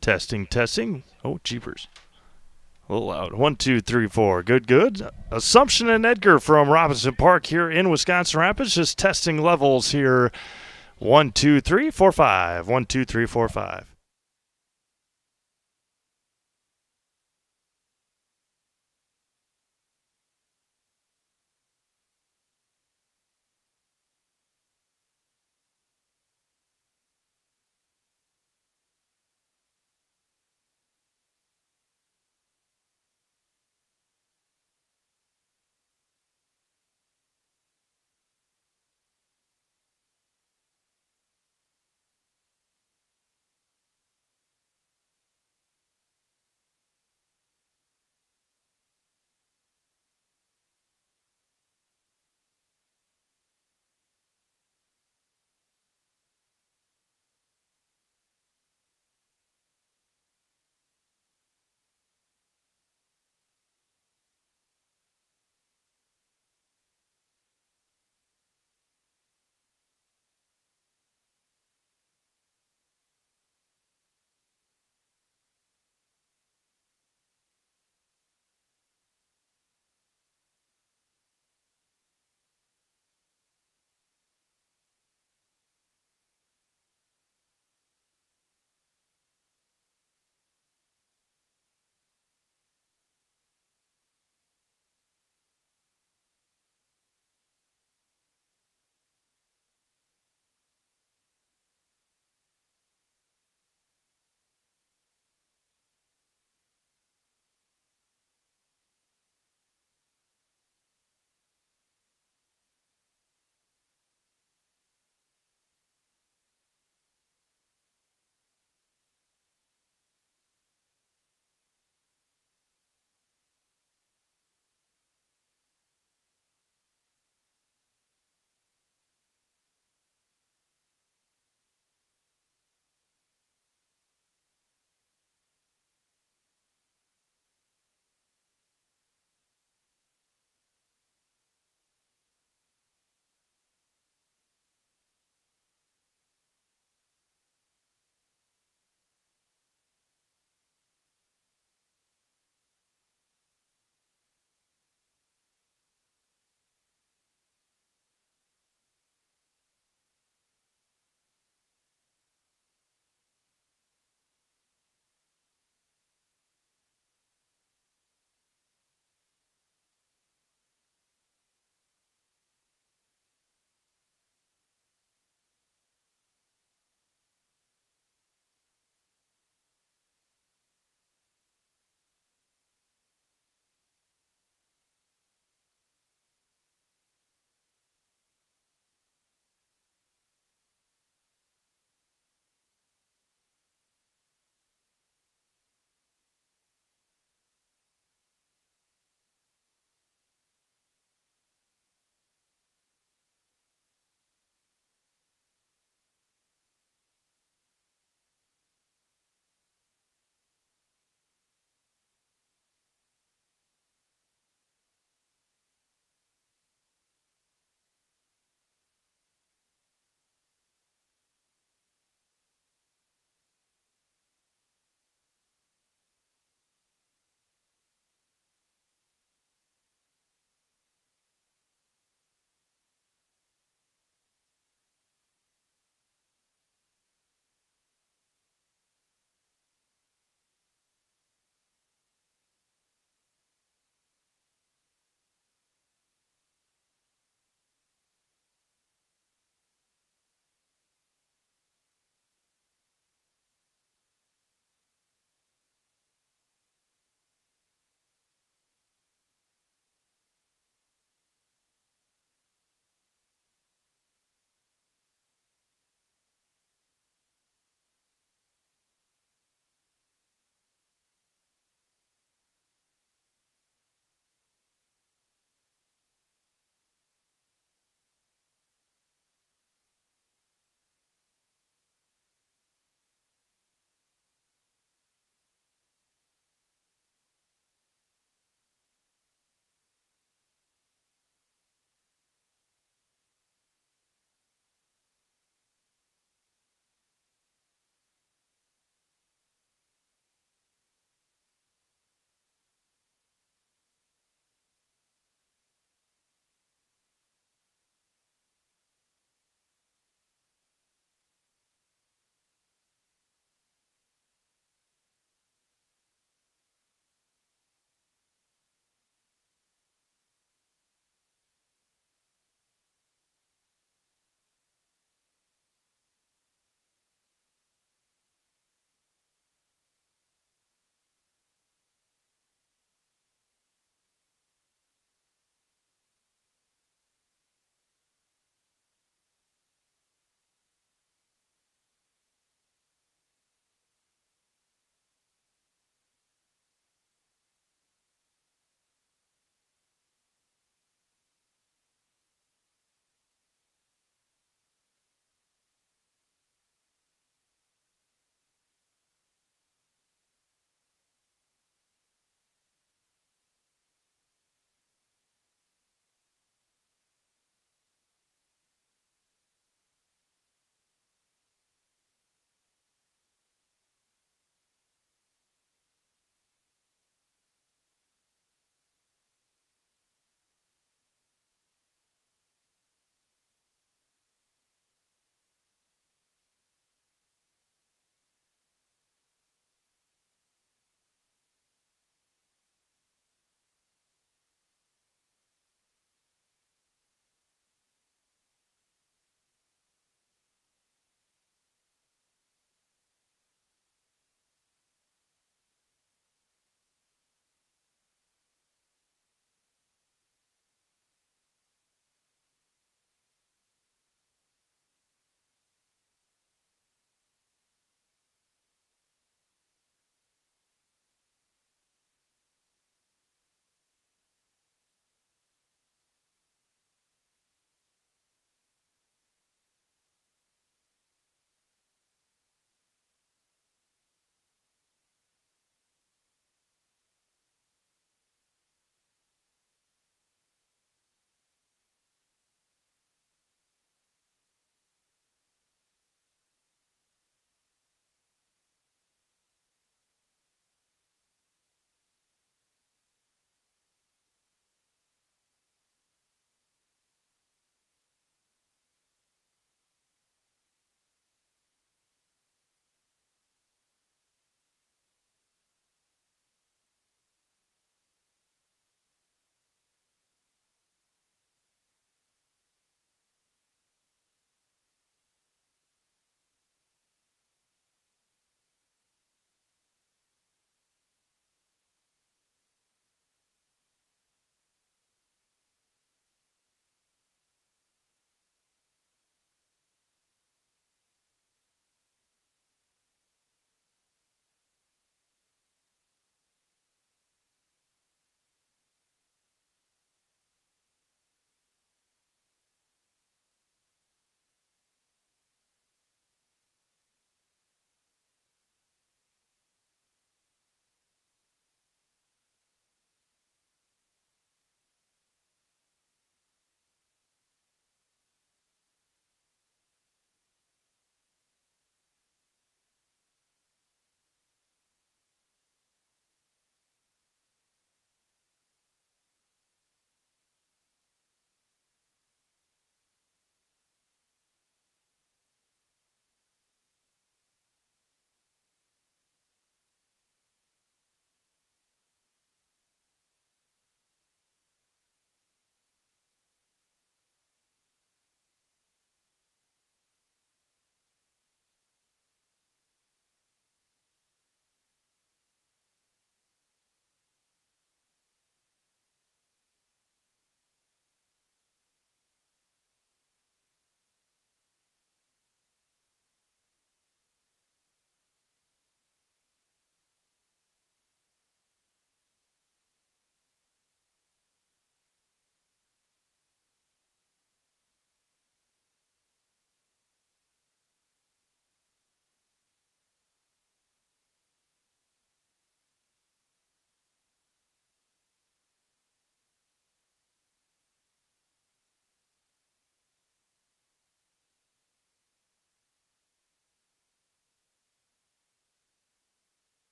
Testing, testing. Oh, jeepers. A little loud. 1, 2, 3, 4. Good, good. Assumption and Edgar from Robinson Park here in Wisconsin Rapids. Just testing levels here. 1, 2, 3, 4, 5. 1, 2, 3, 4, 5.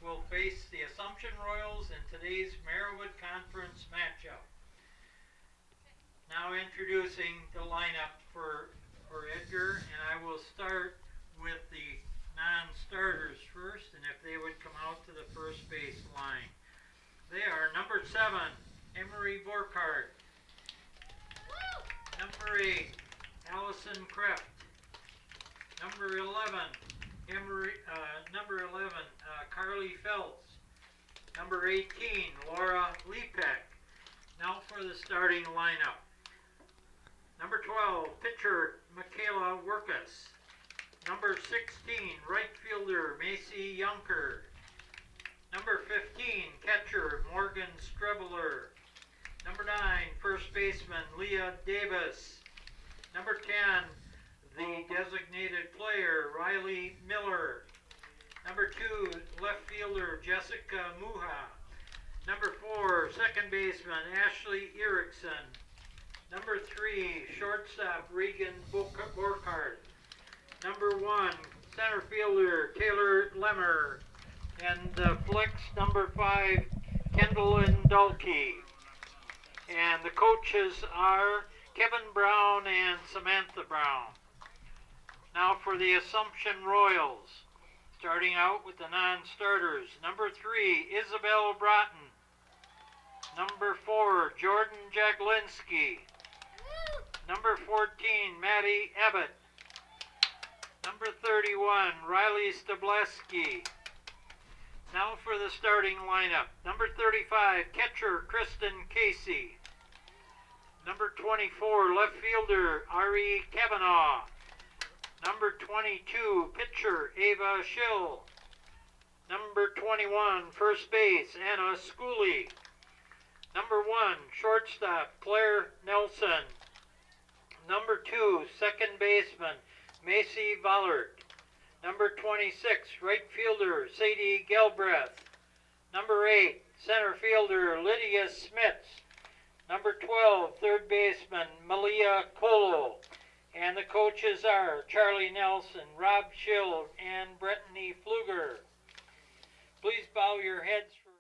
will face the Assumption Royals in today's Merriwood Conference matchup. Now introducing the lineup for Edgar, and I will start with the non-starters first, and if they would come out to the first base line. They are number 7, Emery Borkhardt. Number 8, Allison Kreft. Number 11, Carly Feltz. Number 18, Laura Lepek. Now for the starting lineup. Number 12, pitcher Michaela Workus. Number 16, right fielder Macy Yunker. Number 15, catcher Morgan Strebler. Number 9, first baseman Leah Davis. Number 10, the designated player Riley Miller. Number 2, left fielder Jessica Muha. Number 4, second baseman Ashley Erickson. Number 3, shortstop Regan Borkhardt. Number 1, center fielder Taylor Lemmer. And flex number 5, Kendall Indulke. And the coaches are Kevin Brown and Samantha Brown. Now for the Assumption Royals. Starting out with the non-starters. Number 3, Isabel Broughton. Number 4, Jordan Jaglinski. Number 14, Maddie Abbott. Number 31, Riley Stableski. Now for the starting lineup. Number 35, catcher Kristen Casey. Number 24, left fielder Ari Kavanaugh. Number 22, pitcher Ava Schill. Number 21, first base Anna Schooley. Number 1, shortstop Claire Nelson. Number 2, second baseman Macy Vollert. Number 26, right fielder Sadie Gelbreath. Number 8, center fielder Lydia Smits. Number 12, third baseman Malia Colo. And the coaches are Charlie Nelson, Rob Schill, and Brittany Pfluger. Please bow your heads for...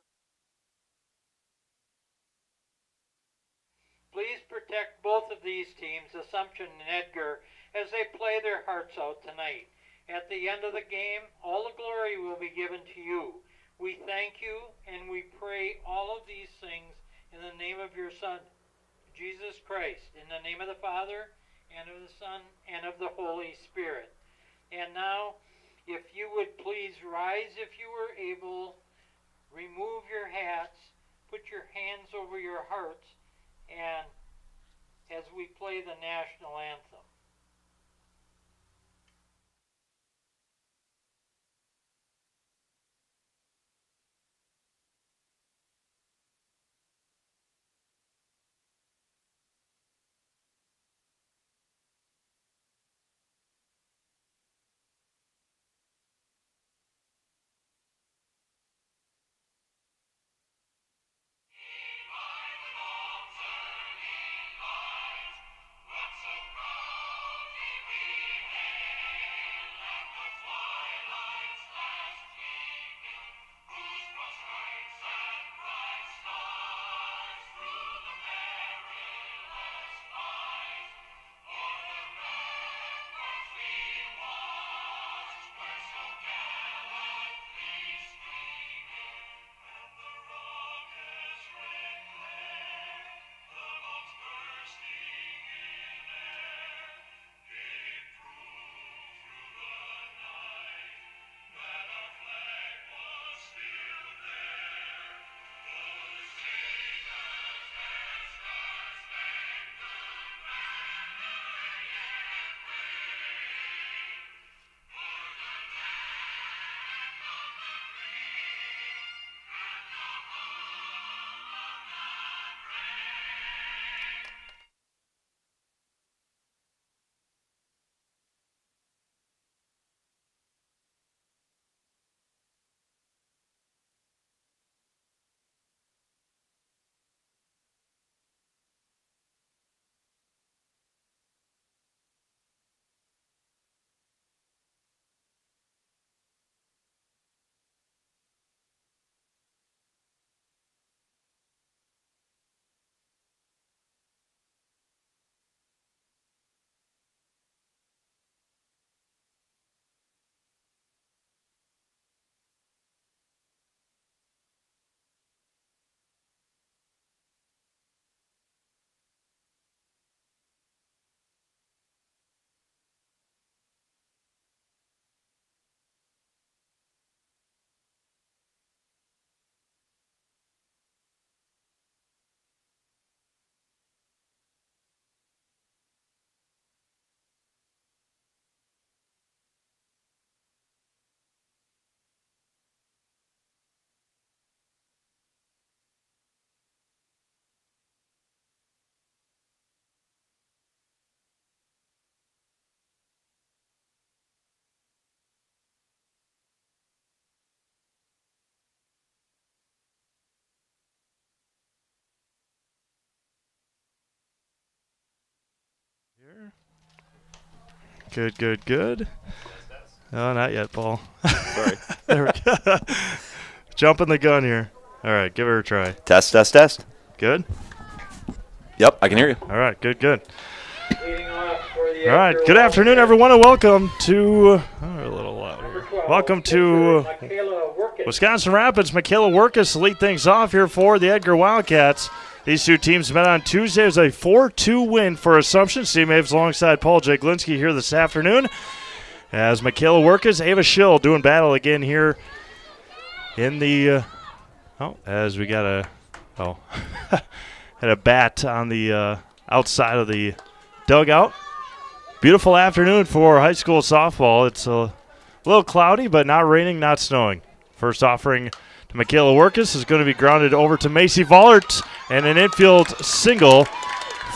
Please protect both of these teams, Assumption and Edgar, as they play their hearts out tonight. At the end of the game, all the glory will be given to you. We thank you and we pray all of these things in the name of your Son, Jesus Christ, in the name of the Father, and of the Son, and of the Holy Spirit. And now, if you would please rise if you were able, remove your hats, put your hands over your hearts, and as we play the national anthem. Good, good, good. Oh, not yet, Paul. Sorry. There we go. Jumping the gun here. All right, give her a try. Test. Good? Yep, I can hear you. All right, good, good. Leading off for the All right, Edgar good afternoon, Wildcats, everyone, and welcome to a little loud number here. 12, Welcome pitcher to Michaela Workett. Wisconsin Rapids. Michaela Workus lead things off here for the Edgar Wildcats. These two teams met on Tuesday. It was a 4-2 win for Assumption. Steve Maves alongside Paul Jaglinski here this afternoon. As Michaela Workus, Ava Schill doing battle again here in the as we got had a bat on the outside of the dugout. Beautiful afternoon for high school softball. It's a little cloudy, but not raining, not snowing. First offering to Michaela Workus is going to be grounded over to Macy Vollert, and an infield single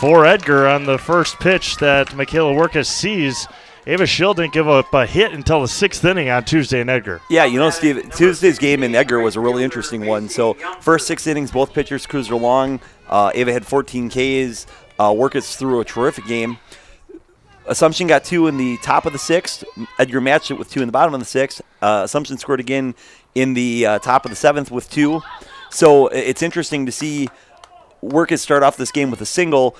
for Edgar on the first pitch that Michaela Workus sees. Ava Schill didn't give up a hit until the 6th inning on Tuesday in Edgar. Yeah, you know, Steve, Tuesday's game in Edgar was a really interesting one. So first 6 innings, both pitchers cruised along. Ava had 14 Ks. Workus threw a terrific game. Assumption got 2 in the top of the 6th. Edgar matched it with 2 in the bottom of the 6th. Assumption scored again in the top of the 7th with 2. So it's interesting to see Workus start off this game with a single.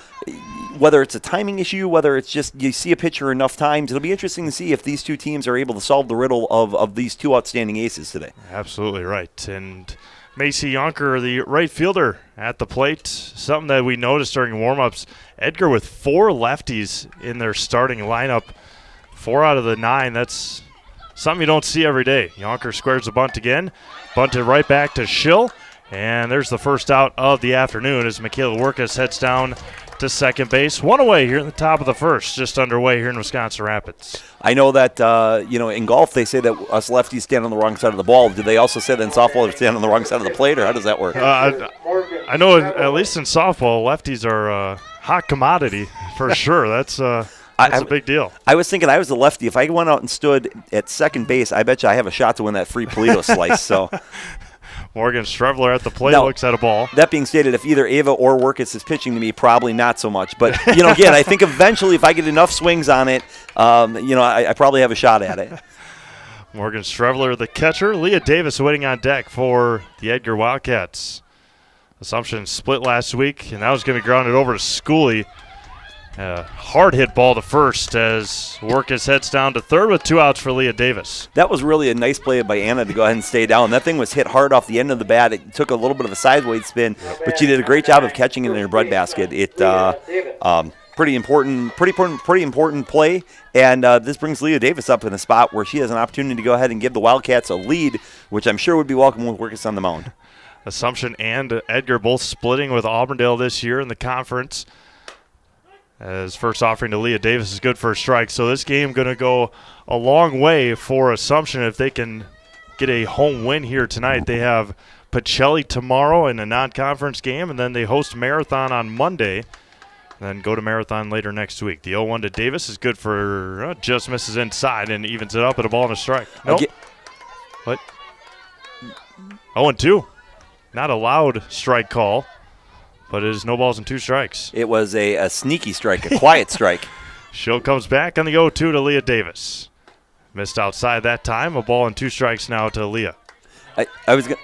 Whether it's a timing issue, whether it's just you see a pitcher enough times, it'll be interesting to see if these two teams are able to solve the riddle of these two outstanding aces today. Absolutely right. And Macy Yonker, the right fielder at the plate, something that we noticed during warm-ups. Edgar with 4 lefties in their starting lineup, 4 out of the 9. That's something you don't see every day. Yonker squares the bunt again, bunted right back to Schill, and there's the first out of the afternoon as Michaela Workus heads down to second base. 1 away here in the top of the first, just underway here in Wisconsin Rapids. I know that, in golf they say that us lefties stand on the wrong side of the ball. Do they also say that in softball they stand on the wrong side of the plate, or how does that work? I know at least in softball, lefties are a hot commodity for sure. That's a big deal. I was thinking I was a lefty. If I went out and stood at second base, I bet you I have a shot to win that free Polito slice. So Morgan Strevler at the plate looks at a ball. That being stated, if either Ava or Workus is pitching to me, probably not so much. But, again, I think eventually if I get enough swings on it, I probably have a shot at it. Morgan Strevler, the catcher. Leah Davis waiting on deck for the Edgar Wildcats. Assumption split last week, and that was going to be grounded over to Schooley. Hard hit ball to first as Workus heads down to third with 2 outs for Leah Davis. That was really a nice play by Anna to go ahead and stay down. That thing was hit hard off the end of the bat. It took a little bit of a sideways spin, but she did a great job of catching it in her breadbasket. Pretty important play, and this brings Leah Davis up in a spot where she has an opportunity to go ahead and give the Wildcats a lead, which I'm sure would be welcome with Workus on the mound. Assumption and Edgar both splitting with Auburndale this year in the conference. As first offering to Leah Davis is good for a strike. So this game going to go a long way for Assumption if they can get a home win here tonight. They have Pacelli tomorrow in a non-conference game, and then they host Marathon on Monday, and then go to Marathon later next week. The 0-1 to Davis is good for just misses inside and evens it up at a ball and a strike. Nope. What? 0-2. Not a loud strike call. But it is no balls and 2 strikes. It was a sneaky strike, a quiet strike. Schill comes back on the 0-2 to Leah Davis. Missed outside that time. A ball and 2 strikes now to Leah. I was going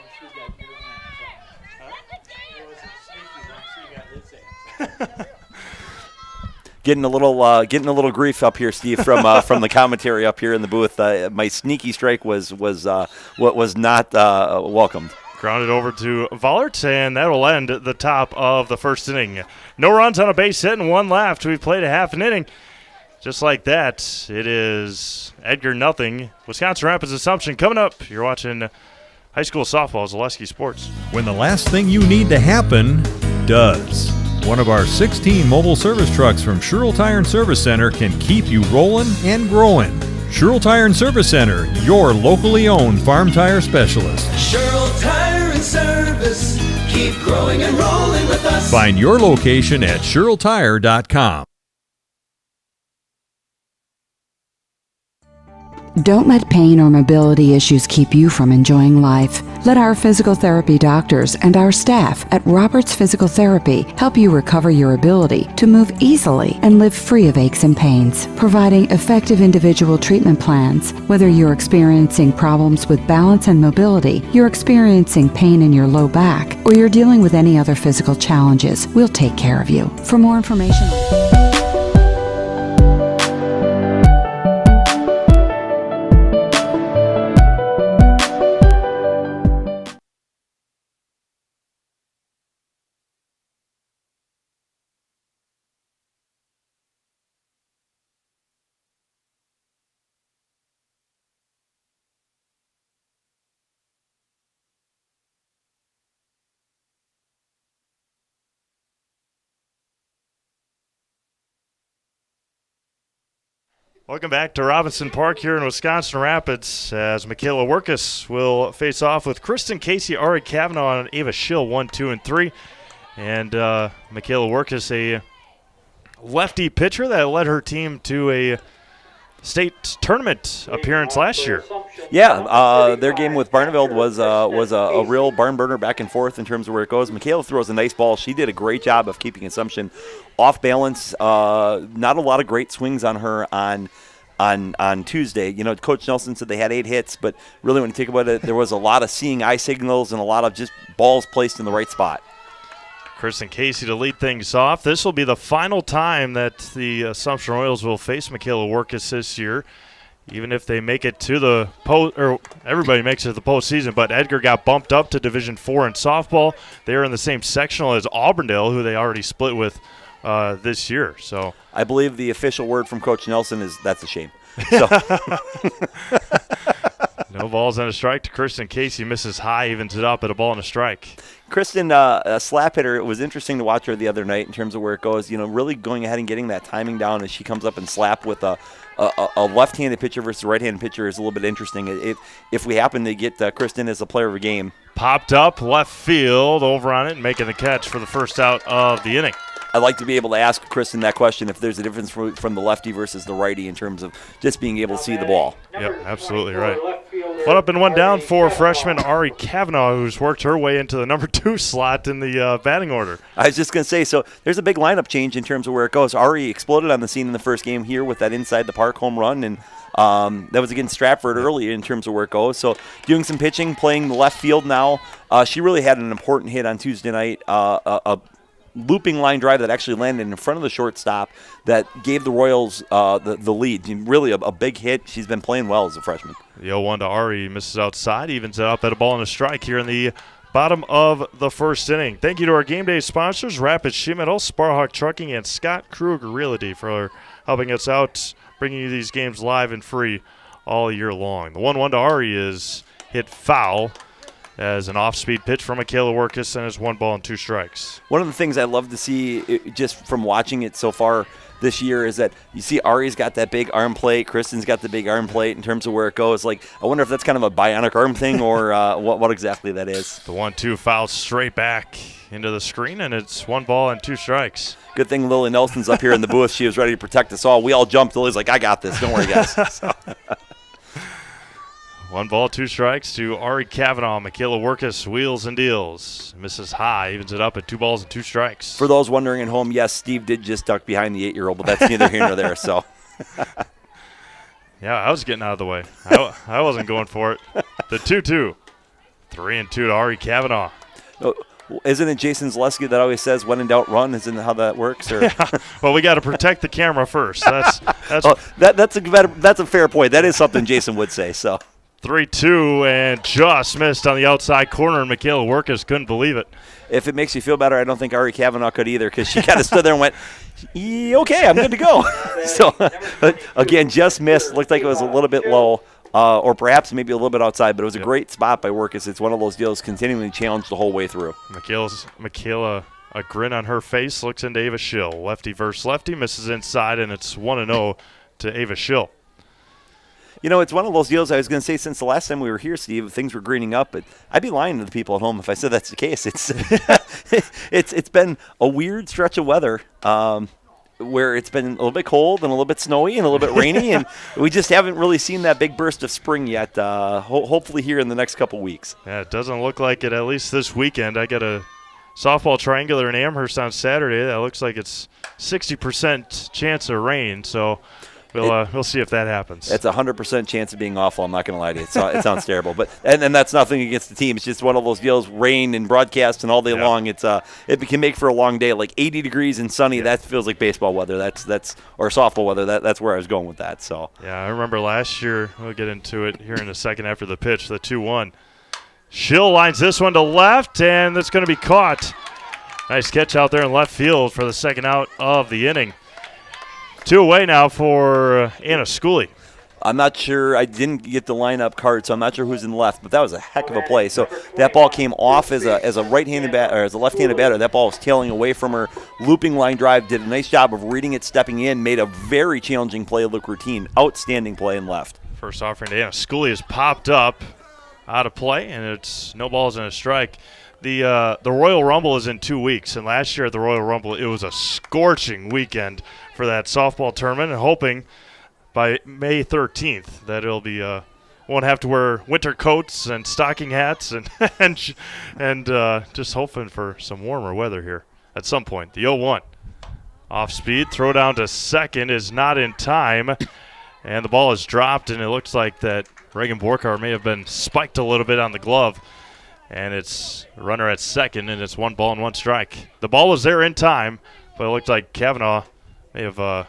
Getting a little grief up here, Steve, from the commentary up here in the booth. My sneaky strike was not welcomed. Grounded over to Vollert, and that will end the top of the first inning. No runs on a base hit and 1 left. We've played a half an inning. Just like that, it is Edgar nothing. Wisconsin Rapids Assumption coming up. You're watching high school softball, Zaleski Sports. When the last thing you need to happen does. One of our 16 mobile service trucks from Sherrill Tire and Service Center can keep you rolling and growing. Sherrill Tire and Service Center, your locally owned farm tire specialist. Sherrill Tire and Service, keep growing and rolling with us. Find your location at SherrillTire.com. Don't let pain or mobility issues keep you from enjoying life. Let our physical therapy doctors and our staff at Roberts Physical Therapy help you recover your ability to move easily and live free of aches and pains, providing effective individual treatment plans. Whether you're experiencing problems with balance and mobility, you're experiencing pain in your low back, or you're dealing with any other physical challenges, we'll take care of you. For more information, Welcome back to Robinson Park here in Wisconsin Rapids as Michaela Workus will face off with Kristen Casey, Ari Kavanaugh, and Ava Schill, 1, 2, and 3. And Michaela Workus, a lefty pitcher that led her team to a state tournament appearance last year. Yeah, their game with Barneveld was a real barn burner back and forth in terms of where it goes. Michaela throws a nice ball. She did a great job of keeping Assumption off balance. Not a lot of great swings on her on Tuesday. You know, Coach Nelson said they had 8 hits, but really when you think about it, there was a lot of seeing eye signals and a lot of just balls placed in the right spot. Kristen Casey to lead things off. This will be the final time that the Assumption Royals will face Michaela Workus this year. Even if they make it to the everybody makes it to the postseason, but Edgar got bumped up to Division IV in softball. They are in the same sectional as Auburndale, who they already split with this year. So I believe the official word from Coach Nelson is that's a shame. So. No balls and a strike to Kristen Casey. Misses high, evens it up at a ball and a strike. Kristen, a slap hitter. It was interesting to watch her the other night in terms of where it goes. You know, really going ahead and getting that timing down as she comes up and slap with a left-handed pitcher versus a right-handed pitcher is a little bit interesting. If we happen to get Kristen as a player of a game. Popped up left field, over on it, making the catch for the first out of the inning. I'd like to be able to ask Kristen that question if there's a difference from the lefty versus the righty in terms of just being able to see the ball. Yep, absolutely right. 1 up and 1 down for freshman Ari Kavanaugh, who's worked her way into the number 2 slot in the batting order. I was just going to say, so there's a big lineup change in terms of where it goes. Ari exploded on the scene in the first game here with that inside the park home run, and that was against Stratford earlier in terms of where it goes. So doing some pitching, playing the left field now. She really had an important hit on Tuesday night, a looping line drive that actually landed in front of the shortstop that gave the Royals the lead. Really a big hit. She's been playing well as a freshman. The 0-1 to Ari misses outside, evens it up at a ball and a strike here in the bottom of the first inning. Thank you to our game day sponsors, Rapid Sheet Metal, Sparhawk Trucking, and Scott Kruger Realty for helping us out, bringing you these games live and free all year long. The 1-1 to Ari is hit foul as an off-speed pitch from Michaela Workus, and it's 1 ball and 2 strikes. One of the things I love to see just from watching it so far this year is that you see Ari's got that big arm plate, Kristen's got the big arm plate in terms of where it goes. Like, I wonder if that's kind of a bionic arm thing or what exactly that is. The 1-2 foul straight back into the screen, and it's 1 ball and 2 strikes. Good thing Lily Nelson's up here in the booth. She was ready to protect us all. We all jumped. Lily's like, I got this. Don't worry, guys. So. 1 ball, 2 strikes to Ari Kavanaugh. Michaela Workus wheels and deals. Misses high, evens it up at 2 balls and 2 strikes. For those wondering at home, yes, Steve did just duck behind the 8-year-old, but that's neither here nor there. So. Yeah, I was getting out of the way. I wasn't going for it. The 2-2. 3-2 to Ari Kavanaugh. Oh, isn't it Jason Zaleski that always says, when in doubt, run? Isn't how that works? Or? Yeah. Well, we got to protect the camera first. That's a fair point. That is something Jason would say. So. 3-2 and just missed on the outside corner, and Michaela Workus couldn't believe it. If it makes you feel better, I don't think Ari Kavanaugh could either, because she kind of stood there and went, okay, I'm good to go. So, again, just missed. Looked like it was a little bit low, or perhaps maybe a little bit outside, but it was a great spot by Workus. It's one of those deals continually challenged the whole way through. Michaela, a grin on her face, looks into Ava Schill. Lefty versus lefty, misses inside, and it's 1-0 to Ava Schill. You know, it's one of those deals I was going to say since the last time we were here, Steve, things were greening up, but I'd be lying to the people at home if I said that's the case. It's it's been a weird stretch of weather. where it's been a little bit cold and a little bit snowy and a little bit rainy, and we just haven't really seen that big burst of spring yet. Hopefully here in the next couple weeks. Yeah, it doesn't look like it, at least this weekend. I got a softball triangular in Amherst on Saturday. That looks like it's 60% chance of rain, so we'll see if that happens. It's a 100% chance of being awful. I'm not going to lie to you. It sounds terrible, but and that's nothing against the team. It's just one of those deals. Rain and broadcast and all day long. It can make for a long day. Like 80 degrees and sunny. That feels like baseball weather. That's or softball weather. That's where I was going with that. So yeah, I remember last year. We'll get into it here in a second after the pitch. The 2-1. Schill lines this one to left, and that's going to be caught. Nice catch out there in left field for the second out of the inning. 2 away now for Anna Schooley. I'm not sure. I didn't get the lineup card, so I'm not sure who's in left. But that was a heck of a play. So that ball came off as a right-handed batter, or as a left-handed batter. That ball was tailing away from her, looping line drive. Did a nice job of reading it, stepping in, made a very challenging play look routine. Outstanding play in left. First offering to Anna Schooley has popped up out of play, and it's no balls and a strike. The Royal Rumble is in 2 weeks, and last year at the Royal Rumble, it was a scorching weekend for that softball tournament, and hoping by May 13th that it'll be won't have to wear winter coats and stocking hats and and just hoping for some warmer weather here at some point. The 0-1 off speed, throw down to second is not in time, and the ball is dropped, and it looks like that Reagan Borkar may have been spiked a little bit on the glove, and it's a runner at second, and it's 1 ball and 1 strike. The ball was there in time, but it looked like Kavanaugh may have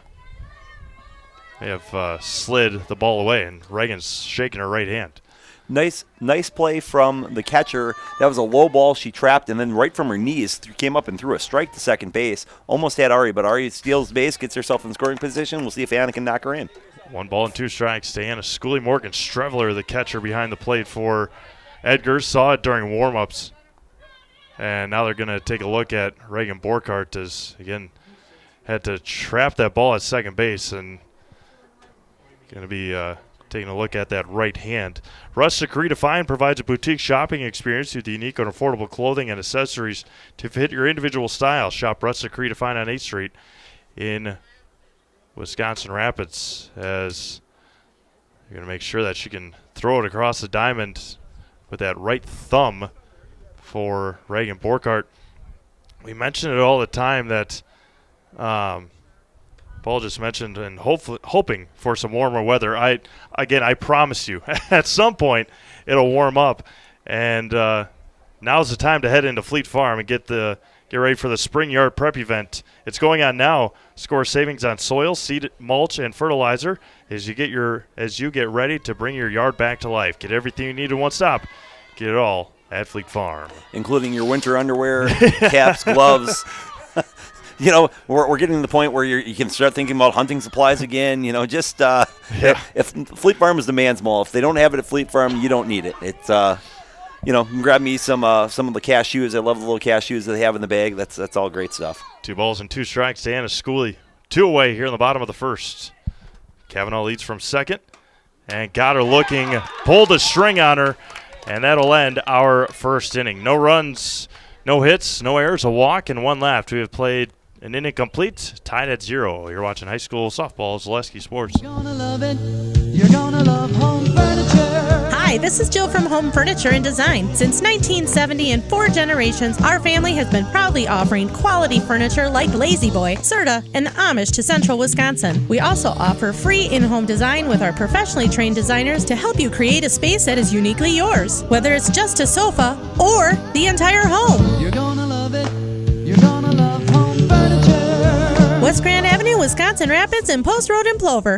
slid the ball away, and Reagan's shaking her right hand. Nice play from the catcher. That was a low ball she trapped, and then right from her knees came up and threw a strike to second base. Almost had Ari, but Ari steals base, gets herself in scoring position. We'll see if Anna can knock her in. 1 ball and 2 strikes to Anna Schooley. Morgan Strevler, the catcher behind the plate for Edgar, saw it during warm-ups. And now they're going to take a look at Reagan Borkart as, again, had to trap that ball at second base, and going to be taking a look at that right hand. Rustic Redefine provides a boutique shopping experience with unique and affordable clothing and accessories to fit your individual style. Shop Rustic Redefine on 8th Street in Wisconsin Rapids, as you're going to make sure that she can throw it across the diamond with that right thumb for Reagan Borkart. We mention it all the time that Paul just mentioned, and hoping for some warmer weather. I promise you, at some point it'll warm up, and now's the time to head into Fleet Farm and get ready for the spring yard prep event. It's going on now. Score savings on soil, seed, mulch, and fertilizer as you get ready to bring your yard back to life. Get everything you need in one stop. Get it all at Fleet Farm, including your winter underwear, caps, gloves. You know, we're getting to the point where you can start thinking about hunting supplies again. You know, just if Fleet Farm is the man's mall, if they don't have it at Fleet Farm, you don't need it. It's you know, grab me some of the cashews. I love the little cashews that they have in the bag. That's all great stuff. 2 balls and 2 strikes to Anna Schooley. 2 away here in the bottom of the first. Kavanaugh leads from second, and got her looking, pulled a string on her, and that'll end our first inning. No runs, no hits, no errors, a walk, and 1 left. We have played an inning complete, tied at 0. You're watching high school softball, Zaleski Sports. You're gonna love it. You're gonna love home furniture. Hi, this is Jill from Home Furniture and Design. Since 1970 and 4 generations, our family has been proudly offering quality furniture like Lazy Boy, Serta, and the Amish to Central Wisconsin. We also offer free in-home design with our professionally trained designers to help you create a space that is uniquely yours, whether it's just a sofa or the entire home. You're gonna love it. You're gonna love home furniture. West Grand Avenue, Wisconsin Rapids, and Post Road in Plover.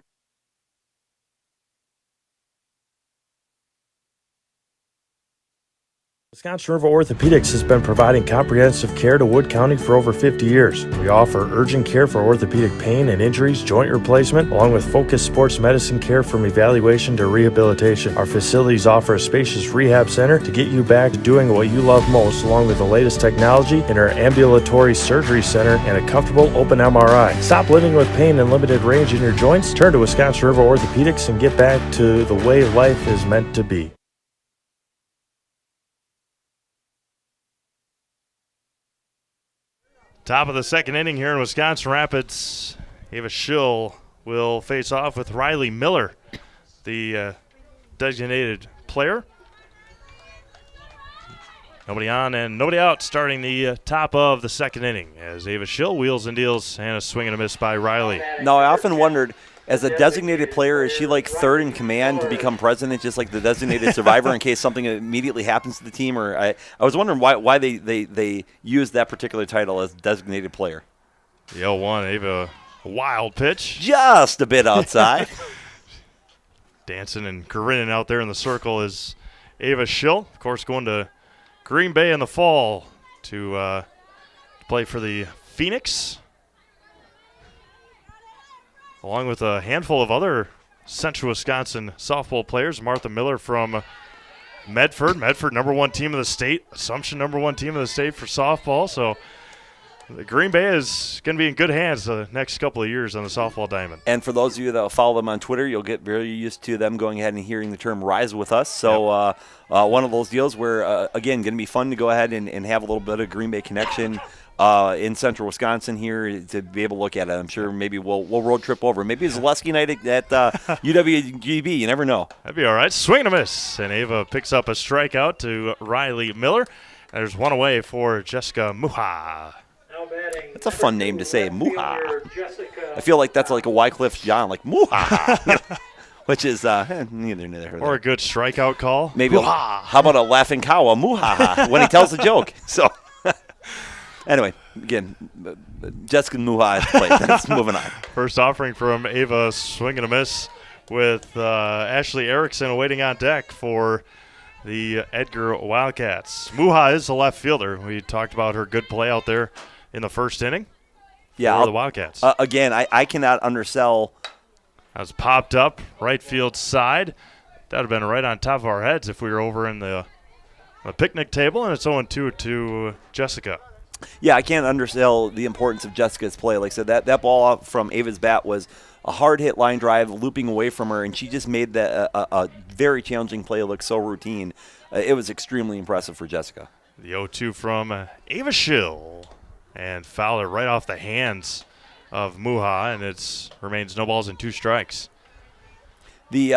Wisconsin River Orthopedics has been providing comprehensive care to Wood County for over 50 years. We offer urgent care for orthopedic pain and injuries, joint replacement, along with focused sports medicine care from evaluation to rehabilitation. Our facilities offer a spacious rehab center to get you back to doing what you love most, along with the latest technology in our ambulatory surgery center and a comfortable open MRI. Stop living with pain and limited range in your joints. Turn to Wisconsin River Orthopedics and get back to the way life is meant to be. Top of the second inning here in Wisconsin Rapids. Ava Schill will face off with Riley Miller, the designated player. Nobody on and nobody out starting the top of the second inning as Ava Schill wheels and deals and a swing and a miss by Riley. Now, I often wondered, as a designated player, is she like third in command to become president, just like the designated survivor in case something immediately happens to the team? Or I was wondering why they use that particular title as designated player. The 0-1, Ava, a wild pitch. Just a bit outside. Dancing and grinning out there in the circle is Ava Schill. Of course, going to Green Bay in the fall to play for the Phoenix, along with a handful of other Central Wisconsin softball players. Martha Miller from Medford. Medford, #1 team of the state. Assumption, #1 team of the state for softball. So the Green Bay is going to be in good hands the next couple of years on the softball diamond. And for those of you that will follow them on Twitter, you'll get very used to them going ahead and hearing the term rise with us. So one of those deals where, again, going to be fun to go ahead and have a little bit of Green Bay connection in central Wisconsin here to be able to look at it. I'm sure maybe we'll road trip over. Maybe it's Zaleski night at UWGB. You never know. That'd be all right. Swing and a miss. And Ava picks up a strikeout to Riley Miller. There's one away for Jessica Muha. That's a fun name to say, Muha. I feel like that's like a Wycliffe John, like Muha, which is neither. Or a good strikeout call. Maybe how about a laughing cow, a Muha, when he tells a joke. So anyway, again, Jessica Muha has played. That's moving on. First offering from Ava, swing and a miss with Ashley Erickson waiting on deck for the Edgar Wildcats. Muha is the left fielder. We talked about her good play out there in the first inning for the Wildcats. Again, I cannot undersell. That was popped up, right field side. That would have been right on top of our heads if we were over in the picnic table, and it's 0-2 to Jessica. Yeah, I can't undersell the importance of Jessica's play. Like I said, that ball off from Ava's bat was a hard-hit line drive looping away from her, and she just made that a very challenging play look so routine. It was extremely impressive for Jessica. The 0-2 from Ava Schill. And fouled it right off the hands of Muha, and it remains no balls and 2 strikes. We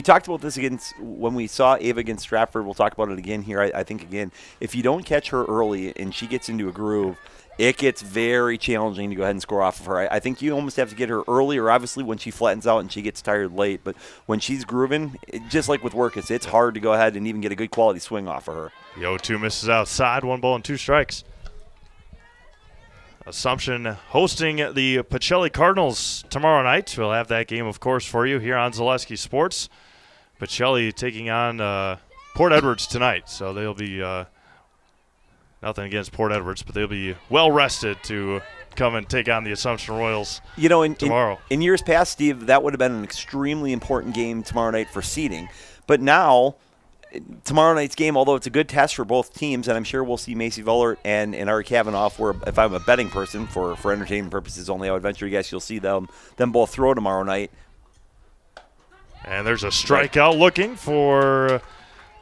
talked about this when we saw Ava against Stratford. We'll talk about it again here. I think, again, if you don't catch her early and she gets into a groove, it gets very challenging to go ahead and score off of her. I think you almost have to get her early, or obviously when she flattens out and she gets tired late. But when she's grooving, just like with Workus, it's hard to go ahead and even get a good quality swing off of her. The 0-2 misses outside, 1 ball and 2 strikes. Assumption hosting the Pacelli Cardinals tomorrow night. We'll have that game, of course, for you here on Zaleski Sports. Pacelli taking on Port Edwards tonight, so they'll be nothing against Port Edwards, but they'll be well rested to come and take on the Assumption Royals tomorrow. In years past, Steve, that would have been an extremely important game tomorrow night for seeding. But now, tomorrow night's game, although it's a good test for both teams, and I'm sure we'll see Macy Vollert and Ari Kavanaugh, where if I'm a betting person for entertainment purposes only, I would venture to guess you'll see them both throw tomorrow night. And there's a strikeout looking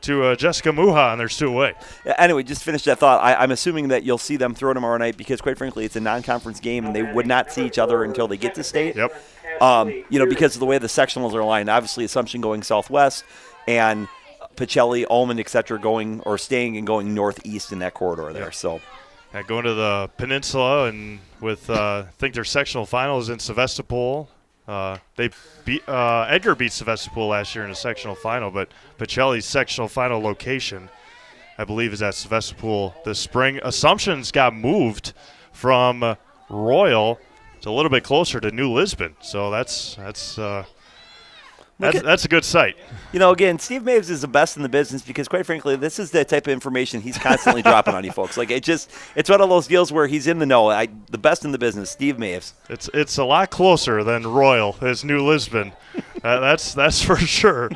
to Jessica Muha, and there's 2 away. Anyway, just finish that thought. I'm assuming that you'll see them throw tomorrow night because, quite frankly, it's a non-conference game, and they would not see each other until they get to state. Yep. Because of the way the sectionals are aligned. Obviously, Assumption going southwest, and Pacelli, Ullman, etc., staying and going northeast in that corridor there. So, going to the peninsula, and with I think their sectional final is in Sevastopol. They beat Edgar beat Sevastopol last year in a sectional final, but Pacelli's sectional final location, I believe, is at Sevastopol this spring. Assumption's got moved from Royal to a little bit closer to New Lisbon, so that's a good sight. Again, Steve Maves is the best in the business because, quite frankly, this is the type of information he's constantly dropping on you folks. Like it's one of those deals where he's in the know. The best in the business, Steve Maves. It's a lot closer than Royal is New Lisbon. That's for sure.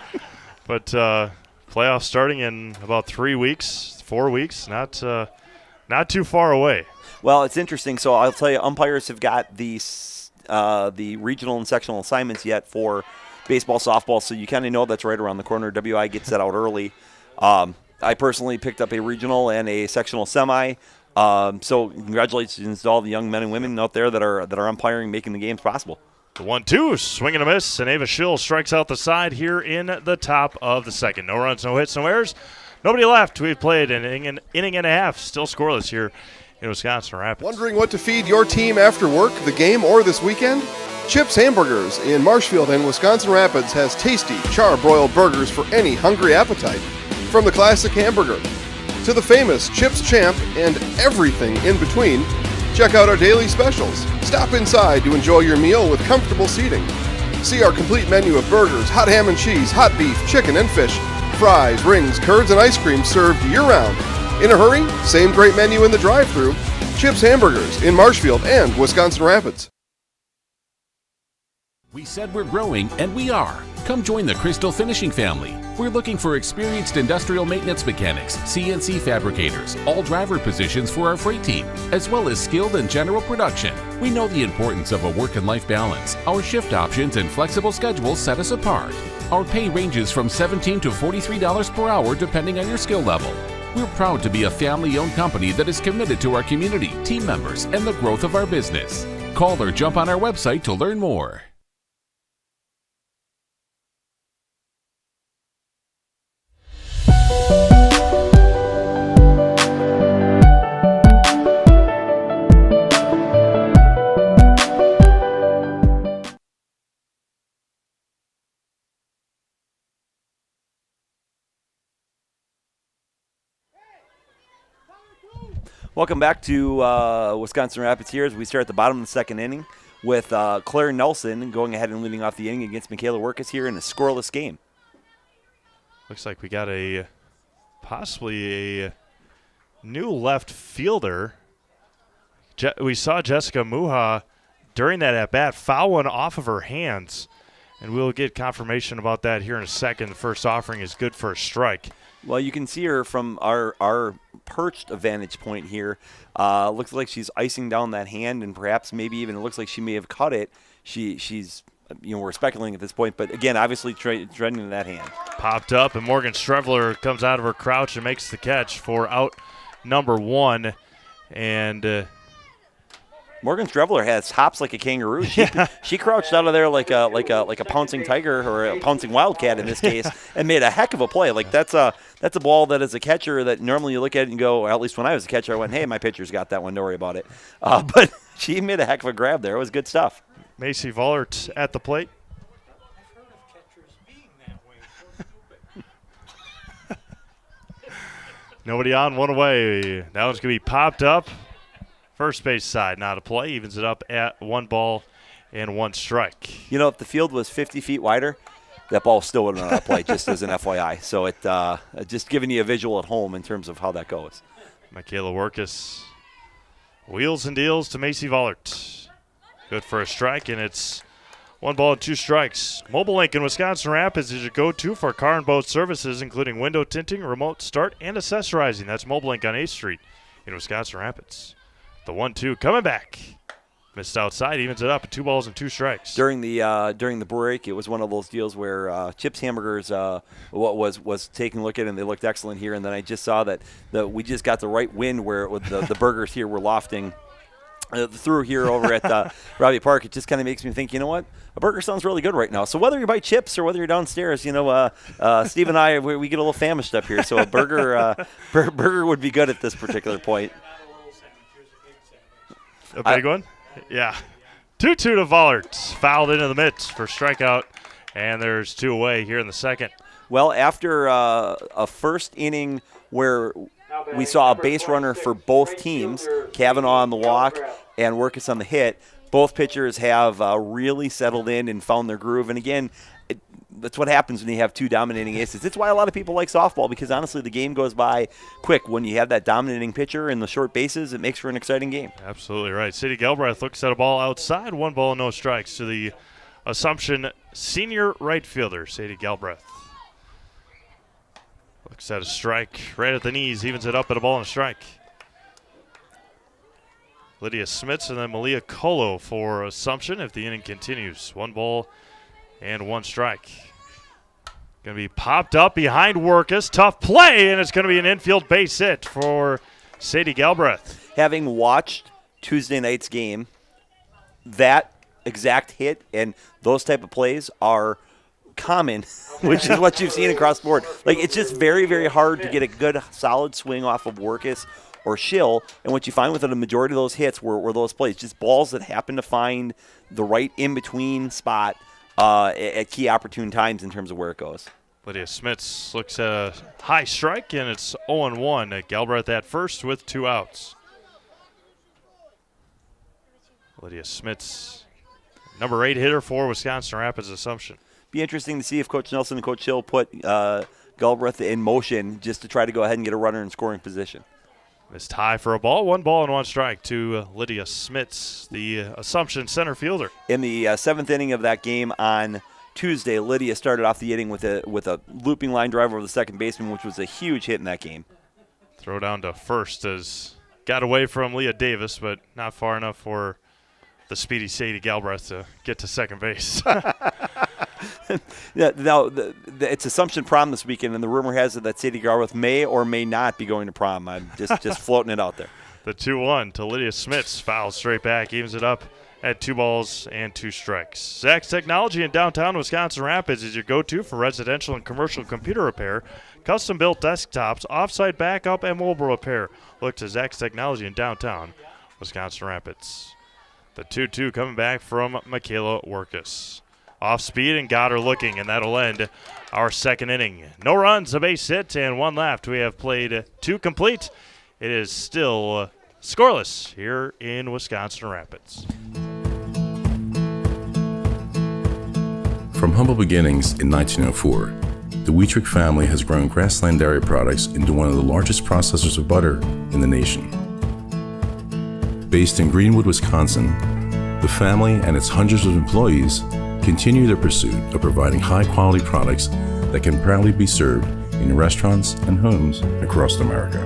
But playoffs starting in about 4 weeks, not too far away. Well, it's interesting. So I'll tell you, umpires have got the regional and sectional assignments yet for baseball, softball, so you kind of know that's right around the corner. WIAA gets that out early. I personally picked up a regional and a sectional semi. So congratulations to all the young men and women out there that are umpiring, making the games possible. The 1-2, swing and a miss, and Ava Schill strikes out the side here in the top of the second. No runs, no hits, no errors. Nobody left. We've played an inning and a half, still scoreless here in Wisconsin Rapids. Wondering what to feed your team after work, the game, or this weekend? Chips Hamburgers in Marshfield and Wisconsin Rapids has tasty, char-broiled burgers for any hungry appetite. From the classic hamburger to the famous Chips Champ and everything in between, check out our daily specials. Stop inside to enjoy your meal with comfortable seating. See our complete menu of burgers, hot ham and cheese, hot beef, chicken and fish, fries, rings, curds, and ice cream served year-round. In a hurry? Same great menu in the drive-thru. Chips Hamburgers in Marshfield and Wisconsin Rapids. We said we're growing, and we are. Come join the Crystal Finishing family. We're looking for experienced industrial maintenance mechanics, CNC fabricators, all driver positions for our freight team, as well as skilled and general production. We know the importance of a work and life balance. Our shift options and flexible schedules set us apart. Our pay ranges from $17 to $43 per hour depending on your skill level. We're proud to be a family-owned company that is committed to our community, team members, and the growth of our business. Call or jump on our website to learn more. Welcome back to Wisconsin Rapids here as we start at the bottom of the second inning with Claire Nelson going ahead and leading off the inning against Michaela Workus here in a scoreless game. Looks like we got possibly a new left fielder. We saw Jessica Muha during that at-bat foul one off of her hands, and we'll get confirmation about that here in a second. The first offering is good for a strike. Well, you can see her from our perched vantage point here. Looks like she's icing down that hand, and perhaps maybe even it looks like she may have cut it. She's we're speculating at this point, but again, obviously trending that hand. Popped up, and Morgan Strevler comes out of her crouch and makes the catch for out number one. And Morgan Strevler has hops like a kangaroo. She crouched out of there like a pouncing tiger or a pouncing wildcat in this case, and made a heck of a play. Like that's a ball that as a catcher that normally you look at it and go, or at least when I was a catcher, I went, hey, my pitcher's got that one, don't worry about it. But she made a heck of a grab there. It was good stuff. Macy Vollert at the plate. I've heard of catchers being that way. So stupid. Nobody on, one away. That one's going to be popped up. First base side, not a play. Evens it up at 1 ball and 1 strike. If the field was 50 feet wider, that ball still would have been on a play, just as an FYI. So it just giving you a visual at home in terms of how that goes. Michaela Workus wheels and deals to Macy Vollert. Good for a strike, and it's 1 ball and 2 strikes. Mobile Link in Wisconsin Rapids is your go-to for car and boat services, including window tinting, remote start, and accessorizing. That's Mobile Link on 8th Street in Wisconsin Rapids. The 1-2 coming back. Missed outside, evens it up at 2 balls and 2 strikes. During the break, it was one of those deals where Chips Hamburgers was taking a look at it, and they looked excellent here. And then I just saw that we just got the right wind where the burgers here were lofting through here over at Robbie Park. It just kind of makes me think, you know what? A burger sounds really good right now. So whether you buy chips or whether you're downstairs, Steve and I, we get a little famished up here. So a burger would be good at this particular point. A big one? Yeah. 2-2 to Vollert. Fouled into the mitts for strikeout, and there's 2 away here in the second. Well, after a first inning where we saw a base runner for both teams, Kavanaugh on the walk and Workus on the hit, both pitchers have really settled in and found their groove. And again, that's what happens when you have 2 dominating aces. It's why a lot of people like softball, because honestly the game goes by quick. When you have that dominating pitcher in the short bases, it makes for an exciting game. Absolutely right. Sadie Galbraith looks at a ball outside, 1 ball, no strikes to the Assumption senior right fielder, Sadie Galbraith. Looks at a strike right at the knees, evens it up at a ball and a strike. Lydia Smits and then Malia Colo for Assumption if the inning continues. 1 ball and 1 strike. Going to be popped up behind Workus. Tough play, and it's going to be an infield base hit for Sadie Galbraith. having watched Tuesday night's game, that exact hit and those type of plays are common, which is what you've seen across the board. Like, it's just very, very hard to get a good, solid swing off of Workus or Schill, and what you find with it, a majority of those hits were those plays, just balls that happen to find the right in-between spot at key opportune times in terms of where it goes. Lydia Smits looks at a high strike, and it's 0-1. Galbraith at first with 2 outs. Lydia Smits, number 8 hitter for Wisconsin Rapids Assumption. Be interesting to see if Coach Nelson and Coach Hill put Galbraith in motion just to try to go ahead and get a runner in scoring position. Missed high for a ball. 1 ball and 1 strike to Lydia Smits, the Assumption center fielder. In the 7th inning of that game on Tuesday, Lydia started off the inning with a looping line drive over the second baseman, which was a huge hit in that game. Throw down to first as got away from Leah Davis, but not far enough for the speedy Sadie Galbraith to get to second base. Yeah, now, it's Assumption prom this weekend, and the rumor has it that Sadie Galbraith may or may not be going to prom. I'm just floating it out there. The 2-1 to Lydia Smits. Foul straight back, evens it up at 2 balls and 2 strikes. Zach's Technology in downtown Wisconsin Rapids is your go-to for residential and commercial computer repair, custom-built desktops, off-site backup, and mobile repair. Look to Zach's Technology in downtown Wisconsin Rapids. The 2-2 coming back from Michaela Workus. Off speed and got her looking, and that'll end our second inning. No runs, a base hit, and 1 left. We have played 2 complete. It is still scoreless here in Wisconsin Rapids. From humble beginnings in 1904, the Wheatrick family has grown Grassland Dairy Products into one of the largest processors of butter in the nation. Based in Greenwood, Wisconsin, the family and its hundreds of employees continue their pursuit of providing high-quality products that can proudly be served in restaurants and homes across America.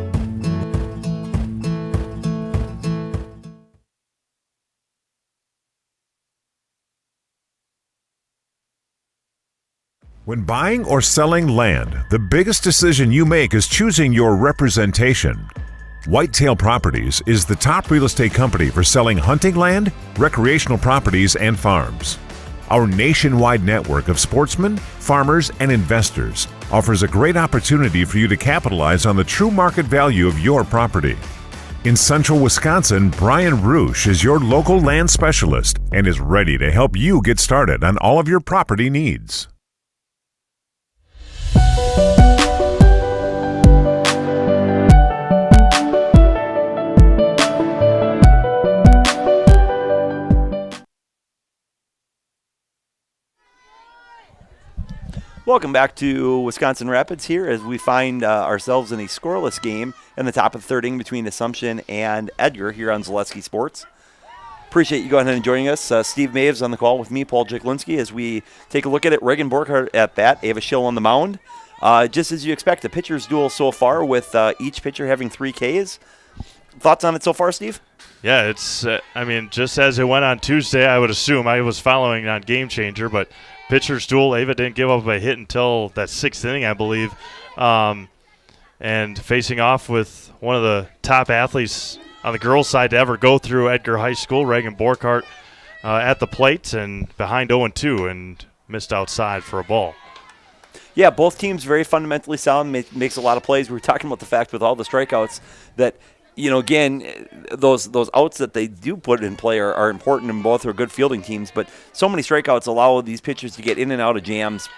When buying or selling land, the biggest decision you make is choosing your representation. Whitetail Properties is the top real estate company for selling hunting land, recreational properties, and farms. Our nationwide network of sportsmen, farmers, and investors offers a great opportunity for you to capitalize on the true market value of your property. In central Wisconsin, Brian Roosh is your local land specialist and is ready to help you get started on all of your property needs. Welcome back to Wisconsin Rapids here as we find ourselves in a scoreless game in the top of the 3rd inning between Assumption and Edgar here on Zaleski Sports. Appreciate you going ahead and joining us. Steve Maves on the call with me, Paul Jeklinski, as we take a look at it. Reagan Borkhardt at bat, Ava Schill on the mound. Just as you expect, a pitcher's duel so far with each pitcher having 3 Ks. Thoughts on it so far, Steve? Yeah, it's, just as it went on Tuesday, I would assume. I was following on Game Changer, but pitcher's duel, Ava didn't give up a hit until that 6th inning, I believe. And facing off with one of the top athletes on the girls' side to ever go through Edgar High School, Reagan Borkhardt, at the plate and behind 0-2 and missed outside for a ball. Yeah, both teams very fundamentally sound, makes a lot of plays. We were talking about the fact with all the strikeouts that, again, those outs that they do put in play are important, and both are good fielding teams. But so many strikeouts allow these pitchers to get in and out of jams.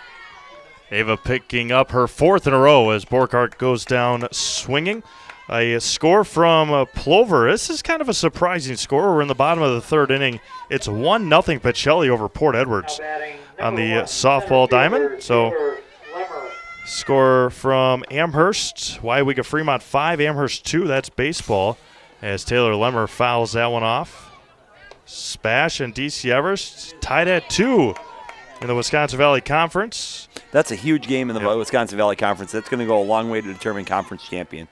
Ava picking up her 4th in a row as Borkhardt goes down swinging. A score from Plover. This is kind of a surprising score. We're in the bottom of the 3rd inning. It's 1-0 Pacelli over Port Edwards on the softball diamond. So score from Amherst, Waiwega Fremont 5, Amherst 2. That's baseball as Taylor Lemmer fouls that one off. Spash and DC Everest tied at 2 in the Wisconsin Valley Conference. That's a huge game in the Wisconsin Valley Conference. That's going to go a long way to determine conference champion.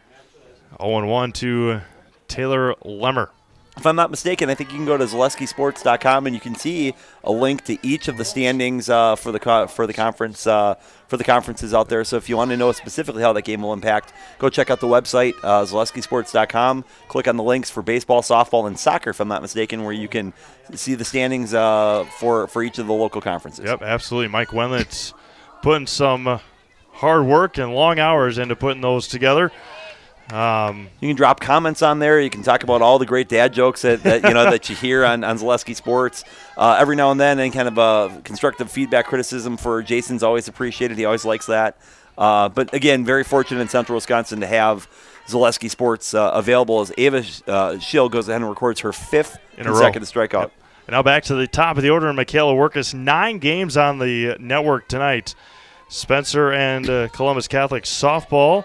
0-1 to Taylor Lemmer. if I'm not mistaken, I think you can go to ZaleskiSports.com and you can see a link to each of the standings for the conference for the conferences out there. So if you want to know specifically how that game will impact, go check out the website ZaleskiSports.com. Click on the links for baseball, softball, and soccer, if I'm not mistaken, where you can see the standings for each of the local conferences. Yep, absolutely. Mike Wenlitz putting some hard work and long hours into putting those together. You can drop comments on there. You can talk about all the great dad jokes that you hear on Zaleski Sports. Every now and then, and kind of constructive feedback, criticism for Jason's always appreciated. He always likes that. But again, very fortunate in Central Wisconsin to have Zaleski Sports available as Ava Schill goes ahead and records her 5th consecutive strikeout. Yep. And now back to the top of the order, Michaela Workus. 9 games on the network tonight. Spencer and Columbus Catholic softball.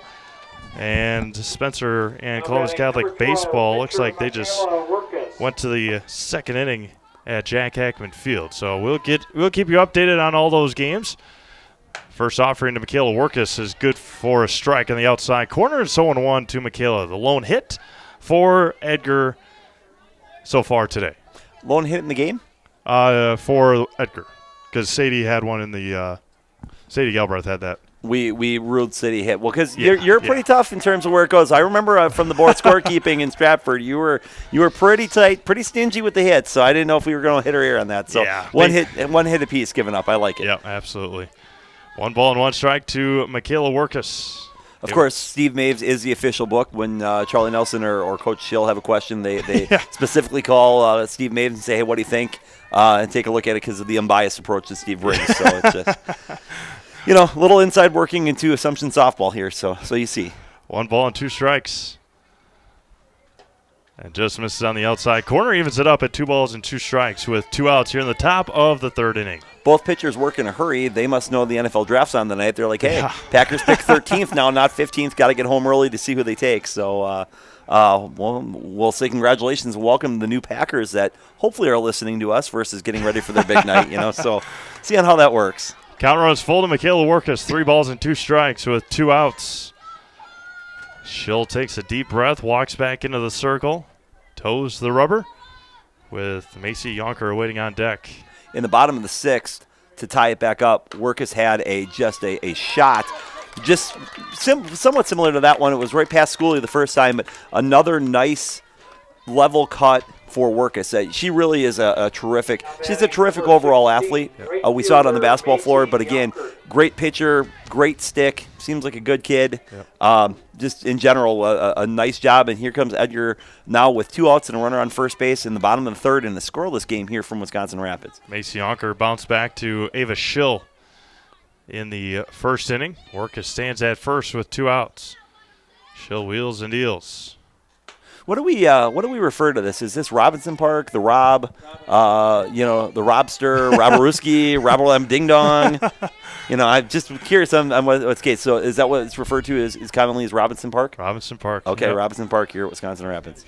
And Spencer and Columbus Catholic baseball looks like they just went to the second inning at Jack Hackman Field. So we'll keep you updated on all those games. First offering to Michaela Workus is good for a strike on the outside corner. It's 0-1 to Michaela. The lone hit for Edgar so far today. Lone hit in the game? For Edgar, because Sadie had one in the Sadie Galbraith had that. We ruled City hit. Well, because you're pretty tough in terms of where it goes. I remember from the board scorekeeping in Stratford, you were pretty tight, pretty stingy with the hits. So I didn't know if we were going to hit or air on that. So one hit apiece given up. I like it. Yeah, absolutely. 1 ball and 1 strike to Michaela Workus. Of course, Steve Maves is the official book. When Charlie Nelson or Coach Schill have a question, they specifically call Steve Maves and say, "Hey, what do you think?" And take a look at it because of the unbiased approach that Steve brings. So it's just. A little inside working into Assumption softball here, so you see. 1 ball and 2 strikes. And just misses on the outside corner, evens it up at 2 balls and 2 strikes with 2 outs here in the top of the 3rd inning. Both pitchers work in a hurry. They must know the NFL draft's on tonight. They're like, hey, Packers pick 13th now, not 15th. Got to get home early to see who they take. So we'll say congratulations and welcome the new Packers that hopefully are listening to us versus getting ready for their big night. So see on how that works. Count runs full to Michaela Workus. 3 balls and 2 strikes with 2 outs. Schill takes a deep breath, walks back into the circle, toes the rubber, with Macy Yonker waiting on deck. In the bottom of the 6th, to tie it back up, Workus had a shot, just somewhat similar to that one. It was right past Schooley the first time, but another nice level cut for Workus. She really is she's a terrific overall athlete. We saw it on the basketball floor, but again, great pitcher, great stick, seems like a good kid. Just in general, a nice job. And here comes Edgar now with 2 outs and a runner on first base in the bottom of the 3rd in a scoreless game here from Wisconsin Rapids. Macy Yonker bounced back to Ava Schill in the 1st inning. Workus stands at first with 2 outs. Schill wheels and deals. What do we refer to this? Is this Robinson Park, the Rob, the Robster, Robaruski, Robolam Ding Dong? I'm just curious on what's the case. So is that what it's referred to as commonly as Robinson Park? Robinson Park. Okay, yep. Robinson Park here at Wisconsin Rapids.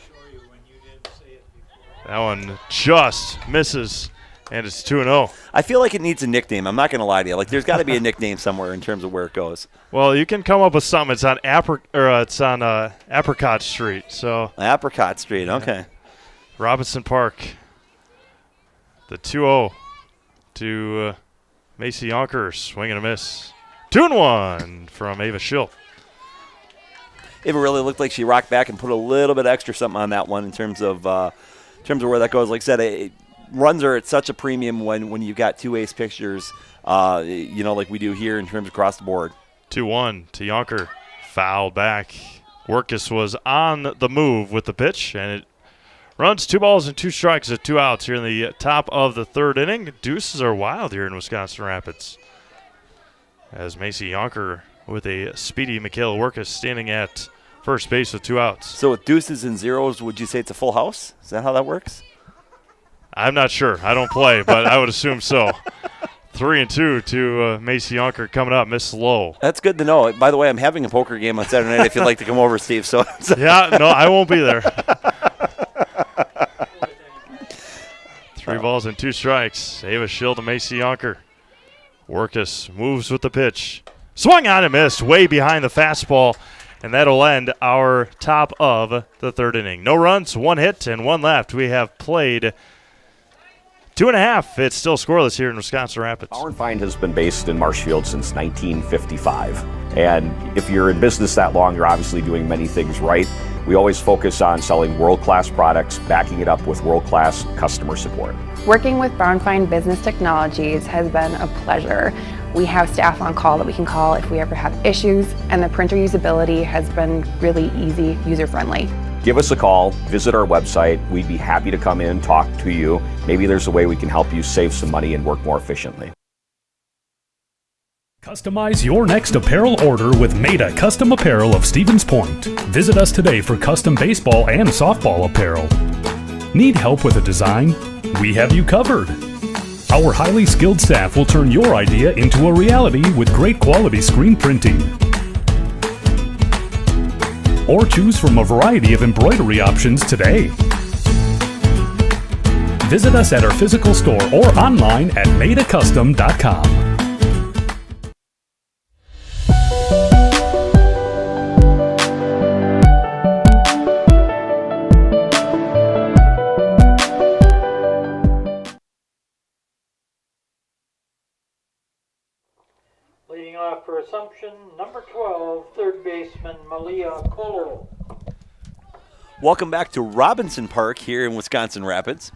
That one just misses, and it's 2-0. I feel like it needs a nickname. I'm not going to lie to you. There's got to be a nickname somewhere in terms of where it goes. Well, you can come up with something. It's on Apricot Street. So Apricot Street. Okay. Robinson Park. The 2-0 to Macy Yonker. Swing and a miss. 2-1 from Ava Schill. Ava really looked like she rocked back and put a little bit extra something on that one in terms of where that goes. Like I said, runs are at such a premium when you've got 2 ace pitchers, like we do here in terms of across the board. 2-1 to Yonker. Foul back. Workus was on the move with the pitch, and it runs 2 balls and 2 strikes at 2 outs here in the top of the 3rd inning. Deuces are wild here in Wisconsin Rapids, as Macy Yonker with a speedy Michaela Workus standing at first base with 2 outs. So with deuces and zeros, would you say it's a full house? Is that how that works? I'm not sure. I don't play, but I would assume so. 3-2 to Macy Yonker coming up. Miss low. That's good to know. By the way, I'm having a poker game on Saturday night if you'd like to come over, Steve. So yeah, no, I won't be there. 3 balls and 2 strikes. Ava Schill to Macy Yonker. Workus moves with the pitch. Swung on and missed way behind the fastball. And that'll end our top of the third inning. No runs, 1 hit, and 1 left. We have played 2.5. It's still scoreless here in Wisconsin Rapids. Power & Find has been based in Marshfield since 1955. And if you're in business that long, you're obviously doing many things right. We always focus on selling world-class products, backing it up with world-class customer support. Working with Power & Find Business Technologies has been a pleasure. We have staff on call that we can call if we ever have issues, and the printer usability has been really easy, user-friendly. Give us a call, visit our website. We'd be happy to come in, talk to you. Maybe there's a way we can help you save some money and work more efficiently. Customize your next apparel order with Maida Custom Apparel of Stevens Point. Visit us today for custom baseball and softball apparel. Need help with a design? We have you covered. Our highly skilled staff will turn your idea into a reality with great quality screen printing. Or choose from a variety of embroidery options today. Visit us at our physical store or online at maidacustom.com. Leading off for Assumption, number 12, third baseman Malia Kolo. Welcome back to Robinson Park here in Wisconsin Rapids.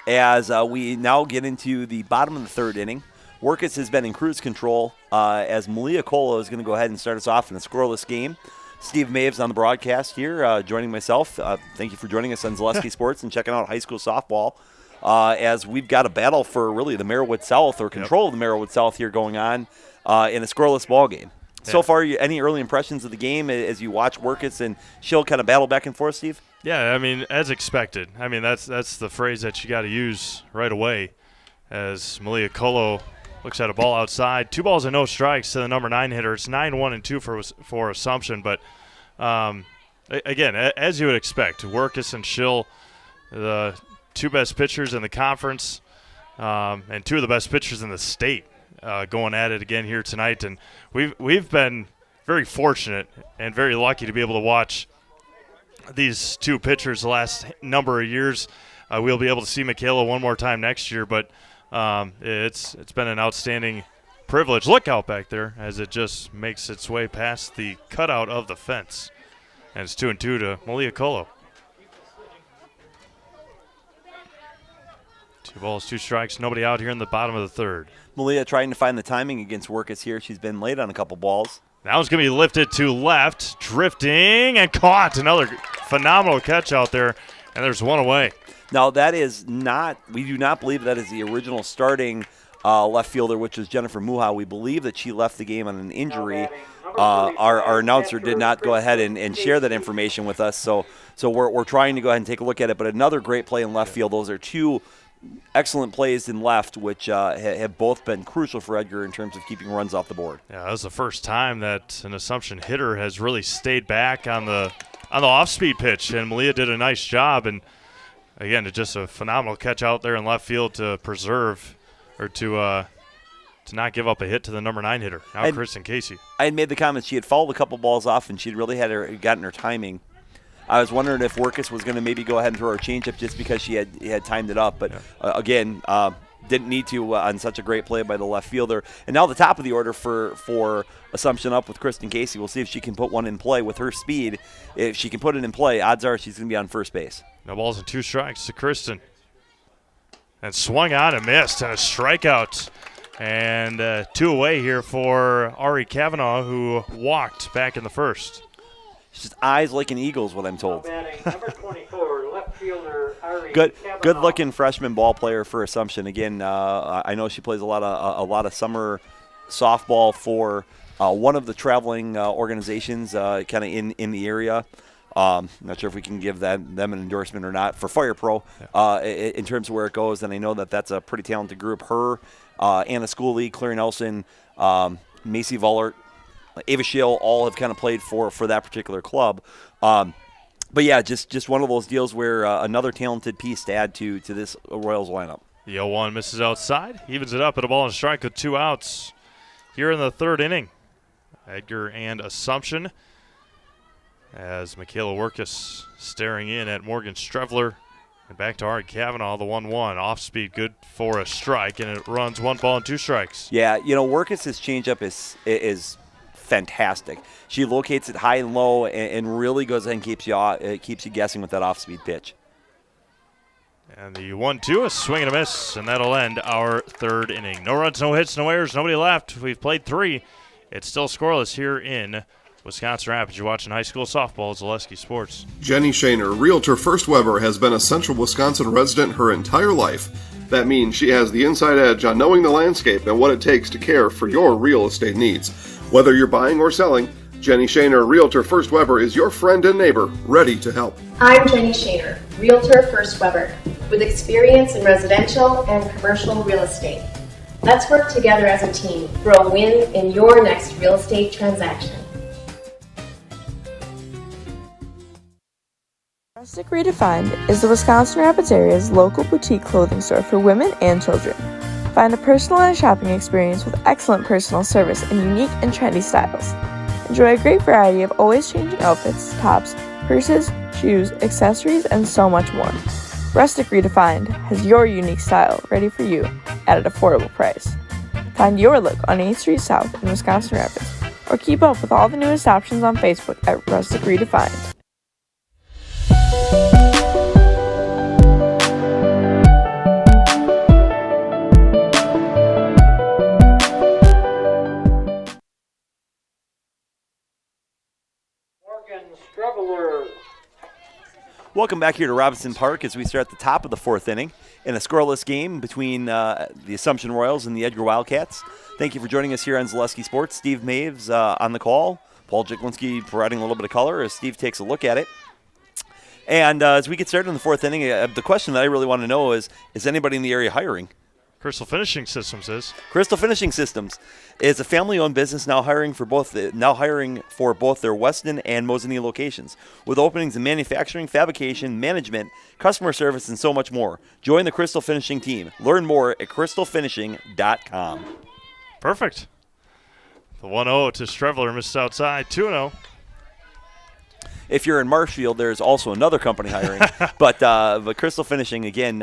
As we now get into the bottom of the third inning, Workus has been in cruise control as Malia Kolo is going to go ahead and start us off in a scoreless game. Steve Maves on the broadcast here, joining myself. Thank you for joining us on Zaleski Sports and checking out high school softball. As we've got a battle for really the Merriwood South or control of the Merriwood South here going on in a scoreless ball game. Yeah. So far, any early impressions of the game as you watch Workus and Schill kind of battle back and forth, Steve? Yeah, I mean, as expected. I mean, that's the phrase that you got to use right away as Malia Kolo looks at a ball outside. 2 balls and no strikes to the number 9 hitter. It's 9-1-2 for Assumption. But, again, as you would expect, Workus and Schill, the 2 best pitchers in the conference and 2 of the best pitchers in the state. Going at it again here tonight, and we've been very fortunate and very lucky to be able to watch these 2 pitchers the last number of years. We'll be able to see Michaela one more time next year, but it's been an outstanding privilege. Look out back there as it just makes its way past the cutout of the fence, and it's 2-2 to Malia Kolo. 2 balls, 2 strikes, nobody out here in the bottom of the third. Malia trying to find the timing against Workus here. She's been late on a couple balls. Now it's going to be lifted to left, drifting, and caught. Another phenomenal catch out there, and there's 1 away. Now that is not, we do not believe that is the original starting left fielder, which is Jennifer Muha. We believe that she left the game on an injury. Our announcer did not go ahead and share that information with us, so we're trying to go ahead and take a look at it. But another great play in left field. Those are 2 excellent plays in left, which have both been crucial for Edgar in terms of keeping runs off the board. Yeah, that was the first time that an Assumption hitter has really stayed back on the off-speed pitch, and Malia did a nice job. And again, it's just a phenomenal catch out there in left field to preserve or to not give up a hit to the number 9 hitter, now Kristen Casey. I had made the comment she had fouled a couple balls off, and she'd really gotten her timing. I was wondering if Workus was going to maybe go ahead and throw her changeup just because she had timed it up. But, again, didn't need to on such a great play by the left fielder. And now the top of the order for Assumption up with Kristen Casey. We'll see if she can put one in play with her speed. If she can put it in play, odds are she's going to be on first base. No balls and 2 strikes to Kristen. And swung on and missed, and a strikeout. And 2 away here for Ari Kavanaugh, who walked back in the first. Just eyes like an eagle's what I'm told. Number 24, left fielder Ari Good-looking freshman ball player for Assumption. Again, I know she plays a lot of summer softball for one of the traveling organizations kind of in the area. Not sure if we can give them an endorsement or not for Fire Pro in terms of where it goes. And I know that's a pretty talented group. Her, Anna Schooley, Claire Nelson, Macy Vollert, Ava Schill, all have kind of played for that particular club. But yeah, just one of those deals where another talented piece to add to this Royals lineup. The 0-1 misses outside, evens it up at a ball and strike with 2 outs here in the third inning. Edgar and Assumption as Michaela Workus staring in at Morgan Strevler. And back to Art Kavanaugh, the 1-1. Off speed, good for a strike, and it runs 1 ball and 2 strikes. Yeah, Workus' changeup is fantastic. She locates it high and low and really goes ahead and keeps you guessing with that off-speed pitch. And the 1-2, a swing and a miss, and that'll end our 3rd inning. No runs, no hits, no errors, nobody left. We've played 3. It's still scoreless here in Wisconsin Rapids. You're watching high school softball at Zaleski Sports. Jenny Shaner, Realtor First Weber, has been a Central Wisconsin resident her entire life. That means she has the inside edge on knowing the landscape and what it takes to care for your real estate needs. Whether you're buying or selling, Jenny Shaner, Realtor First Weber, is your friend and neighbor, ready to help. I'm Jenny Shaner, Realtor First Weber, with experience in residential and commercial real estate. Let's work together as a team for a win in your next real estate transaction. Rustic Redefined is the Wisconsin Rapids area's local boutique clothing store for women and children. Find a personalized shopping experience with excellent personal service and unique and trendy styles. Enjoy a great variety of always changing outfits, tops, purses, shoes, accessories, and so much more. Rustic Redefined has your unique style ready for you at an affordable price. Find your look on 8th Street South in Wisconsin Rapids, or keep up with all the newest options on Facebook at Rustic Redefined. Welcome back here to Robinson Park as we start at the top of the 4th inning in a scoreless game between the Assumption Royals and the Edgar Wildcats. Thank you for joining us here on Zaleski Sports. Steve Maves on the call. Paul Jiklinski providing a little bit of color as Steve takes a look at it. And as we get started in the 4th inning, the question that I really want to know is anybody in the area hiring? Crystal Finishing Systems is. Crystal Finishing Systems is a family-owned business now hiring for both their Weston and Mosinee locations, with openings in manufacturing, fabrication, management, customer service, and so much more. Join the Crystal Finishing team. Learn more at crystalfinishing.com. Perfect. The 1-0 to Strevler, missed outside. 2-0. If you're in Marshfield, there's also another company hiring. but Crystal Finishing, again,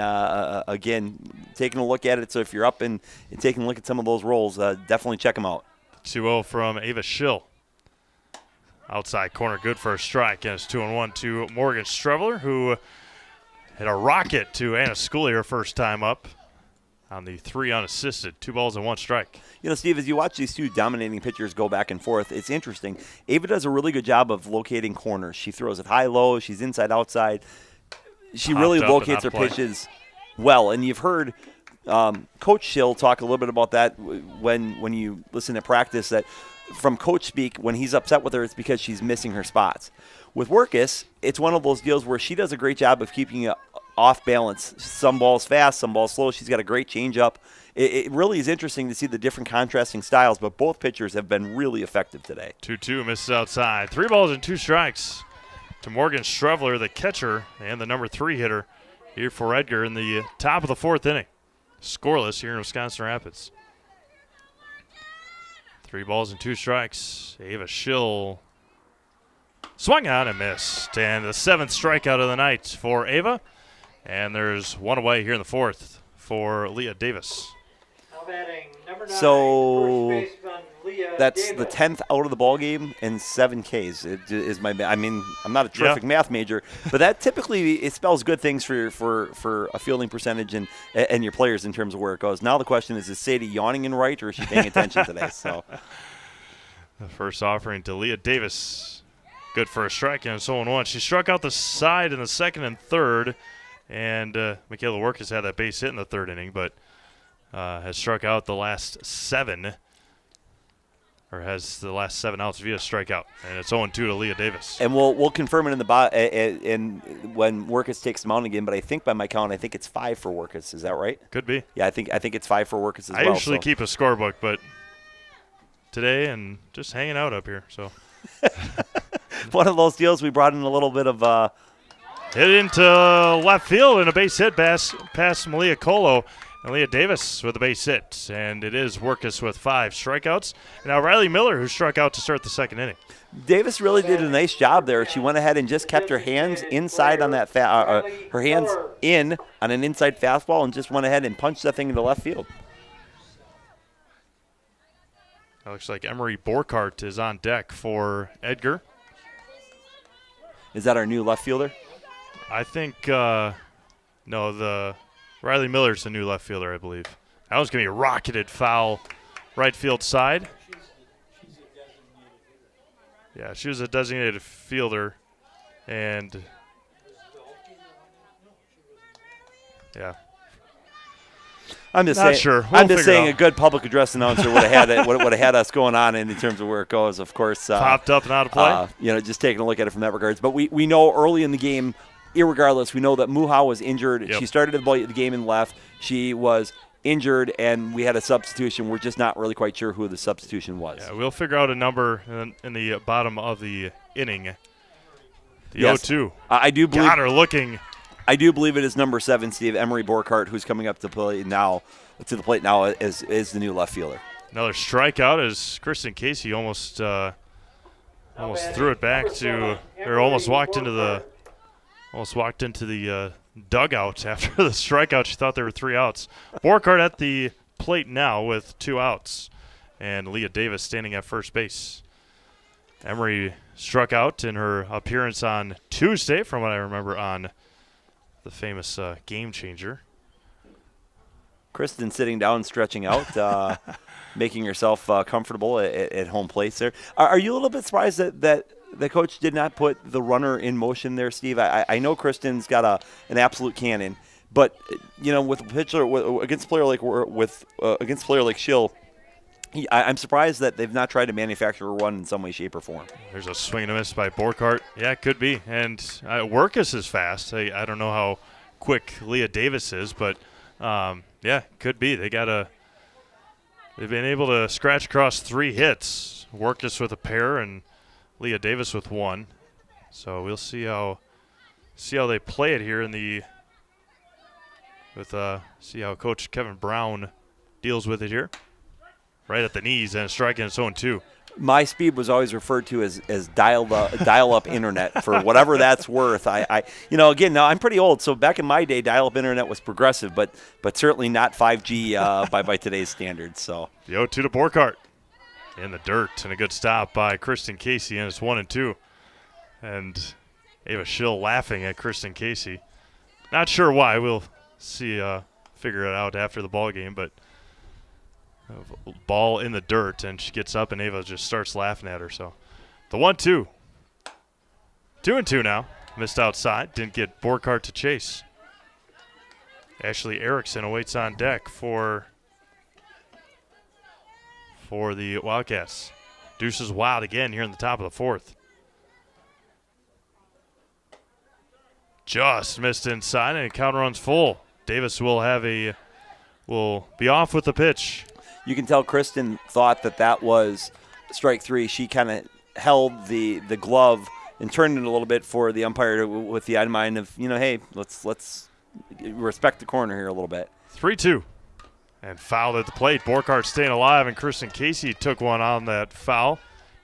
taking a look at it. So if you're up and taking a look at some of those roles, definitely check them out. 2-0 from Ava Schill. Outside corner, good for a strike. And it's 2-1 to Morgan Strevler, who hit a rocket to Anna Schooley her first time up on the 3 unassisted. 2 balls and 1 strike. Steve, as you watch these two dominating pitchers go back and forth, it's interesting. Ava does a really good job of locating corners. She throws it high-low. She's inside-outside. She really locates her pitches well. And you've heard Coach Schill talk a little bit about that when you listen to practice, that from coach speak, when he's upset with her, it's because she's missing her spots. With Workus, it's one of those deals where she does a great job of keeping you off balance. Some balls fast, some balls slow. She's got a great changeup. It really is interesting to see the different contrasting styles, but both pitchers have been really effective today. 2-2 misses outside. 3 balls and 2 strikes to Morgan Strevler, the catcher and the number 3 hitter here for Edgar in the top of the 4th inning. Scoreless here in Wisconsin Rapids. 3 balls and 2 strikes. Ava Schill swung on and missed. And the 7th strikeout of the night for Ava. And there's 1 away here in the 4th for Leah Davis. So that's the 10th out of the ball game and 7 Ks. I'm not a terrific math major, but that typically it spells good things for a fielding percentage and your players in terms of where it goes. Now the question is Sadie yawning and right, or is she paying attention today? So the first offering to Leah Davis, good for a strike, and it's 0-1. She struck out the side in the 2nd and 3rd, and Michaela Workus had that base hit in the 3rd inning, but has struck out the last 7, or has the last 7 outs via strikeout, and it's 0-2 to Leah Davis. And we'll confirm it in when Workus takes them out again. But I think by my count, I think it's 5 for Workus. Is that right? Could be. Yeah, I think it's 5 for Workus as well. I usually keep a scorebook, but today and just hanging out up here. So one of those deals we brought in a little bit of hit into left field and a base hit past Malia Colo. And Leah Davis with a base hit, and it is Workus with 5 strikeouts. And now Riley Miller, who struck out to start the second inning. Davis really did a nice job there. She went ahead and just kept her hands inside on that her hands in on an inside fastball and just went ahead and punched that thing into left field. It looks like Emery Borkart is on deck for Edgar. Is that our new left fielder? I think, no, the Riley Miller's the new left fielder, I believe. That was going to be a rocketed foul right field side. Yeah, she was a designated fielder, and yeah. I'm just Not saying. sure. I'm We'll just figure saying it a out. good public address announcer would have had us going on in terms of where it goes. Of course, Popped up and out of play. Just taking a look at it from that regards. But we know early in the game, irregardless, we know that Muha was injured. Yep. She started the game in left. She was injured, and we had a substitution. We're just not really quite sure who the substitution was. Yeah, we'll figure out a number in the bottom of the inning. The Yes. 0-2. I do believe. Got her looking. I do believe it is number 7, Steve Emery Borkart, who's coming up to the plate now is the new left fielder. Another strikeout as Kristen Casey almost threw it back to, or almost walked into the dugout after the strikeout. She thought there were 3 outs. Borkart at the plate now with 2 outs, and Leah Davis standing at first base. Emery struck out in her appearance on Tuesday, from what I remember, on the famous Game Changer. Kristen sitting down, stretching out, making herself comfortable at home plate there. Are you a little bit surprised that the coach did not put the runner in motion there, Steve? I know Kristen's got an absolute cannon, but with a pitcher against a player like Schill, I'm surprised that they've not tried to manufacture a run in some way, shape, or form. There's a swing and a miss by Borkart. Yeah, it could be. And Workus is fast. I don't know how quick Leah Davis is, but yeah, could be. They've been able to scratch across 3 hits. Workus with a pair and Leah Davis with 1. So we'll see how they play it here see how Coach Kevin Brown deals with it here. Right at the knees and striking its own 2. My speed was always referred to as dial-up internet for whatever that's worth. Again, now I'm pretty old, so back in my day, dial-up internet was progressive, but certainly not 5G by today's standards. So the 0-2 to Borkart in the dirt, and a good stop by Kristen Casey, and it's 1-2. And Ava Schill laughing at Kristen Casey. Not sure why. We'll see, figure it out after the ball game, but. Ball in the dirt, and she gets up, and Ava just starts laughing at her. So the 1-2. 2-2 now. Missed outside. Didn't get Borkart to chase. Ashley Erickson awaits on deck for the Wildcats. Deuces wild again here in the top of the 4th. Just missed inside, and counter runs full. Davis will be off with the pitch. You can tell Kristen thought that was strike 3. She kind of held the glove and turned it a little bit for the umpire with the mind of, hey, let's respect the corner here a little bit. 3-2. And fouled at the plate. Borkart staying alive, and Kristen Casey took one on that foul,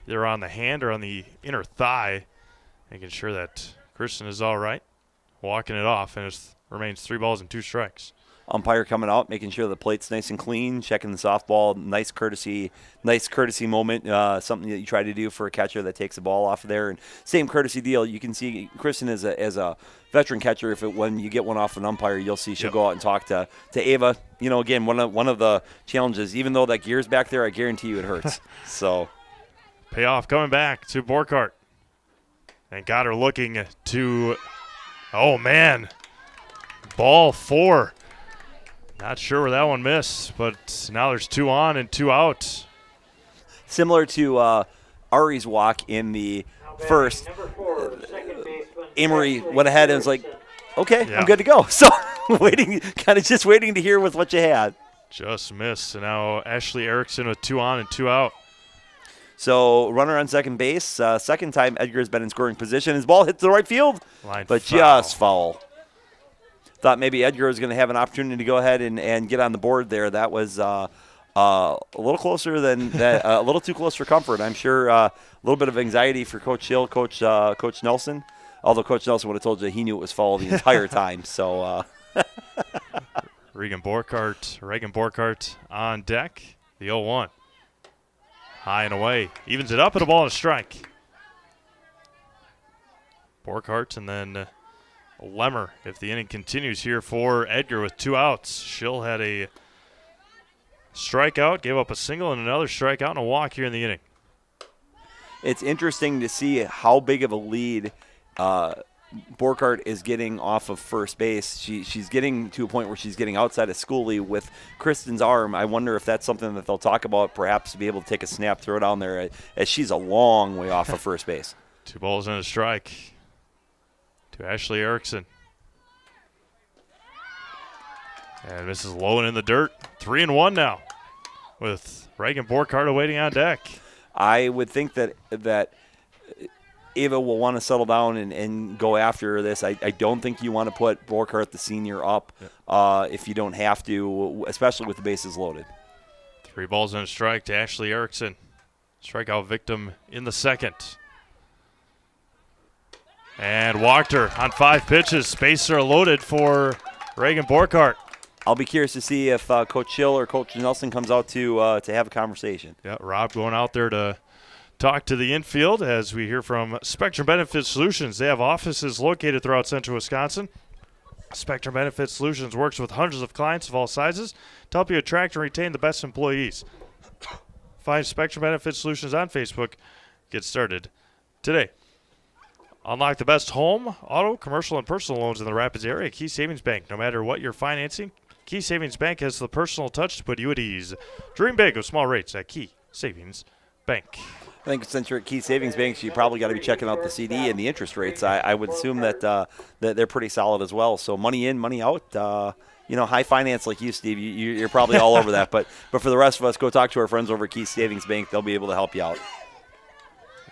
either on the hand or on the inner thigh, making sure that Kristen is all right, walking it off, and it remains 3 balls and 2 strikes. Umpire coming out, making sure the plate's nice and clean, checking the softball. Nice courtesy moment, something that you try to do for a catcher that takes the ball off of there. And same courtesy deal. You can see Kristen as a veteran catcher. When you get one off an umpire, you'll see she'll go out and talk to Ava. Again, one of the challenges. Even though that gear's back there, I guarantee you it hurts. So, payoff coming back to Borkart, and got her looking to. Oh man, ball 4. Not sure where that one missed, but now there's 2 on and 2 out. Similar to Ari's walk in the first, Emery went ahead and was like, okay, Yeah. I'm good to go. So just waiting to hear with what you had. Just missed. And now Ashley Erickson with 2 on and 2 out. So runner on second base. Second time Edgar has been in scoring position. His ball hit the right field, Line but foul. just foul. thought maybe Edgar was going to have an opportunity to go ahead and get on the board there. That was a little closer than that, a little too close for comfort. I'm sure a little bit of anxiety for Coach Hill, Coach Nelson. Although Coach Nelson would have told you he knew it was foul the entire time. So Reagan Borkart on deck. The 0-1. High and away. Evens it up and a ball and a strike. Borkart and then Lemmer if the inning continues here for Edgar with 2 outs. Schill had a strikeout, gave up a single and another strikeout and a walk here in the inning. It's interesting to see how big of a lead Borkart is getting off of first base. She's getting to a point where she's getting outside of Schooley with Kristen's arm. I wonder if that's something that they'll talk about, perhaps to be able to take a snap, throw down there, as she's a long way off of first base. 2 balls and a strike to Ashley Erickson. And Mrs. Lowen in the dirt. 3-1 now with Reagan Borkart awaiting on deck. I would think that Ava will want to settle down and go after this. I don't think you want to put Borkart, the senior, up if you don't have to, especially with the bases loaded. 3 balls and a strike to Ashley Erickson. Strikeout victim in the second. And walked her on 5 pitches. Bases are loaded for Reagan Borkart. I'll be curious to see if Coach Hill or Coach Nelson comes out to have a conversation. Yeah, Rob going out there to talk to the infield as we hear from Spectrum Benefit Solutions. They have offices located throughout central Wisconsin. Spectrum Benefit Solutions works with hundreds of clients of all sizes to help you attract and retain the best employees. Find Spectrum Benefit Solutions on Facebook. Get started today. Unlock the best home, auto, commercial, and personal loans in the Rapids area at Key Savings Bank. No matter what you're financing, Key Savings Bank has the personal touch to put you at ease. Dream big with small rates at Key Savings Bank. I think since you're at Key Savings Bank, you probably got to be checking out the CD and the interest rates. I would assume that they're pretty solid as well. So money in, money out. High finance like you, Steve, you're probably all over that. But for the rest of us, go talk to our friends over at Key Savings Bank. They'll be able to help you out.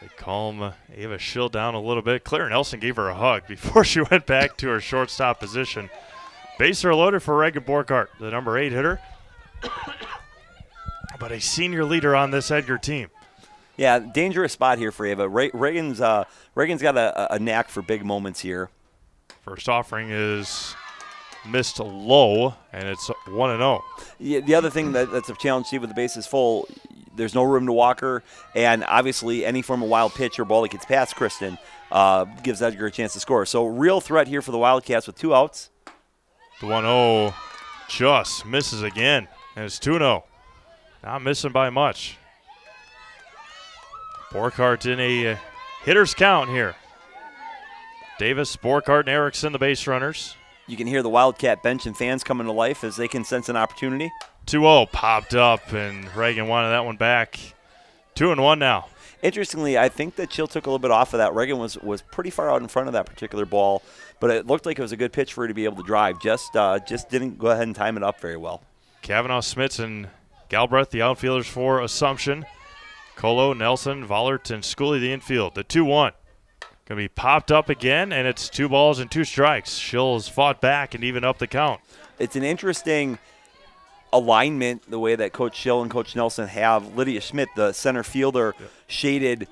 They calm Ava Schill down a little bit. Claire Nelson gave her a hug before she went back to her shortstop position. Bases are loaded for Reagan Borkart, the number 8 hitter, but a senior leader on this Edgar team. Yeah, dangerous spot here for Ava. Reagan's got a knack for big moments here. First offering is missed low, and it's 1-0. Yeah, the other thing that's a challenge, Steve, with the bases full, there's no room to walk her, and obviously any form of wild pitch or ball that gets past Kristen gives Edgar a chance to score. So real threat here for the Wildcats with 2 outs. The 1-0 just misses again, and it's 2-0. Not missing by much. Borkart in a hitter's count here. Davis, Borkart, and Erickson, the base runners. You can hear the Wildcat bench and fans coming to life as they can sense an opportunity. 2-0 popped up, and Reagan wanted that one back. 2-1 now. Interestingly, I think that Chill took a little bit off of that. Reagan was pretty far out in front of that particular ball, but it looked like it was a good pitch for her to be able to drive. Just didn't go ahead and time it up very well. Kavanaugh, Smits, and Galbraith, the outfielders for Assumption. Colo, Nelson, Vollert, and Schooley, the infield. The 2-1. Going to be popped up again, and it's 2 balls and 2 strikes. Schill has fought back and even up the count. It's an interesting alignment, the way that Coach Schill and Coach Nelson have Lydia Schmidt, the center fielder, shaded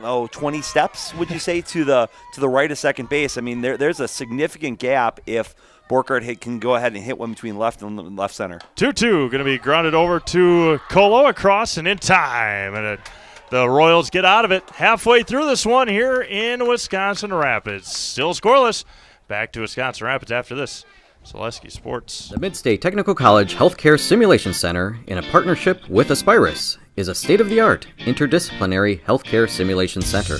20 steps, would you say, to the right of second base. I mean, there's a significant gap if Borkart can go ahead and hit one between left and left center. 2-2 going to be grounded over to Colo across and in time. And the Royals get out of it halfway through this one here in Wisconsin Rapids. Still scoreless. Back to Wisconsin Rapids after this. Zaleski Sports. The Midstate Technical College Healthcare Simulation Center, in a partnership with Aspirus, is a state-of-the-art interdisciplinary healthcare simulation center.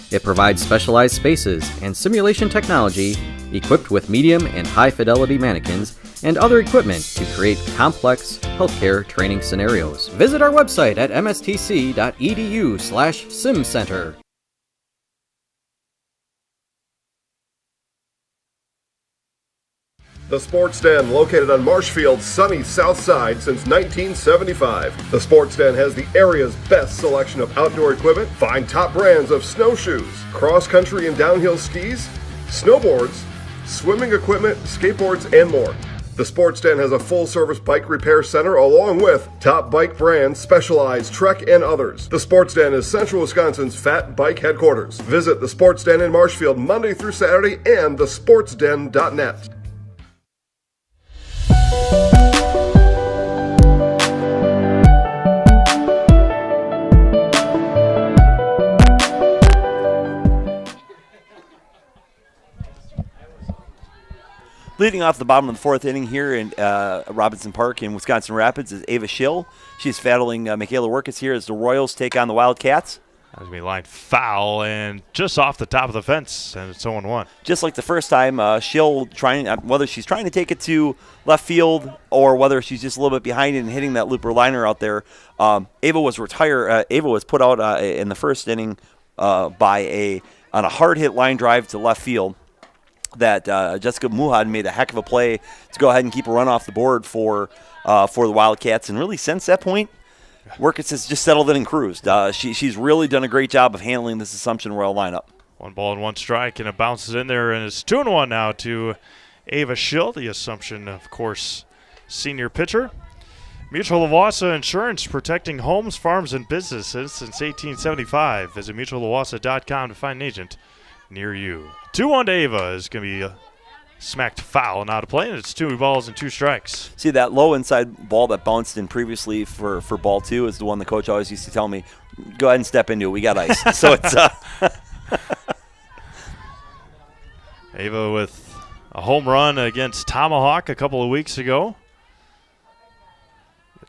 It provides specialized spaces and simulation technology equipped with medium and high-fidelity mannequins and other equipment to create complex healthcare training scenarios. Visit our website at mstc.edu/simcenter. The Sports Den, located on Marshfield's sunny south side since 1975. The Sports Den has the area's best selection of outdoor equipment. Find top brands of snowshoes, cross-country and downhill skis, snowboards, swimming equipment, skateboards, and more. The Sports Den has a full-service bike repair center along with top bike brands, Specialized, Trek, and others. The Sports Den is Central Wisconsin's fat bike headquarters. Visit the Sports Den in Marshfield Monday through Saturday and thesportsden.net. Leading off the bottom of the fourth inning here in Robinson Park in Wisconsin Rapids is Ava Schill. She's battling Michaela Workis here as the Royals take on the Wildcats. That's going to be lined foul and just off the top of the fence, and it's 0-1. Just like the first time, Schill trying, whether she's trying to take it to left field or whether she's just a little bit behind it and hitting that looper liner out there. Ava was put out in the first inning on a hard hit line drive to left field. That Jessica Muhad made a heck of a play to go ahead and keep a run off the board for the Wildcats. And really, since that point, Workis has just settled in and cruised. She's really done a great job of handling this Assumption Royal lineup. 1 ball and 1 strike, and it bounces in there, and it's 2-1 now to Ava Schill, the Assumption, of course, senior pitcher. Mutual of Wausau Insurance, protecting homes, farms, and businesses since 1875. Visit mutualofwausau.com to find an agent near you. 2-1 to Ava is going to be smacked foul and out of play, and it's 2 balls and 2 strikes. See, that low inside ball that bounced in previously for ball 2 is the one the coach always used to tell me, go ahead and step into it. We got ice. So it's Ava with a home run against Tomahawk a couple of weeks ago.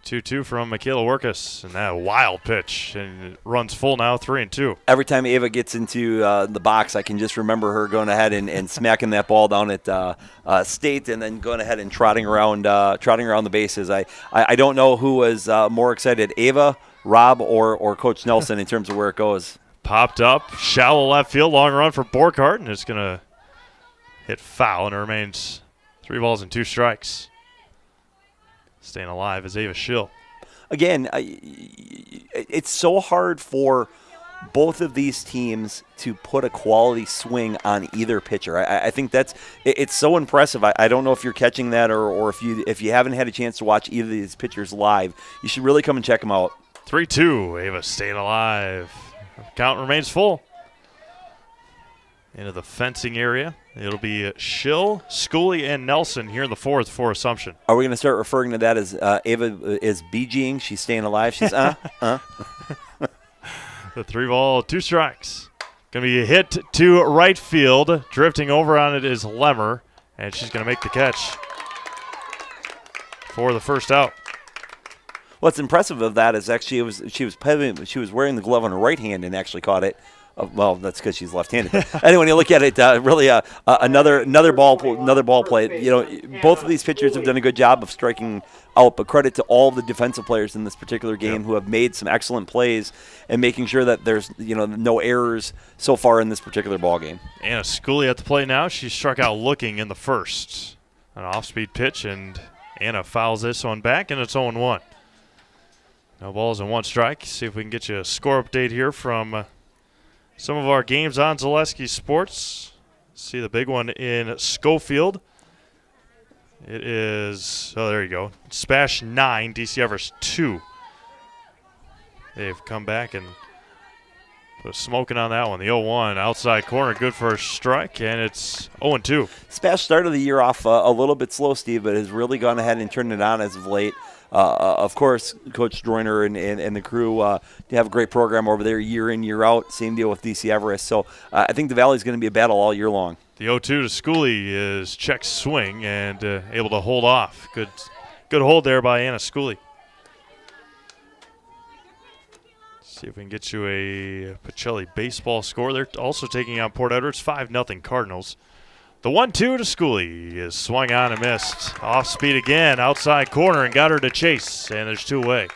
2-2 from Michaela Workis, and that wild pitch, and it runs full now, 3-2. Every time Ava gets into the box, I can just remember her going ahead and smacking that ball down at State, and then going ahead and trotting around the bases. I don't know who was more excited, Ava, Rob, or Coach Nelson in terms of where it goes. Popped up, shallow left field, long run for Borkhardt, and it's going to hit foul, and it remains 3 balls and 2 strikes. Staying alive is Ava Schill. Again, it's so hard for both of these teams to put a quality swing on either pitcher. I think it's so impressive. I don't know if you're catching that or if you haven't had a chance to watch either of these pitchers live, you should really come and check them out. 3-2, Ava staying alive. Count remains full. Into the fencing area. It'll be Schill, Schooley, and Nelson here in the fourth for Assumption. Are we going to start referring to that as Ava is BGing? She's staying alive. She's The 3 ball, 2 strikes. Going to be a hit to right field. Drifting over on it is Lemmer, and she's going to make the catch for the first out. What's impressive of that is actually she was wearing the glove on her right hand and actually caught it. Well, that's because she's left-handed. Anyway, when you look at it, really another ball play. You know, both of these pitchers have done a good job of striking out. But credit to all the defensive players in this particular game who have made some excellent plays and making sure that there's no errors so far in this particular ball game. Anna Schooley at the plate now. She struck out looking in the first. An off-speed pitch, and Anna fouls this one back, and it's 0-1. No balls and 1 strike. See if we can get you a score update here from some of our games on Zaleski Sports. See the big one in Schofield. It is, there you go. Spash 9, DC Everest 2. They've come back and put a smoking on that one. The 0-1 outside corner, good for a strike, and it's 0-2. Spash started the year off a little bit slow, Steve, but has really gone ahead and turned it on as of late. Of course, Coach Joyner and the crew have a great program over there year in, year out. Same deal with DC Everest. So I think the Valley's going to be a battle all year long. The 0-2 to Schooley is check swing and able to hold off. Good hold there by Anna Schooley. See if we can get you a Pacelli baseball score. They're also taking on Port Edwards, 5-0 Cardinals. The 1-2 to Schooley is swung on and missed. Off speed again, outside corner, and got her to chase, and there's 2 away.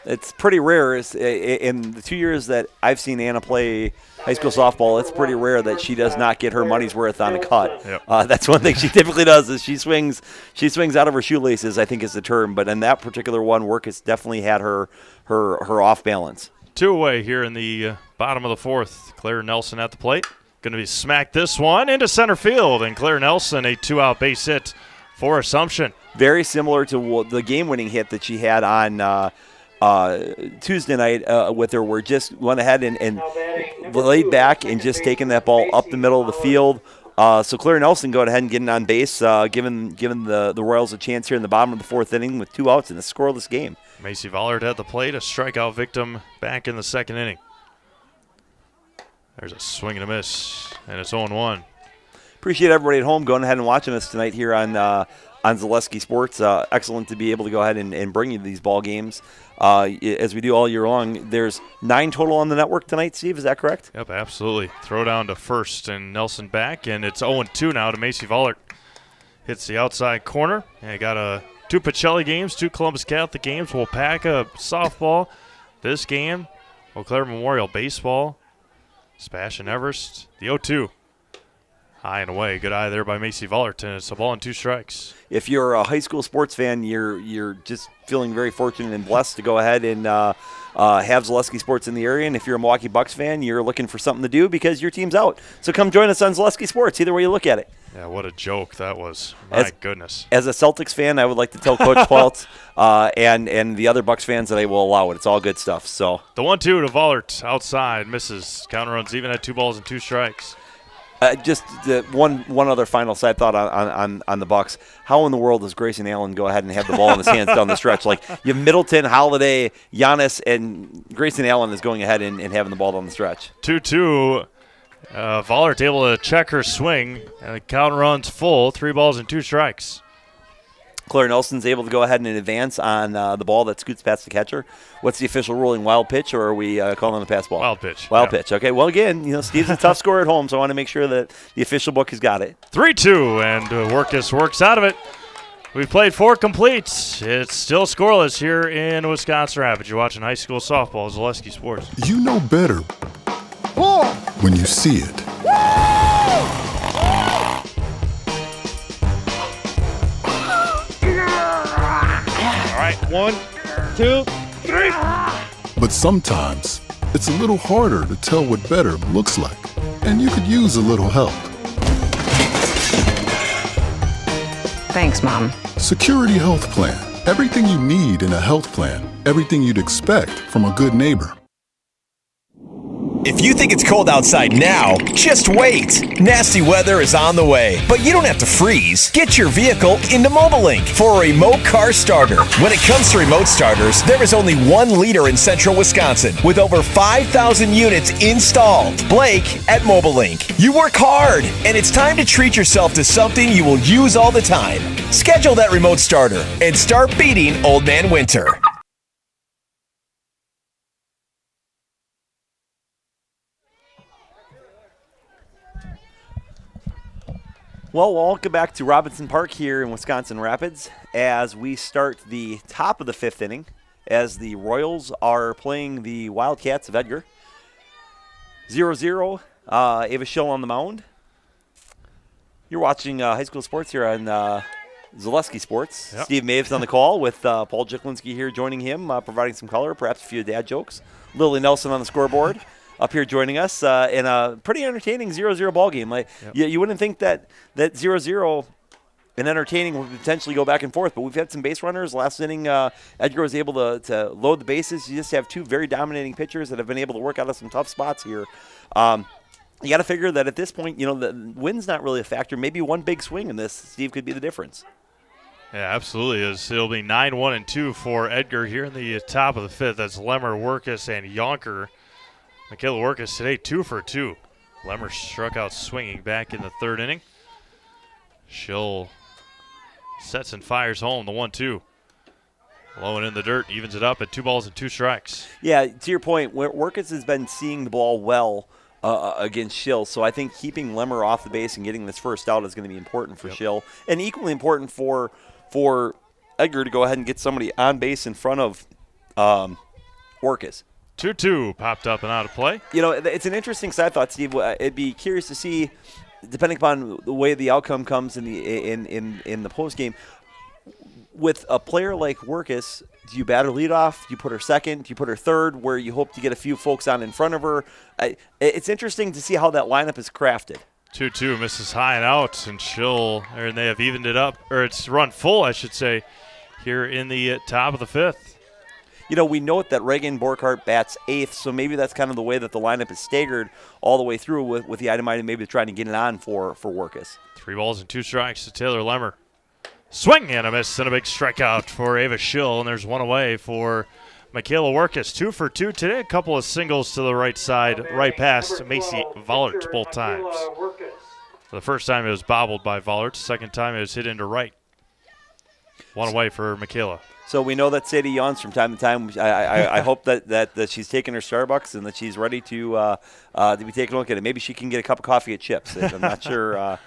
It's pretty rare. In the 2 years that I've seen Anna play high school softball, it's pretty rare that she does not get her money's worth on a cut. Yep. That's one thing she typically does is she swings out of her shoelaces, I think is the term. But in that particular one, Workis definitely had her off balance. 2 away here in the bottom of the fourth. Claire Nelson at the plate. going to be smacked this one into center field, and Claire Nelson, a 2-out base hit for Assumption. Very similar to the game-winning hit that she had on Tuesday night with her, where just went ahead and laid back and just taking that ball up the middle of the field. So Claire Nelson go ahead and getting on base, giving the Royals a chance here in the bottom of the 4th inning with 2 outs in a scoreless game. Macy Vollard at the plate, a strikeout victim back in the 2nd inning. There's a swing and a miss, and it's 0-1. Appreciate everybody at home going ahead and watching us tonight here on Zaleski Sports. Excellent to be able to go ahead and bring you these ball games as we do all year long. There's 9 total on the network tonight, Steve. Is that correct? Yep, absolutely. Throw down to first and Nelson back, and it's 0-2 now to Macy Vollard. Hits the outside corner. And got 2 Pacelli games, 2 Columbus Catholic games. We'll pack a softball. This game, Eau Claire Memorial baseball. Spash and Everest. The 0-2. High and away. Good eye there by Macy Vollerton. It's a ball and 2 strikes. If you're a high school sports fan, you're just feeling very fortunate and blessed to go ahead and have Zaleski Sports in the area. And if you're a Milwaukee Bucks fan, you're looking for something to do because your team's out. So come join us on Zaleski Sports, either way you look at it. Yeah, what a joke that was. My goodness. As a Celtics fan, I would like to tell Coach Paltz and the other Bucks fans that I will allow it. It's all good stuff. So the 1-2 to Vollert outside misses. Counter runs even at 2 balls and 2 strikes. Just one other final side thought on the Bucks. How in the world does Grayson Allen go ahead and have the ball in his hands down the stretch? Like, you have Middleton, Holiday, Giannis, and Grayson Allen is going ahead and having the ball down the stretch. 2-2. Vollert able to check her swing, and the count runs full. 3 balls and 2 strikes. Claire Nelson's able to go ahead and advance on the ball that scoots past the catcher. What's the official ruling? Wild pitch, or are we calling it a pass ball? Wild pitch. Wild pitch. Okay. Well, again, Steve's a tough scorer at home, so I want to make sure that the official book has got it. 3-2, and Workus works out of it. We've played 4 completes. It's still scoreless here in Wisconsin Rapids. You're watching high school softball, Zaleski Sports. You know better when you see it. All right, 1, 2, 3. But sometimes it's a little harder to tell what better looks like, and you could use a little help. Thanks, Mom. Security Health Plan. Everything you need in a health plan. Everything you'd expect from a good neighbor. If you think it's cold outside now, just wait. Nasty weather is on the way, but you don't have to freeze. Get your vehicle into MobileLink for a remote car starter. When it comes to remote starters, there is only one leader in central Wisconsin with over 5,000 units installed. Blake at MobileLink. You work hard, and it's time to treat yourself to something you will use all the time. Schedule that remote starter and start beating Old Man Winter. Well, welcome back to Robinson Park here in Wisconsin Rapids as we start the top of the 5th inning as the Royals are playing the Wildcats of Edgar. 0-0, Ava Schill on the mound. You're watching high school sports here on Zaleski Sports. Yep. Steve Maves on the call with Paul Jiklinski here joining him, providing some color, perhaps a few dad jokes. Lily Nelson on the scoreboard. Up here joining us in a pretty entertaining 0-0 ball game. Like, you wouldn't think that 0-0 and entertaining would potentially go back and forth, but we've had some base runners. Last inning, Edgar was able to load the bases. You just have 2 very dominating pitchers that have been able to work out of some tough spots here. You got to figure that at this point, the wind's not really a factor. Maybe one big swing in this, Steve, could be the difference. Yeah, absolutely. It'll be 9-1-2 for Edgar here in the top of the 5th. That's Lemmer, Workus, and Yonker. Michaela Workus today 2 for 2. Lemmer struck out swinging back in the 3rd inning. Schill sets and fires home the 1-2. Low and in the dirt, evens it up at 2 balls and 2 strikes. Yeah, to your point, Workus has been seeing the ball well against Schill, so I think keeping Lemmer off the base and getting this first out is going to be important for Schill, and equally important for Edgar to go ahead and get somebody on base in front of Workus. 2-2 popped up and out of play. It's an interesting side thought, Steve. I'd be curious to see, depending upon the way the outcome comes in the post game, with a player like Workus Do you bat her leadoff? Do you put her second? Do you put her third, where you hope to get a few folks on in front of her? It's interesting to see how that lineup is crafted. 2-2 misses high and out, and they have evened it up, or it's run full, I should say, here in the top of the fifth. We note that Reagan Borkhardt bats eighth, so maybe that's kind of the way that the lineup is staggered all the way through with the item maybe trying to get it on for Workus. 3 balls and 2 strikes to Taylor Lemmer. Swing and a miss and a big strikeout for Ava Schill, and there's one away for Michaela Workus. 2 for 2 today. A couple of singles to the right side, right past Macy Vollert both times. For the first time, it was bobbled by Vollert. Second time, it was hit into right. One away for Michaela. So we know that Sadie yawns from time to time. I hope that she's taking her Starbucks and that she's ready to be taking a look at it. Maybe she can get a cup of coffee at Chips. I'm not sure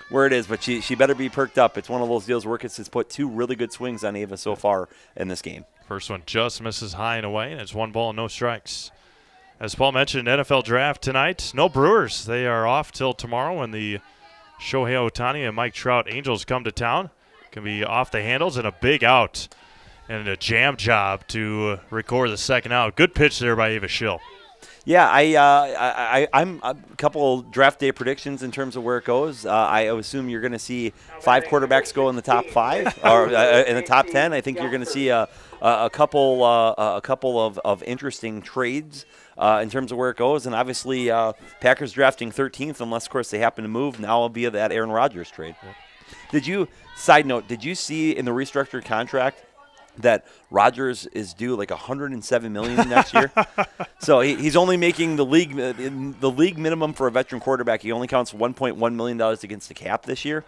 where it is, but she better be perked up. It's one of those deals where Workus has put 2 really good swings on Ava so far in this game. First one just misses high and away, and it's 1 ball and no strikes. As Paul mentioned, NFL draft tonight. No Brewers. They are off till tomorrow when the Shohei Ohtani and Mike Trout Angels come to town. Can be off the handles and a big out and a jam job to record the second out. Good pitch there by Ava Schill. Yeah, I'm a couple draft day predictions in terms of where it goes. I assume you're going to see 5 quarterbacks go in the top 5 or in the top 10. I think you're going to see a couple of interesting trades in terms of where it goes, and obviously Packers drafting 13th, unless of course they happen to move now via that Aaron Rodgers trade. Yeah. Side note, did you see in the restructured contract that Rodgers is due like $107 million next year? So he's only making the league minimum for a veteran quarterback. He only counts $1.1 million against the cap this year.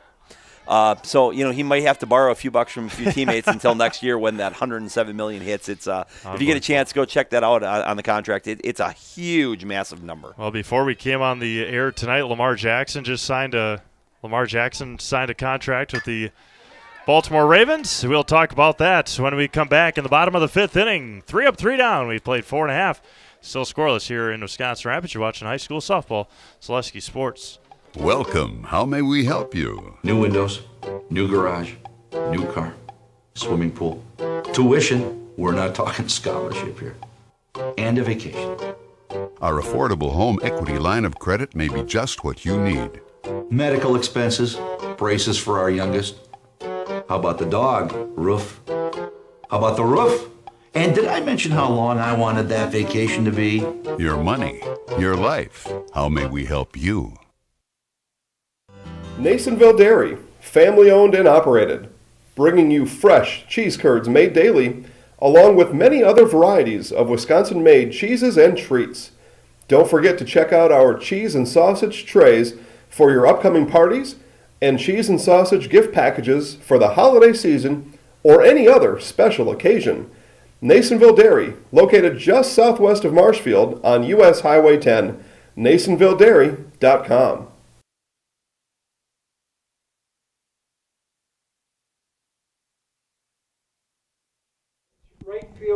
So he might have to borrow a few bucks from a few teammates until next year when that $107 million hits. It's if you get a chance, go check that out on the contract. It's a huge, massive number. Well, before we came on the air tonight, Lamar Jackson signed a contract with the Baltimore Ravens. We'll talk about that when we come back in the bottom of the 5th inning. 3 up, 3 down. We played 4.5. Still scoreless here in Wisconsin Rapids. You're watching high school softball. Zaleski Sports. Welcome. How may we help you? New windows, new garage, new car, swimming pool, tuition. We're not talking scholarship here. And a vacation. Our affordable home equity line of credit may be just what you need. Medical expenses, braces for our youngest. How about the dog? Roof. How about the roof? And did I mention how long I wanted that vacation to be? Your money, your life. How may we help you? Nasonville Dairy, family owned and operated, bringing you fresh cheese curds made daily, along with many other varieties of Wisconsin-made cheeses and treats. Don't forget to check out our cheese and sausage trays for your upcoming parties and cheese and sausage gift packages for the holiday season or any other special occasion. Nasonville Dairy, located just southwest of Marshfield on U.S. Highway 10, NasonvilleDairy.com.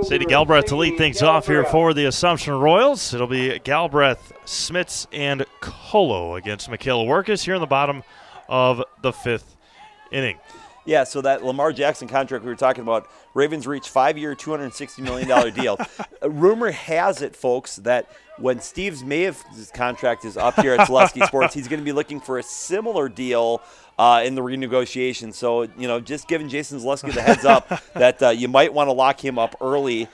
Sadie Galbraith to lead things off here for the Assumption Royals. It'll be Galbraith, Smits, and Colo against Michaela Workus here in the bottom of the 5th inning. Yeah, so that Lamar Jackson contract we were talking about, Ravens reached 5-year, $260 million deal. Rumor has it, folks, that when Steve Mayev's contract is up here at Zaleski Sports, he's going to be looking for a similar deal in the renegotiation. So, just giving Jason Zaleski the heads up that you might want to lock him up early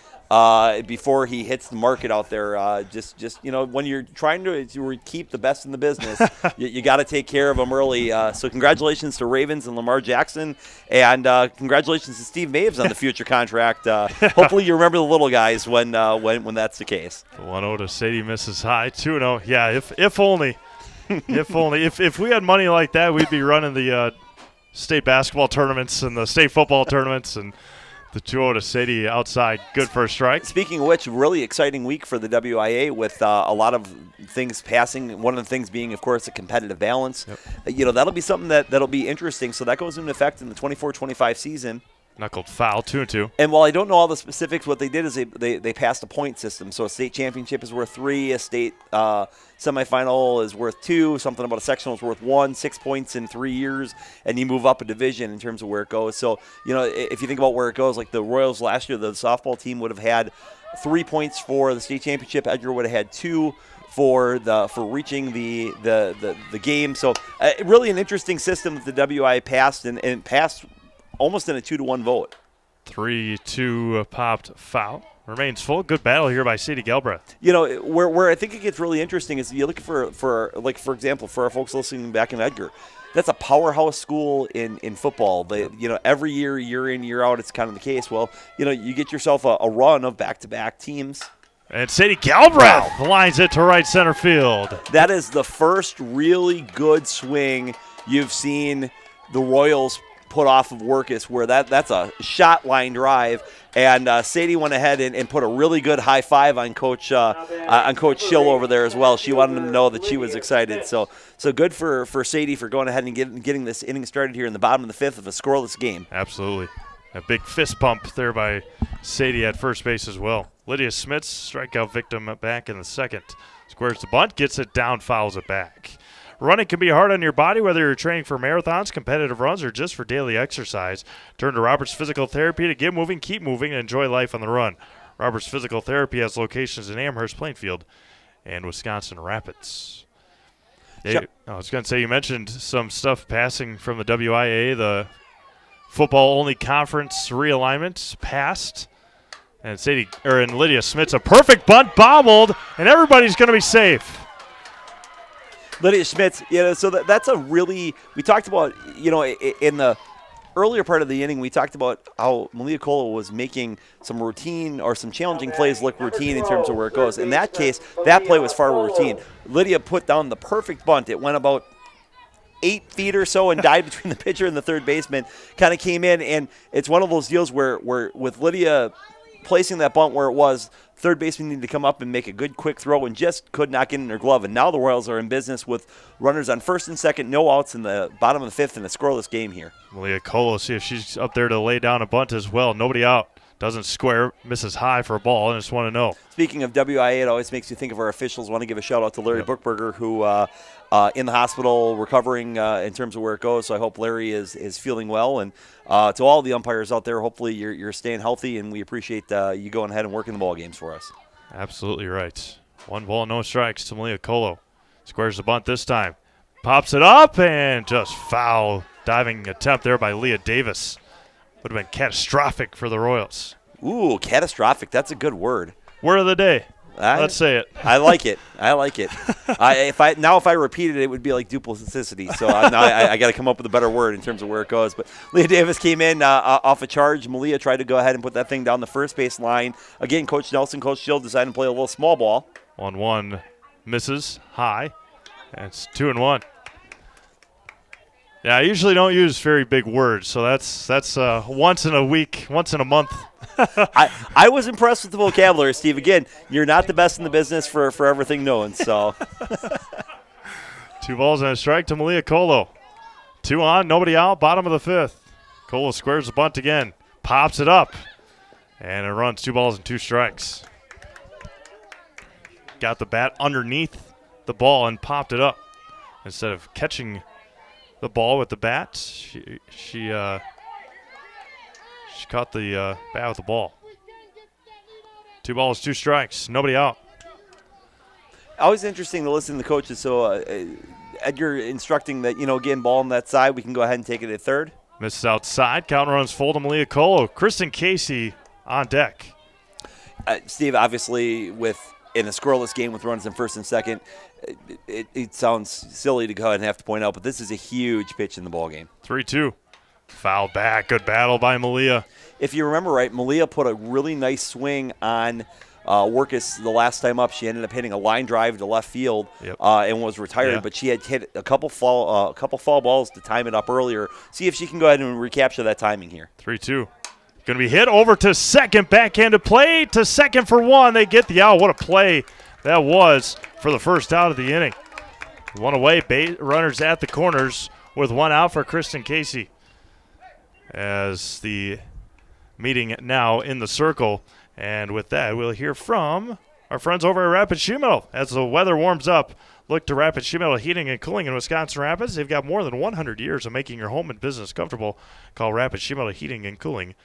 before he hits the market out there. When you're trying to keep the best in the business, you got to take care of them early. So congratulations to Ravens and Lamar Jackson, and congratulations to Steve Maves on the future contract. Hopefully you remember the little guys when that's the case. 1-0 to Sadie misses high. 2-0. Yeah, if only. If only. If we had money like that, we'd be running the state basketball tournaments and the state football tournaments and the 2-0 to Sadie outside. Good first strike. Speaking of which, really exciting week for the WIAA with a lot of things passing. One of the things being, of course, a competitive balance. Yep. That'll be something that'll be interesting. So that goes into effect in the 24-25 season. Knuckled foul, 2-2. And while I don't know all the specifics, what they did is they passed a point system. So a state championship is worth 3, a state semifinal is worth 2, something about a sectional is worth 1, 6 points in 3 years, and you move up a division in terms of where it goes. So, if you think about where it goes, like the Royals last year, the softball team would have had 3 points for the state championship. Edgar would have had 2 for reaching the game. So really an interesting system that the WIAA passed, and passed almost in a 2-1 vote. 3-2 popped foul. Remains full. Good battle here by Sadie Galbraith. Where I think it gets really interesting is you look for example, for our folks listening back in Edgar, that's a powerhouse school in football. They, every year in, year out, it's kind of the case. Well, you get yourself a run of back-to-back teams. And Sadie Galbraith lines it to right center field. That is the first really good swing you've seen the Royals put off of Workus, where that's a shot line drive, and Sadie went ahead and put a really good high five on Coach Schill over there as well. She wanted him to know that she was excited. So good for Sadie for going ahead and getting this inning started here in the bottom of the 5th of a scoreless game. Absolutely. A big fist pump there by Sadie at first base as well. Lydia Smits, strikeout victim, back in the 2nd. Squares the bunt, gets it down, fouls it back. Running can be hard on your body, whether you're training for marathons, competitive runs, or just for daily exercise. Turn to Roberts Physical Therapy to get moving, keep moving, and enjoy life on the run. Roberts Physical Therapy has locations in Amherst, Plainfield, and Wisconsin Rapids. I was going to say, you mentioned some stuff passing from the WIAA. The football-only conference realignment passed. And Lydia Smits, a perfect bunt, bobbled, and everybody's going to be safe. Lydia Schmitz, so that's a really, we talked about, in the earlier part of the inning, we talked about how Malia Colo was making some routine or some challenging plays look routine in terms of where it goes. In that case, that play was far routine. Lydia put down the perfect bunt. It went about 8 feet or so and died between the pitcher and the third baseman, kind of came in, and it's one of those deals where with Lydia placing that bunt where it was, third baseman needed to come up and make a good quick throw and just could not get in her glove. And now the Royals are in business with runners on first and second, no outs in the bottom of the 5th in a scoreless game here. Malia Colo, see if she's up there to lay down a bunt as well. Nobody out. Doesn't square, misses high for a ball, and just want to know. Speaking of WIAA, it always makes you think of our officials. I want to give a shout-out to Larry Bookberger, who in the hospital recovering in terms of where it goes. So I hope Larry is feeling well. And to all the umpires out there, hopefully you're staying healthy, and we appreciate you going ahead and working the ball games for us. Absolutely right. 1 ball, no strikes to Malia Colo. Squares the bunt this time. Pops it up, and just foul. Diving attempt there by Leah Davis. Would have been catastrophic for the Royals. Ooh, catastrophic. That's a good word. Word of the day. Let's say it. I like it. If I repeated it, it would be like duplicity. So now I got to come up with a better word in terms of where it goes. But Leah Davis came in off a charge. Malia tried to go ahead and put that thing down the first base line. Again, Coach Nelson, Coach Schill decided to play a little small ball. 1-1 misses high. And it's 2-1. Yeah, I usually don't use very big words, so that's once in a week, once in a month. I was impressed with the vocabulary, Steve. Again, you're not the best in the business for everything known. So 2 balls and a strike to Malia Colo. 2 on, nobody out, bottom of the 5th. Colo squares the bunt again, pops it up, and it runs 2 balls and 2 strikes. Got the bat underneath the ball and popped it up. Instead of catching the ball with the bat, she caught the bat with the ball. 2 balls, 2 strikes, nobody out. Always interesting to listen to the coaches. So Edgar instructing that, again, ball on that side, we can go ahead and take it at third. Misses outside, count runs full to Malia Colo. Kristen Casey on deck. Steve, obviously, in a scoreless game with runs in first and second, it sounds silly to go ahead and have to point out, but this is a huge pitch in the ballgame. 3-2. Foul back. Good battle by Malia. If you remember right, Malia put a really nice swing on Workus the last time up. She ended up hitting a line drive to left field and was retired, but she had hit a couple fall balls to time it up earlier. See if she can go ahead and recapture that timing here. 3-2. Going to be hit over to second. Backhanded play to second for 1. They get the out. What a play that was for the first out of the inning. 1 away. Runners at the corners with 1 out for Kristen Casey. As the meeting now in the circle. And with that, we'll hear from our friends over at Rapid Sheet Metal. As the weather warms up, look to Rapid Sheet Metal Heating and Cooling in Wisconsin Rapids. They've got more than 100 years of making your home and business comfortable. Call Rapid Sheet Metal Heating and Cooling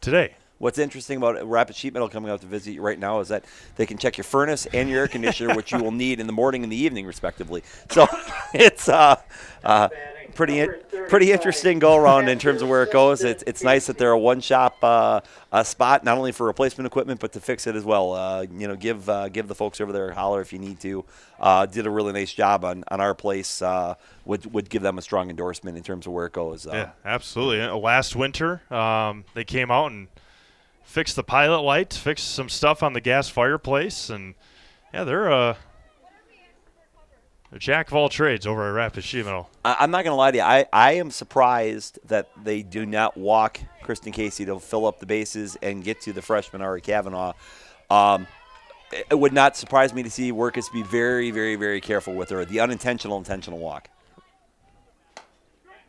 today. What's interesting about Rapid Sheet Metal coming out to visit you right now is that they can check your furnace and your air conditioner, which you will need in the morning and the evening, respectively. So it's pretty interesting go-around in terms of where it goes. It's nice that they're a one-shop spot, not only for replacement equipment, but to fix it as well. Give the folks over there a holler if you need to. Did a really nice job on our place. Would give them a strong endorsement in terms of where it goes. Yeah, absolutely. Last winter, they came out and fixed the pilot light, fixed some stuff on the gas fireplace, and yeah, they're a jack of all trades over at Rapid Sheet Metal. I'm not going to lie to you. I am surprised that they do not walk Kristen Casey to fill up the bases and get to the freshman Ari Kavanaugh. It would not surprise me to see Workus be very, very, very careful with her. The intentional walk.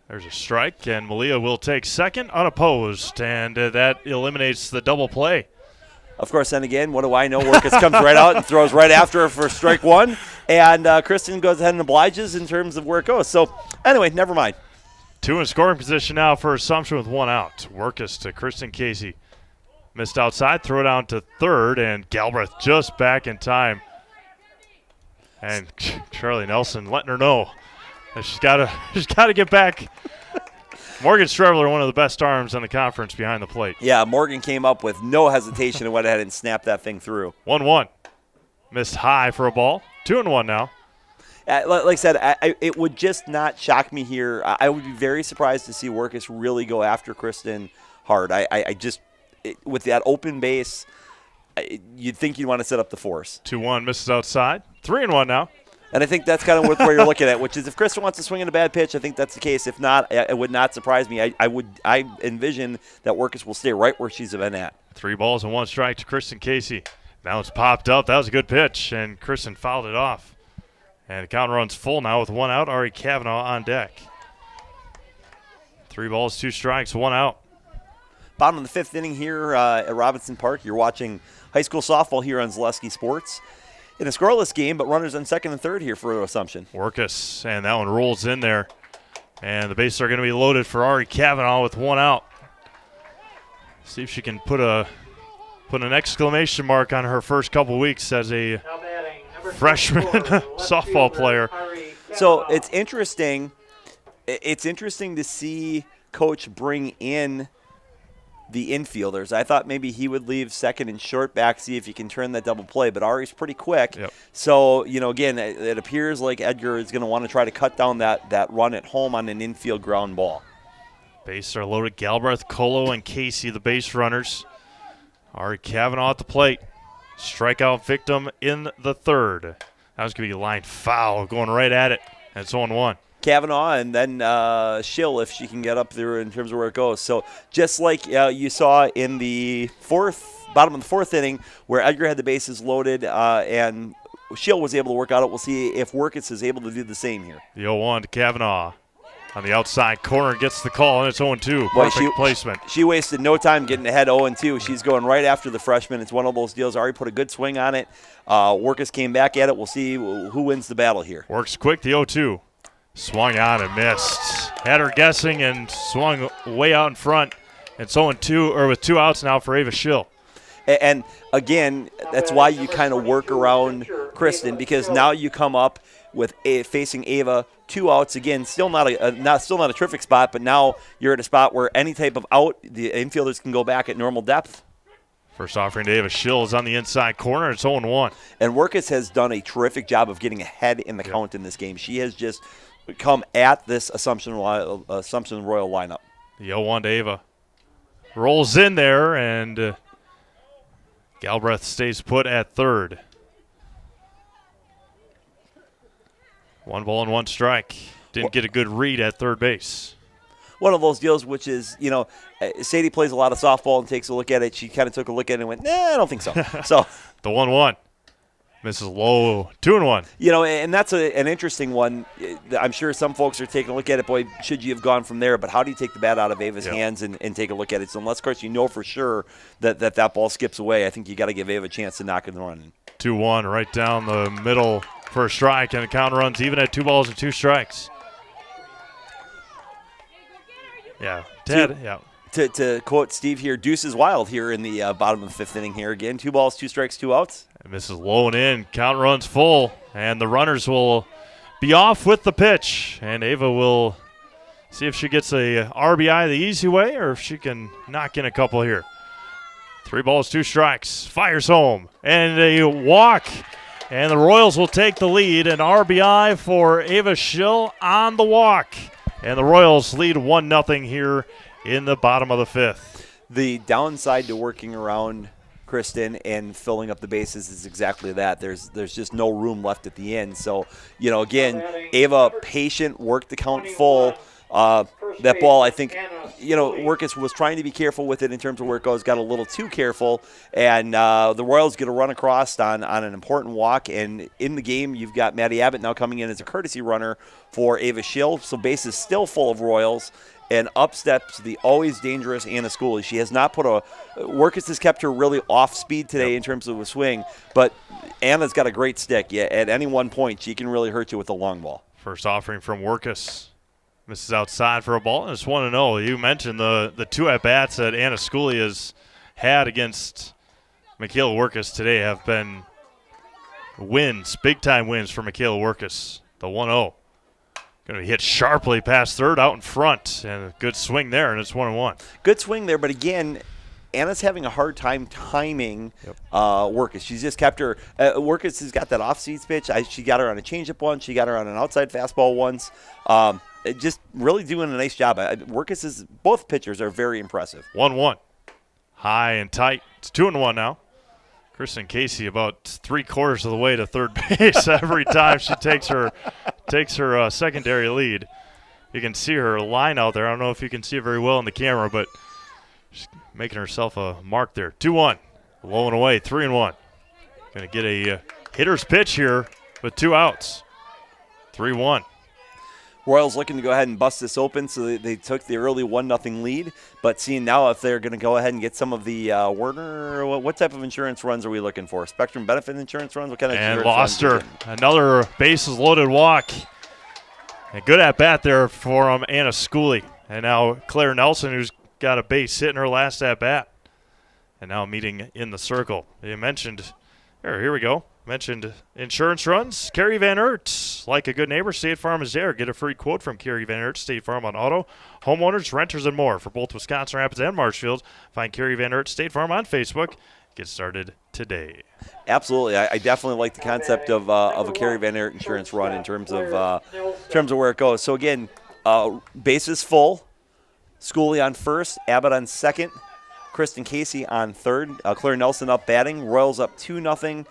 There's a strike, and Malia will take second unopposed, and that eliminates the double play. Of course, then again, what do I know? Workus comes right out and throws right after her for strike one, and Kristen goes ahead and obliges in terms of where it goes. So, anyway, never mind. 2 in scoring position now for Assumption with 1 out. Workus to Kristen Casey. Missed outside, throw down to third, and Galbraith just back in time. And Charlie Nelson letting her know that she's got to get back. Morgan Strebler, one of the best arms in the conference behind the plate. Yeah, Morgan came up with no hesitation and went ahead and snapped that thing through. 1-1. Missed high for a ball. 2-1 now. Like I said, it would just not shock me here. I would be very surprised to see Workus really go after Kristen hard. With that open base, you'd think you'd want to set up the force. 2-1 misses outside. 3-1 now. And I think that's kind of where you're looking at, which is if Kristen wants to swing in a bad pitch, I think that's the case. If not, it would not surprise me. I envision that Workus will stay right where she's been at. 3 balls and 1 strike to Kristen Casey. Now it's popped up. That was a good pitch, and Kristen fouled it off. And the count runs full now with 1 out. Ari Kavanaugh on deck. 3 balls, 2 strikes, 1 out. Bottom of the 5th inning here at Robinson Park. You're watching high school softball here on Zaleski Sports. In a scoreless game, but runners on second and third here for Assumption. Workus, and that one rolls in there. And the bases are going to be loaded for Ari Kavanaugh with 1 out. See if she can put an exclamation mark on her first couple weeks as a freshman softball player. So it's interesting. It's interesting to see Coach bring in the infielders. I thought maybe he would leave second and short back, see if he can turn that double play, but Ari's pretty quick. Yep. So, again, it appears like Edgar is going to want to try to cut down that run at home on an infield ground ball. Bases are loaded. Galbraith, Colo, and Casey, the base runners. Ari Kavanaugh at the plate. Strikeout victim in the third. That was going to be a line foul, going right at it. And it's 1-1. Kavanaugh, and then Schill if she can get up there in terms of where it goes. So just like you saw in the bottom of the 4th inning where Edgar had the bases loaded and Schill was able to work out it, we'll see if Workus is able to do the same here. The 0-1 to Kavanaugh. On the outside corner gets the call, and it's 0-2. Perfect placement. She wasted no time getting ahead 0-2. She's going right after the freshman. It's one of those deals. Already put a good swing on it. Workus came back at it. We'll see who wins the battle here. Works quick, the 0-2. Swung on and missed. Had her guessing and swung way out in front. It's 0-2, or with 2 outs now for Ava Schill. And again, that's why you kind of work around Kristen, because now you come up with facing Ava 2 outs again. Still not a terrific spot, but now you're at a spot where any type of out, the infielders can go back at normal depth. First offering to Ava Schill is on the inside corner. It's 0-1. And Workus has done a terrific job of getting ahead in the count in this game. She has just come at this Assumption Royal lineup. The 0-1 to Ava. Rolls in there, and Galbraith stays put at third. 1 ball and 1 strike. Didn't get a good read at third base. One of those deals which is, Sadie plays a lot of softball and takes a look at it. She kind of took a look at it and went, nah, I don't think so. So the 1-1. Misses low, 2-1. And that's an interesting one. I'm sure some folks are taking a look at it. Boy, should you have gone from there? But how do you take the bat out of Ava's hands and take a look at it? So unless, of course, you know for sure that ball skips away, I think you got to give Ava a chance to knock it and run. 2-1 right down the middle for a strike, and the count runs even at 2 balls and 2 strikes. Yeah, Ted. Yeah. To quote Steve here, deuce is wild here in the bottom of the 5th inning here again. 2 balls, 2 strikes, 2 outs. And misses low and in. Count runs full, and the runners will be off with the pitch. And Ava will see if she gets a RBI the easy way or if she can knock in a couple here. 3 balls, 2 strikes. Fires home. And a walk. And the Royals will take the lead. An RBI for Ava Schill on the walk. And the Royals lead 1-0 here in the bottom of the 5th. The downside to working around Kristen and filling up the bases is exactly that. There's just no room left at the end. So, again, Ava patient, worked the count full. That ball, I think, Workus was trying to be careful with it in terms of where it goes, got a little too careful, and the Royals get a run across on an important walk. And in the game, you've got Maddie Abbott now coming in as a courtesy runner for Ava Schill. So base is still full of Royals. And up steps the always dangerous Anna Schooley. She has not put Workus has kept her really off speed today in terms of a swing, but Anna's got a great stick. Yeah, at any one point, she can really hurt you with a long ball. First offering from Workus. Misses outside for a ball, and it's 1-0. You mentioned the 2 at-bats that Anna Schooley has had against Michaela Workus today have been wins, big-time wins for Michaela Workus. The 1-0. Going to be hit sharply past third, out in front, and a good swing there, and it's 1-1. Good swing there, but again, Anna's having a hard time timing Workus. She's just kept her. Workus has got that off-speed pitch. She got her on a changeup once. She got her on an outside fastball once. Just really doing a nice job. Both pitchers are very impressive. 1-1. High and tight. It's 2-1 now. Kristen Casey about 3/4 of the way to third base every time she takes her secondary lead. You can see her line out there. I don't know if you can see it very well in the camera, but she's making herself a mark there. 2-1. Low and away. 3-1. Going to get a hitter's pitch here with 2 outs. 3-1. Royals looking to go ahead and bust this open, so they took the early 1-0 lead. But seeing now if they're going to go ahead and get some of the Werner, what type of insurance runs are we looking for? Spectrum benefit insurance runs? What kind of insurance runs? And lost her. Another bases-loaded walk. A good at-bat there for Anna Schooley. And now Claire Nelson, who's got a base hit in her last at-bat. And now meeting in the circle. You mentioned, here we go. Mentioned insurance runs. Carrie Van Aert, like a good neighbor, State Farm is there. Get a free quote from Carrie Van Aert, State Farm on auto, homeowners, renters, and more for both Wisconsin Rapids and Marshfield. Find Carrie Van Aert, State Farm on Facebook. Get started today. Absolutely, I definitely like the concept of a Carrie Van Aert insurance run in terms of where it goes. So again, bases full. Schooley on first, Abbott on second, Kristen Casey on third, Claire Nelson up batting. Royals up 2-0.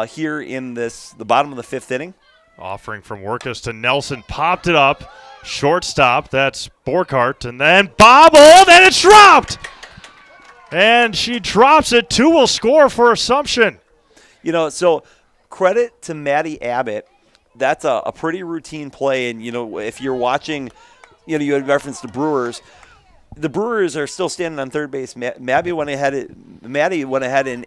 Here in the bottom of the 5th inning. Offering from Workus to Nelson, popped it up, shortstop, that's Borkart, and then bobbled, and it's dropped! And she drops it. 2 will score for Assumption. So credit to Maddie Abbott. That's a pretty routine play, and, if you're watching, you had reference to Brewers. The Brewers are still standing on third base. Maddie went ahead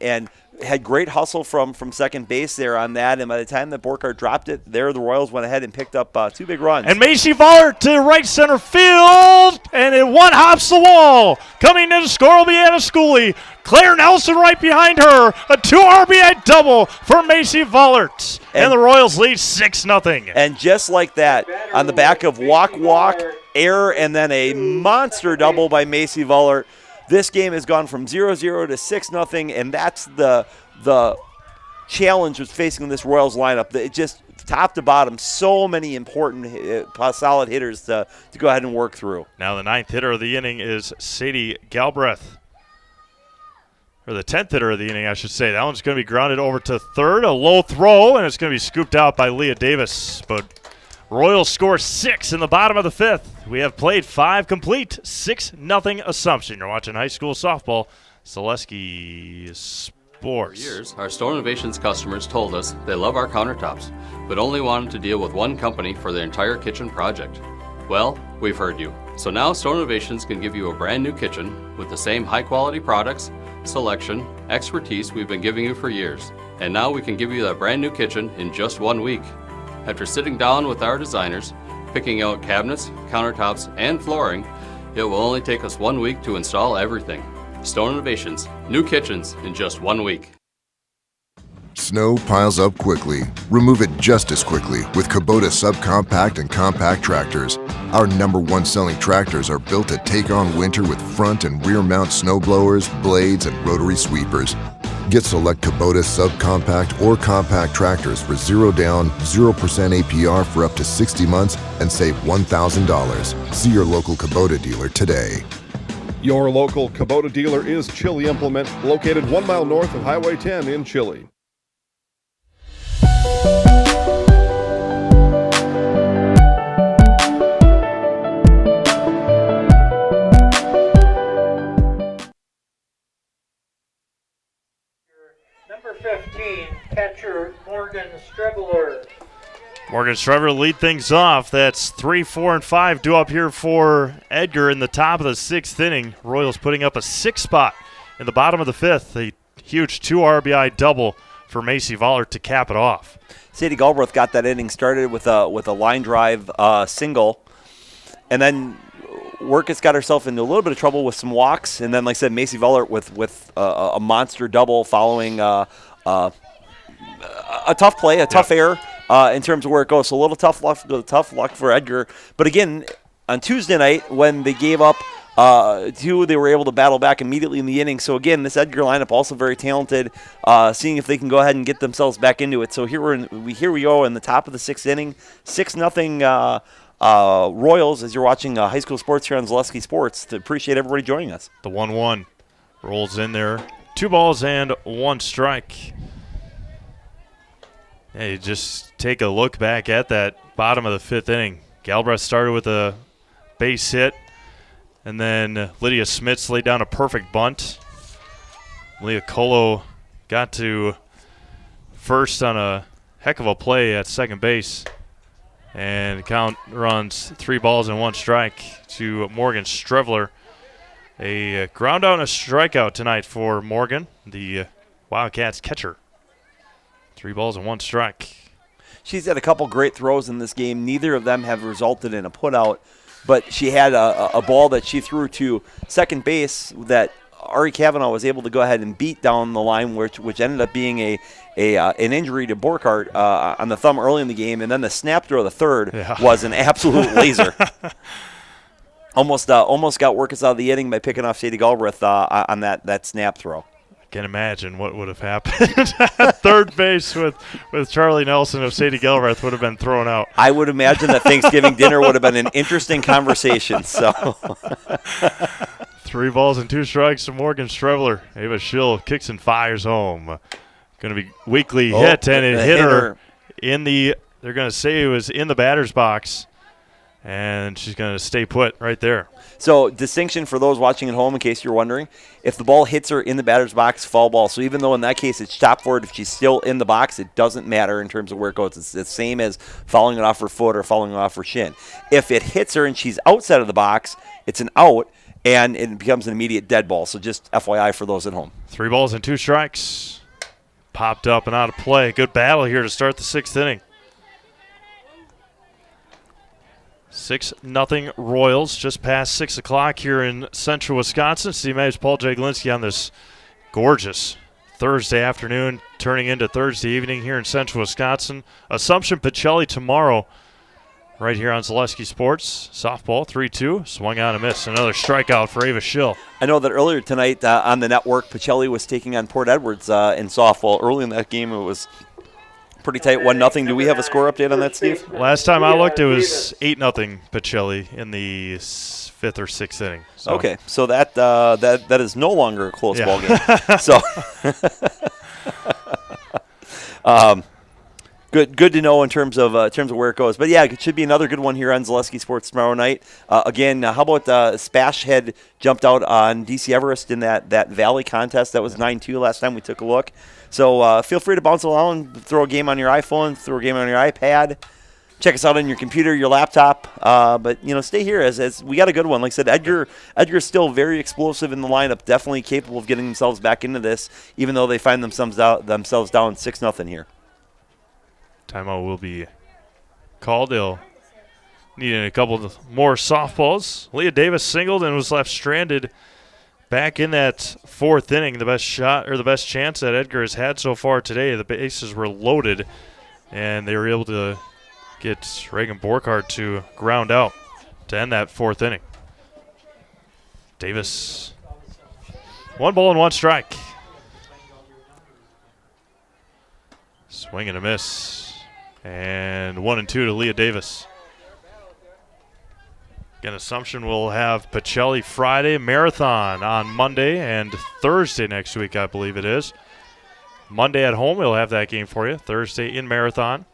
and had great hustle from second base there on that. And by the time that Borkart dropped it, the Royals went ahead and picked up 2 big runs. And Macy Vollert to right center field, and it one-hops the wall. Coming in to score will be Anna Schooley. Claire Nelson right behind her. A 2 RBI double for Macy Vollert. And the Royals lead 6-0. And just like that, on the back of walk, error, and then a monster double by Macy Vollert, this game has gone from 0-0 to 6-0, and that's the challenge was facing this Royals lineup. It just top to bottom, so many important solid hitters to go ahead and work through. Now the 9th hitter of the inning is Sadie Galbraith. Or the 10th hitter of the inning, I should say. That one's going to be grounded over to third. A low throw, and it's going to be scooped out by Leah Davis. But Royals score 6 in the bottom of the 5th. We have played 5 complete. 6-0 Assumption. You're watching high school softball. Zaleski Boars. For years, our Stone Innovations customers told us they love our countertops, but only wanted to deal with one company for their entire kitchen project. Well, we've heard you. So now Stone Innovations can give you a brand new kitchen with the same high quality products, selection, expertise we've been giving you for years. And now we can give you that brand new kitchen in just 1 week. After sitting down with our designers, picking out cabinets, countertops, and flooring, it will only take us 1 week to install everything. Stone Innovations, new kitchens in just 1 week. Snow piles up quickly. Remove it just as quickly with Kubota subcompact and compact tractors. Our #1 selling tractors are built to take on winter with front and rear mount snow blowers, blades, and rotary sweepers. Get select Kubota subcompact or compact tractors for 0 down, 0% APR for up to 60 months and save $1,000. See your local Kubota dealer today. Your local Kubota dealer is Chili Implement, located 1 mile north of Highway 10 in Chili. Number 15, catcher Morgan Strebler. Morgan Strebler lead things off. That's 3, 4, and 5 due up here for Edgar in the top of the 6th inning. Royals putting up a 6 spot in the bottom of the 5th. A huge 2 RBI double for Macy Vollert to cap it off. Sadie Galbraith got that inning started with a line drive single, and then Workus got herself into a little bit of trouble with some walks, and then, like I said, Macy Vollert with a monster double following a tough play, a tough error. In terms of where it goes. So a little tough luck for Edgar. But again, on Tuesday night, when they gave up 2, they were able to battle back immediately in the inning. So again, this Edgar lineup also very talented, seeing if they can go ahead and get themselves back into it. So here we go in the top of the 6th inning, 6-0 Royals, as you're watching high school sports here on Zaleski Sports. To appreciate everybody joining us. The 1-1 rolls in there. 2 balls and 1 strike. Hey, just take a look back at that bottom of the 5th inning. Galbraith started with a base hit, and then Lydia Smits laid down a perfect bunt. Leah Colo got to first on a heck of a play at second base, and the count runs 3 balls and 1 strike to Morgan Strebler. A ground out and a strikeout tonight for Morgan, the Wildcats catcher. 3 balls and 1 strike. She's had a couple great throws in this game. Neither of them have resulted in a putout, but she had a ball that she threw to second base that Ari Kavanaugh was able to go ahead and beat down the line, which ended up being an injury to Borkart on the thumb early in the game, and then the snap throw of the third was an absolute laser. Almost got Workus out of the inning by picking off Sadie Galbraith on that snap throw. Can imagine what would have happened at third base with Charlie Nelson if Sadie Galbraith would have been thrown out. I would imagine that Thanksgiving dinner would have been an interesting conversation. So, 3 balls and 2 strikes to Morgan Strebler. Ava Schill kicks and fires home. Going to be weakly hit, and it hit her in the. They're going to say it was in the batter's box, and she's going to stay put right there. So, distinction for those watching at home, in case you're wondering, if the ball hits her in the batter's box, foul ball. So even though in that case it's chopped forward, if she's still in the box, it doesn't matter in terms of where it goes. It's the same as fouling it off her foot or fouling it off her shin. If it hits her and she's outside of the box, it's an out, and it becomes an immediate dead ball. So just FYI for those at home. 3 balls and 2 strikes. Popped up and out of play. Good battle here to start the 6th inning. 6-0 Royals, just past 6 o'clock here in central Wisconsin. Steve Mays, Paul Jaglinski on this gorgeous Thursday afternoon, turning into Thursday evening here in central Wisconsin. Assumption Pacelli tomorrow right here on Zaleski Sports. Softball, 3-2, swung out and missed. Another strikeout for Ava Schill. I know that earlier tonight on the network, Pacelli was taking on Port Edwards in softball. Early in that game, it was pretty tight, 1-0. Do we have a score update on that, Steve? Last time I looked, it was 8-0 Pacelli in the 5th or 6th inning. So. Okay, so that is no longer a close ball game. So, good to know in terms of where it goes. But yeah, it should be another good one here on Zaleski Sports tomorrow night. Again, how about Spash had jumped out on DC Everest in that Valley contest that was 9-2 last time we took a look. So feel free to bounce along, throw a game on your iPhone, throw a game on your iPad. Check us out on your computer, your laptop. But stay here as we got a good one. Like I said, Edgar's still very explosive in the lineup, definitely capable of getting themselves back into this, even though they find themselves down 6-0 here. Timeout will be called. They'll need a couple more softballs. Leah Davis singled and was left stranded back in that fourth inning. The best shot or the best chance that Edgar has had so far today. The bases were loaded, and they were able to get Reagan Borkhardt to ground out to end that fourth inning. Davis, 1 ball and 1 strike. Swing and a miss. And 1-2 to Leah Davis. Again, Assumption will have Pacelli Friday, Marathon on Monday, and Thursday next week, I believe it is. Monday at home, we'll have that game for you. Thursday in Marathon.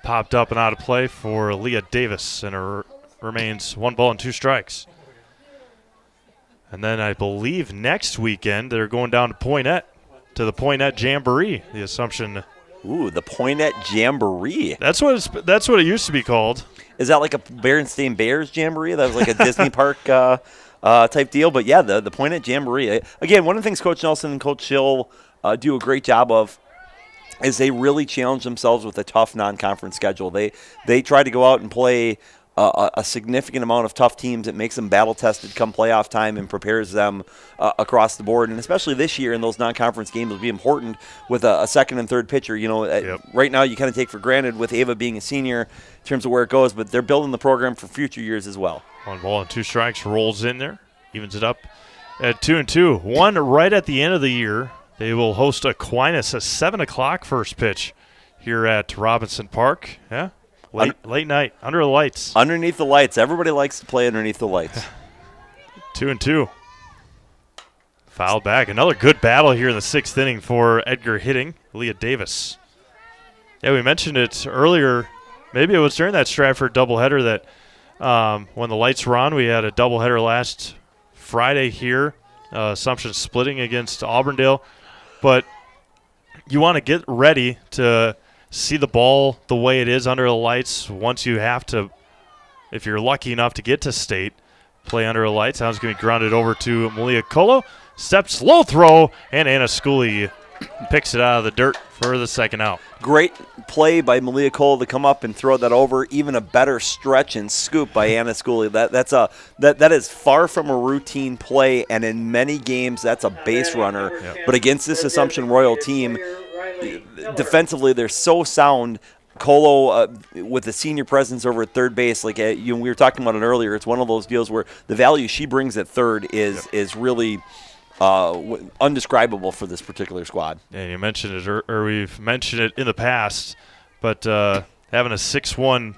Popped up and out of play for Leah Davis, and it remains 1 ball and 2 strikes. And then I believe next weekend they're going down to Poynette, to the Poynette Jamboree. The Assumption. Ooh, the Poynette Jamboree. That's what it used to be called. Is that like a Berenstain Bears Jamboree? That was like a Disney park type deal. But yeah, the Poynette Jamboree. Again, one of the things Coach Nelson and Coach Schill do a great job of is they really challenge themselves with a tough non-conference schedule. They try to go out and play a significant amount of tough teams. That makes them battle-tested come playoff time and prepares them across the board. And especially this year in those non-conference games will be important with a second and third pitcher. Right now you kind of take for granted with Ava being a senior in terms of where it goes, but they're building the program for future years as well. 1 ball and 2 strikes, rolls in there, evens it up at 2-2. One right at the end of the year. They will host Aquinas, a 7 o'clock first pitch here at Robinson Park. Yeah. Late night, under the lights. Underneath the lights. Everybody likes to play underneath the lights. 2-2. Fouled back. Another good battle here in the 6th inning for Edgar hitting Leah Davis. Yeah, we mentioned it earlier. Maybe it was during that Stratford doubleheader that when the lights were on, we had a doubleheader last Friday here. Assumption splitting against Auburndale. But you want to get ready to see the ball the way it is under the lights once you have to, if you're lucky enough to get to state, play under the lights. Now it's going to be grounded over to Malia Colo. Step slow throw, and Anna Schooley picks it out of the dirt for the second out. Great play by Malia Cole to come up and throw that over. Even a better stretch and scoop by Anna Schooley. That is far from a routine play, and in many games that's a base runner. Yep. But against this Assumption Royal team, defensively they're so sound. Colo with the senior presence over at third base, like we were talking about it earlier. It's one of those deals where the value she brings at third is really undescribable for this particular squad. Yeah, you mentioned it, or we've mentioned it in the past, but having a 6'1"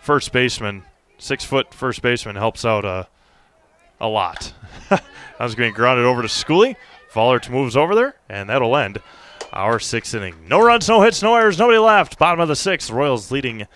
first baseman, 6-foot first baseman helps out a lot. I was going to ground it over to Schooley. Vollert moves over there, and that'll end our 6th inning. No runs, no hits, no errors, nobody left. Bottom of the 6th, Royals leading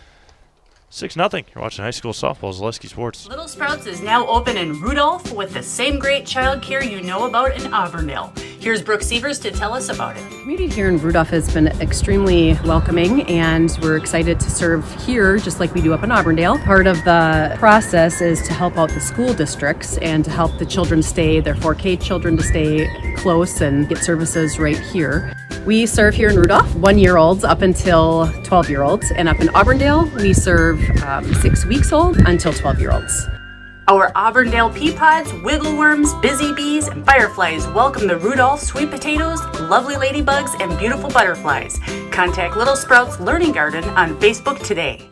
6-0. You're watching high school softball, Zaleski Sports. Little Sprouts is now open in Rudolph with the same great child care you know about in Auburndale. Here's Brooke Sievers to tell us about it. The community here in Rudolph has been extremely welcoming, and we're excited to serve here just like we do up in Auburndale. Part of the process is to help out the school districts and to help the children stay, their 4K children to stay close and get services right here. We serve here in Rudolph 1-year-olds up until 12-year-olds, and up in Auburndale we serve 6 weeks old until 12-year-olds. Our Auburndale pea pods, wiggle worms, busy bees, and fireflies welcome the Rudolph sweet potatoes, lovely ladybugs, and beautiful butterflies. Contact Little Sprouts Learning Garden on Facebook today.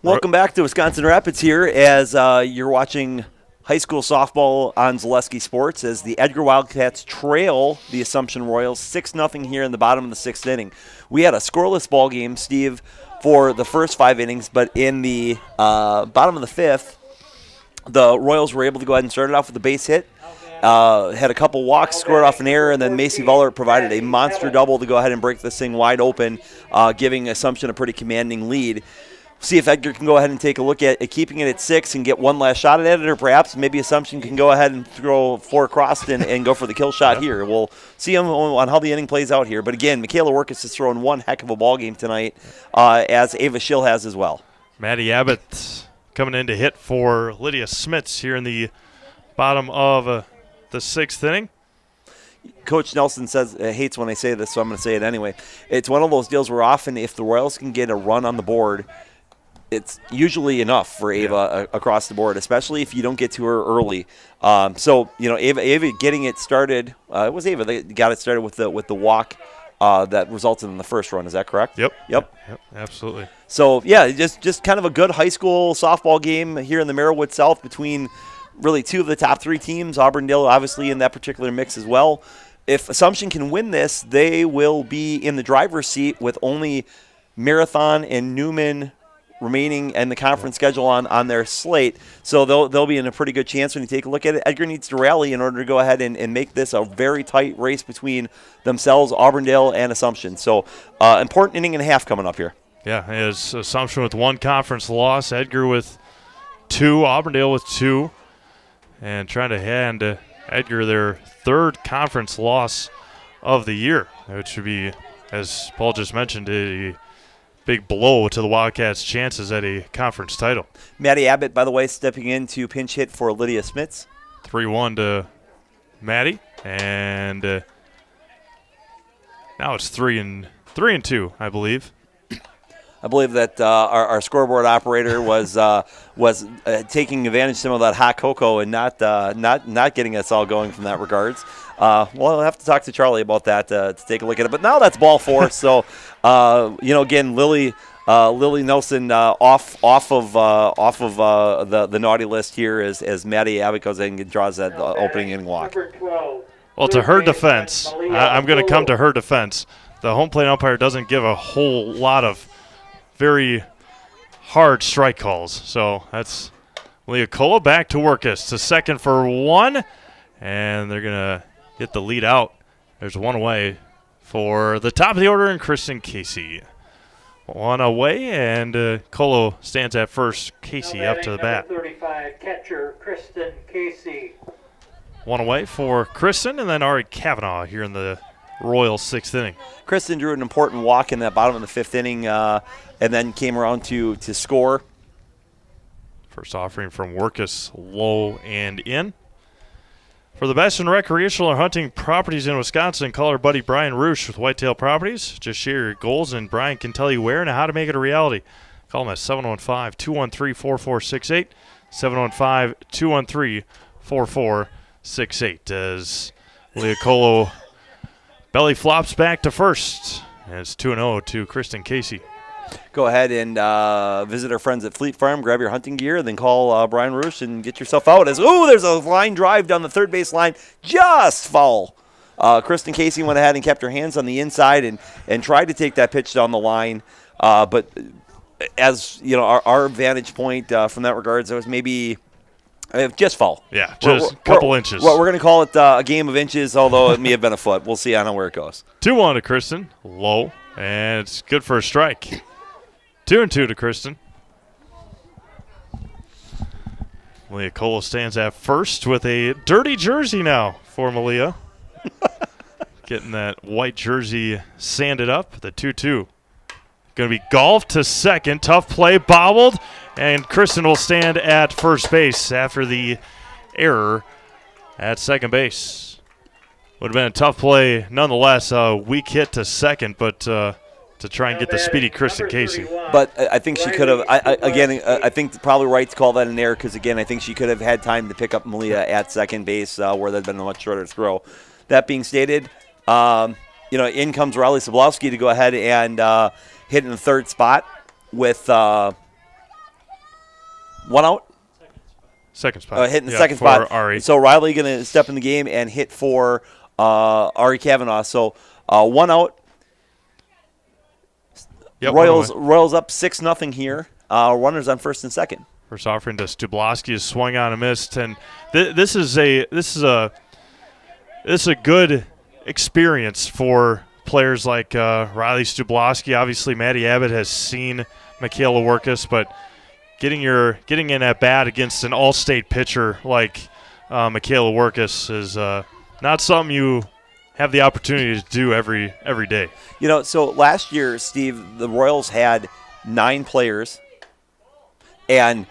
Welcome back to Wisconsin Rapids here as you're watching high school softball on Zaleski Sports as the Edgar Wildcats trail the Assumption Royals 6-0 here in the bottom of the 6th inning. We had a scoreless ball game, Steve, for the first 5 innings, but in the bottom of the 5th, the Royals were able to go ahead and start it off with a base hit. Had a couple walks, scored off an error, and then Macy Vollert provided a monster double to go ahead and break this thing wide open, giving Assumption a pretty commanding lead. See if Edgar can go ahead and take a look at keeping it at 6 and get one last shot at it, or perhaps maybe Assumption can go ahead and throw 4 across and go for the kill shot here. We'll see on how the inning plays out here. But again, Michaela Workus has thrown one heck of a ball game tonight, as Ava Schill has as well. Maddie Abbott coming in to hit for Lydia Smits here in the bottom of the 6th inning. Coach Nelson says hates when I say this, so I'm going to say it anyway. It's one of those deals where often if the Royals can get a run on the board, it's usually enough for Ava across the board, especially if you don't get to her early. So, Ava getting it started, it was Ava that got it started with the walk that resulted in the first run. Is that correct? Yep, absolutely. So, yeah, just kind of a good high school softball game here in the Merrillwood South between really 2 of the top 3 teams. Auburndale obviously in that particular mix as well. If Assumption can win this, they will be in the driver's seat with only Marathon and Newman remaining and the conference schedule on their slate. So they'll be in a pretty good chance when you take a look at it. Edgar needs to rally in order to go ahead and make this a very tight race between themselves, Auburndale, and Assumption. So important inning and a half coming up here. Yeah, it's Assumption with 1 conference loss, Edgar with 2, Auburndale with 2, and trying to hand Edgar their 3rd conference loss of the year, which would be, as Paul just mentioned, a big blow to the Wildcats' chances at a conference title. Maddie Abbott, by the way, stepping in to pinch hit for Lydia Smits. 3-1 to Maddie, and now it's 3-2, I believe. I believe that our scoreboard operator was taking advantage of some of that hot cocoa and not getting us all going from that regards. We'll have to talk to Charlie about that to take a look at it. But now that's ball 4. So, again, Lily Nelson off of the naughty list here as Maddie Abbott goes in and draws that opening inning walk. Well, to her defense, I'm going to come to her defense. The home plate umpire doesn't give a whole lot of very hard strike calls. So that's Leocola back to Workus to second for 1, and they're going to get the lead out. There's 1 away for the top of the order and Kristen Casey. 1 away, and Colo stands at first. Casey up to the bat. 35 catcher Kristen Casey. 1 away for Kristen, and then Ari Kavanaugh here in the Royal 6th inning. Kristen drew an important walk in that bottom of the 5th inning, and then came around to score. First offering from Workus, low and in. For the best in recreational or hunting properties in Wisconsin, call our buddy Brian Roosh with Whitetail Properties. Just share your goals, and Brian can tell you where and how to make it a reality. Call him at 715-213-4468, 715-213-4468. As Leocola belly flops back to first, and it's 2-0 to Kristen Casey. Go ahead and visit our friends at Fleet Farm, grab your hunting gear, then call Brian Roosh and get yourself out. There's a line drive down the third base line, just foul. Kristen Casey went ahead and kept her hands on the inside and tried to take that pitch down the line. But as you know, our vantage point from that regards, it was maybe just foul. Yeah, just a couple inches. We're going to call it a game of inches, although it may have been a foot. We'll see. I don't know where it goes. 2-1 to Kristen, low, and it's good for a strike. 2-2 to Kristen. Leocola stands at first with a dirty jersey now for Malia. Getting that white jersey sanded up. The 2-2. Going to be golf to second. Tough play, bobbled, and Kristen will stand at first base after the error at second base. Would have been a tough play nonetheless. Weak hit to second, but to try and get the speedy Kristen Casey. But I think she could have, I think probably right to call that an error because, again, I think she could have had time to pick up Malia at second base where there'd been a much shorter throw. That being stated, in comes Riley Sobolowski to go ahead and hit in the third spot with 1 out. Second spot. Hitting the Yeah, second for spot. Ari. So Riley going to step in the game and hit for Ari Kavanaugh. So 1 out. Yep, Royals up 6-0 here. Runners on first and second. First offering to Stubloski is swung on and missed, and this is a good experience for players like Riley Stubloski. Obviously, Maddie Abbott has seen Michaela Workus, but getting in at bat against an all-state pitcher like Michaela Workus is not something you have the opportunity to do every day. So last year, Steve, the Royals had 9 players, and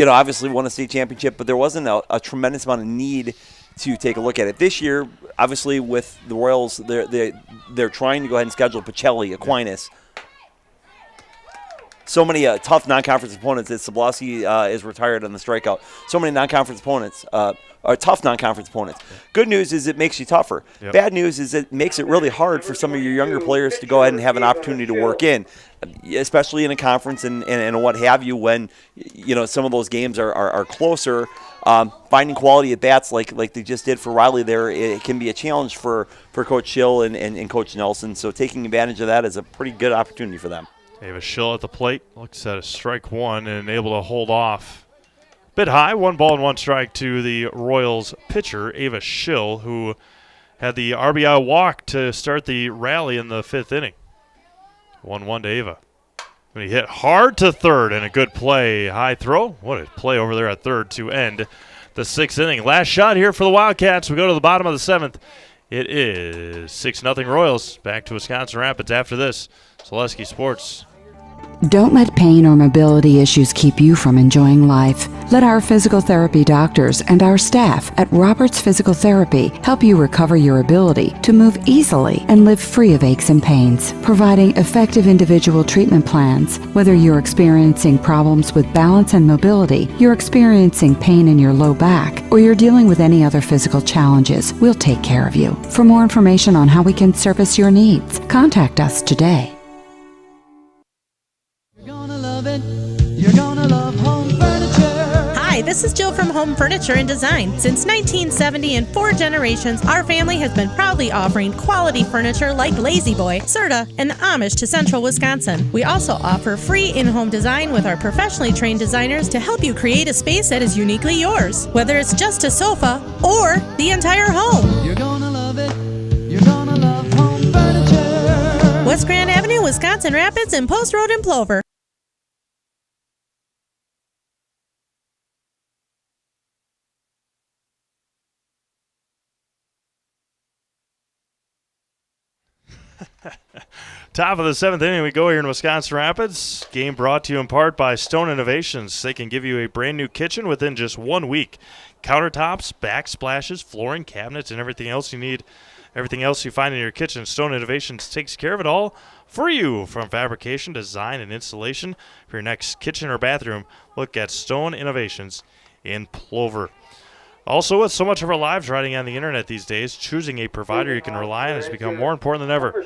obviously won a state championship, but there wasn't a tremendous amount of need to take a look at it. This year, obviously with the Royals, they're trying to go ahead and schedule Pacelli, Aquinas. So many tough non-conference opponents that Stubloski is retired on the strikeout. So many non-conference opponents, or tough non-conference opponents. Good news is it makes you tougher. Yep. Bad news is it makes it really hard for some of your younger players to go ahead and have an opportunity to work in, especially in a conference and what have you when some of those games are closer. Finding quality at bats like they just did for Riley there, it can be a challenge for Coach Schill and Coach Nelson. So taking advantage of that is a pretty good opportunity for them. Davis Schill at the plate, looks at a strike one and able to hold off. Bit high, 1 ball and 1 strike to the Royals pitcher, Ava Schill, who had the RBI walk to start the rally in the 5th inning. 1-1 to Ava. When he hit hard to third and a good play, high throw. What a play over there at third to end the 6th inning. Last shot here for the Wildcats. We go to the bottom of the 7th. It is 6-0 Royals. Back to Wisconsin Rapids after this. Zaleski Sports. Don't let pain or mobility issues keep you from enjoying life. Let our physical therapy doctors and our staff at Roberts Physical Therapy help you recover your ability to move easily and live free of aches and pains, providing effective individual treatment plans. Whether you're experiencing problems with balance and mobility, you're experiencing pain in your low back, or you're dealing with any other physical challenges, we'll take care of you. For more information on how we can service your needs, contact us today. You're gonna love home furniture. Hi, this is Jill from Home Furniture and Design. Since 1970 and 4 generations, our family has been proudly offering quality furniture like Lazy Boy, Serta, and the Amish to Central Wisconsin. We also offer free in-home design with our professionally trained designers to help you create a space that is uniquely yours, whether it's just a sofa or the entire home. You're gonna love it. You're gonna love home furniture. West Grand Avenue, Wisconsin Rapids, and Post Road in Plover. Top of the 7th inning, we go here in Wisconsin Rapids. Game brought to you in part by Stone Innovations. They can give you a brand new kitchen within just 1 week. Countertops, backsplashes, flooring, cabinets, and everything else you need. Everything else you find in your kitchen, Stone Innovations takes care of it all for you. From fabrication, design, and installation for your next kitchen or bathroom, look at Stone Innovations in Plover. Also, with so much of our lives riding on the internet these days, choosing a provider you can rely on has become more important than ever.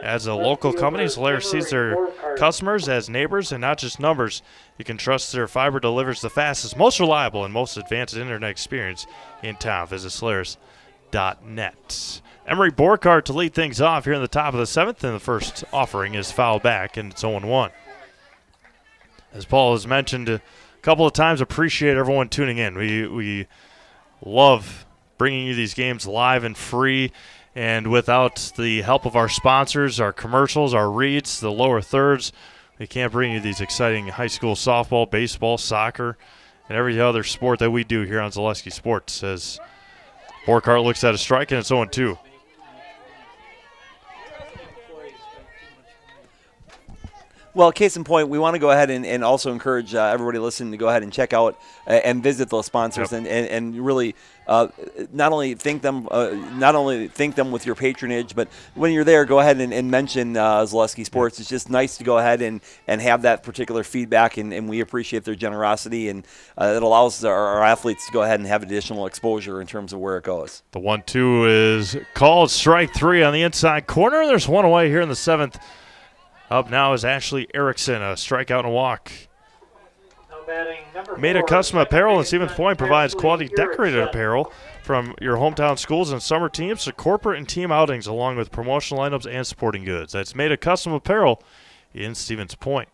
As a local company, Solaris sees their customers as neighbors and not just numbers. You can trust their fiber delivers the fastest, most reliable, and most advanced internet experience in town. Visit Solaris.net. Emery Borkart to lead things off here in the top of the 7th, and the first offering is fouled back, and it's 0-1. As Paul has mentioned a couple of times, appreciate everyone tuning in. We love bringing you these games live and free, and without the help of our sponsors, our commercials, our reads, the lower thirds, we can't bring you these exciting high school softball, baseball, soccer, and every other sport that we do here on Zaleski Sports. As Borkart looks at a strike, and it's 0-2. Well, case in point, we want to go ahead and also encourage everybody listening to go ahead and check out and visit those sponsors. Yep. and really not only thank them with your patronage, but when you're there, go ahead and mention Zaleski Sports. It's just nice to go ahead and have that particular feedback, and we appreciate their generosity, and it allows our athletes to go ahead and have additional exposure in terms of where it goes. The 1-2 is called strike 3 on the inside corner. There's one away here in the 7th. Up now is Ashley Erickson, a strikeout and a walk. batting number Made a 4, Custom second Apparel in baseman Stevens Point provides Ashley quality decorated Erickson. apparel from your hometown schools and summer teams to corporate and team outings, along with promotional items and sporting goods. That's Made a Custom Apparel in Stevens Point.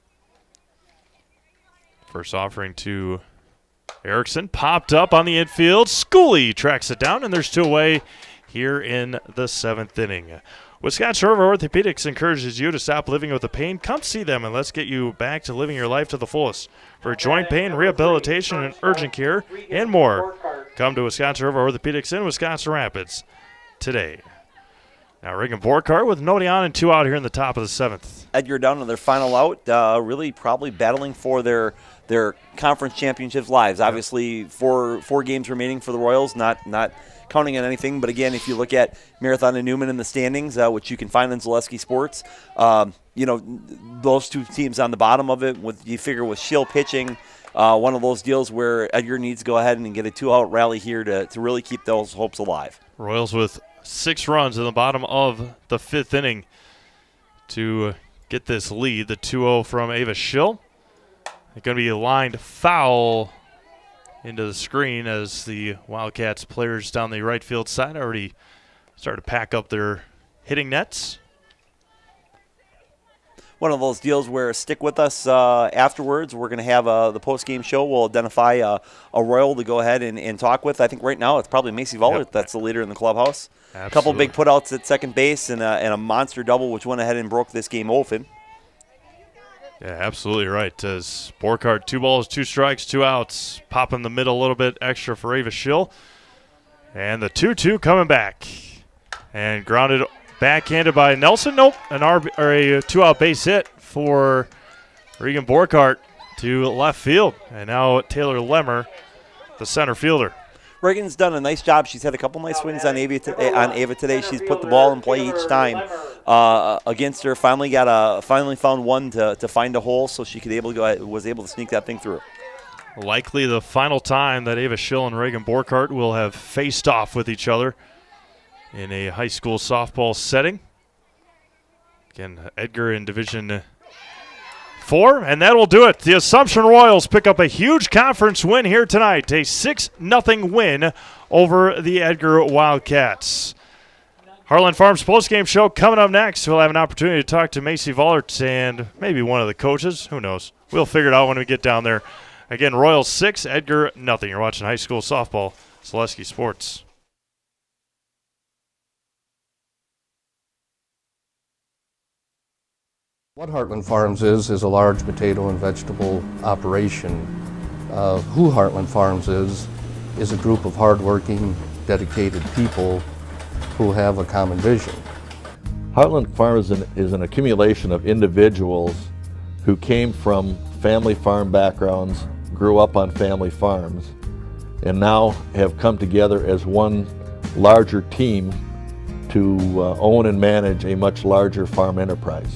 First offering to Erickson, popped up on the infield. Schooley tracks it down, and there's 2 away here in the 7th inning. Wisconsin River Orthopedics encourages you to stop living with the pain. Come see them and let's get you back to living your life to the fullest. For joint pain, rehabilitation, and urgent care, and more, come to Wisconsin River Orthopedics in Wisconsin Rapids today. Now Reagan Borkart with nobody on and 2 out here in the top of the 7th. Edgar down to their final out, really probably battling for their conference championships lives. Obviously, four games remaining for the Royals, not counting on anything. But again, if you look at Marathon and Newman in the standings, which you can find on Zaleski Sports, those 2 teams on the bottom of it, you figure with Schill pitching, one of those deals where Edgar needs to go ahead and get a 2-out rally here to really keep those hopes alive. Royals with 6 runs in the bottom of the 5th inning to get this lead. The 2-0 from Ava Schill. It's going to be lined foul into the screen as the Wildcats players down the right field side already start to pack up their hitting nets. One of those deals where stick with us afterwards. We're going to have the post-game show. We'll identify a Royal to go ahead and talk with. I think right now it's probably Macy Vollert that's the leader in the clubhouse. Absolutely. A couple big putouts at second base and a monster double, which went ahead and broke this game open. Yeah, absolutely right. As Borkart, 2 balls, 2 strikes, 2 outs. Pop in the middle a little bit extra for Ava Schill. And the 2-2 coming back. And grounded backhanded by Nelson. Nope, a 2-out base hit for Regan Borkart to left field. And now Taylor Lemmer, the center fielder. Reagan's done a nice job. She's had a couple nice swings on Ava today. She's put the ball in play each time against her. Finally found one to find a hole, so she was able to sneak that thing through. Likely the final time that Ava Schill and Reagan Borkart will have faced off with each other in a high school softball setting. Again, Edgar in Division 4, and that'll do it. The Assumption Royals pick up a huge conference win here tonight, a 6-0 win over the Edgar Wildcats. Heartland Farms postgame show coming up next. We'll have an opportunity to talk to Macy Vollert and maybe one of the coaches. Who knows? We'll figure it out when we get down there. Again, Royals 6, Edgar 0. You're watching high school softball, Zaleski Sports. What Heartland Farms is a large potato and vegetable operation. Who Heartland Farms is a group of hardworking, dedicated people who have a common vision. Heartland Farms is an accumulation of individuals who came from family farm backgrounds, grew up on family farms, and now have come together as one larger team to own and manage a much larger farm enterprise.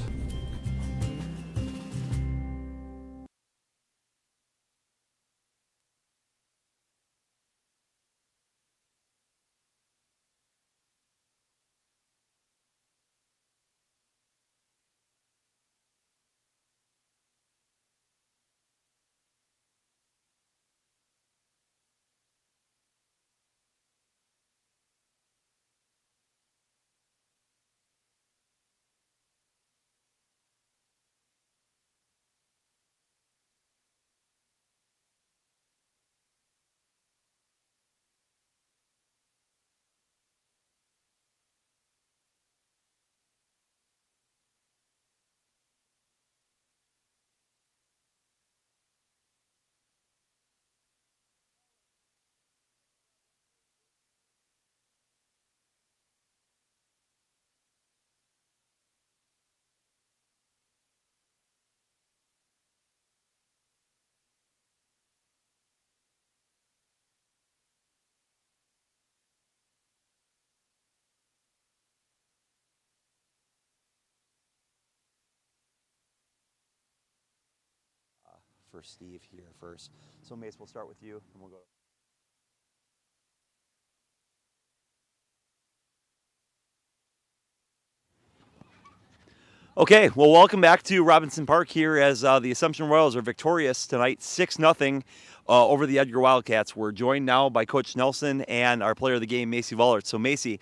For Steve here first. So Mace, we'll start with you and we'll go. Okay, well, welcome back to Robinson Park here as the Assumption Royals are victorious tonight, 6-0 over the Edgar Wildcats. We're joined now by Coach Nelson and our player of the game, Macy Vollert. So, Macy,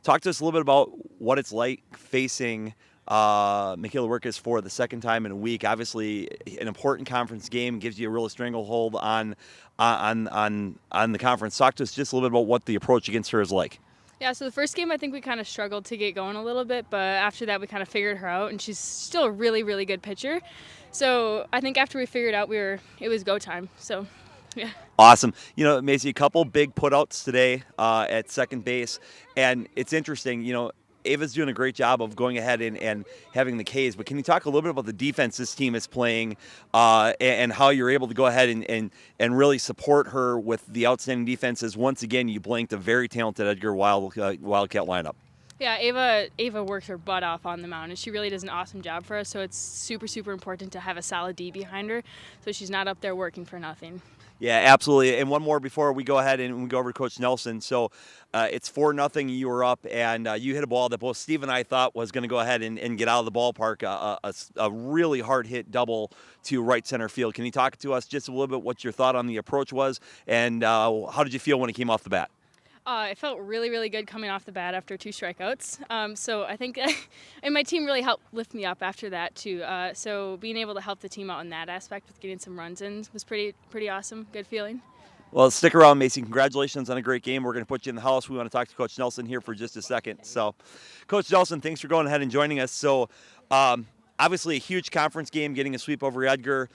talk to us a little bit about what it's like facing Michaela Workis for the second time in a week. Obviously, an important conference game gives you a real stranglehold on the conference. Talk to us just a little bit about what the approach against her is like. Yeah, so the first game I think we kind of struggled to get going a little bit, but after that we kind of figured her out, and she's still a really, really good pitcher. So I think after we figured out it was go time. So, yeah. Awesome. You know, Macy, a couple big putouts today at second base, and it's interesting, you know, Ava's doing a great job of going ahead and having the Ks, but can you talk a little bit about the defense this team is playing and how you're able to go ahead and really support her with the outstanding defenses? Once again, you blanked a very talented Edgar Wildcat lineup. Yeah, Ava works her butt off on the mound, and she really does an awesome job for us, so it's super, super important to have a solid D behind her so she's not up there working for nothing. Yeah, absolutely. And one more before we go ahead and we go over to Coach Nelson. So it's 4-0. You were up, and you hit a ball that both Steve and I thought was going to go ahead and get out of the ballpark, a really hard hit double to right center field. Can you talk to us just a little bit what your thought on the approach was, and how did you feel when it came off the bat? It felt really, really good coming off the bat after 2 strikeouts. So I think, and my team really helped lift me up after that too. So being able to help the team out in that aspect with getting some runs in was pretty awesome. Good feeling. Well, stick around, Macy. Congratulations on a great game. We're going to put you in the house. We want to talk to Coach Nelson here for just a second. So, Coach Nelson, thanks for going ahead and joining us. So, obviously a huge conference game, getting a sweep over Edgar,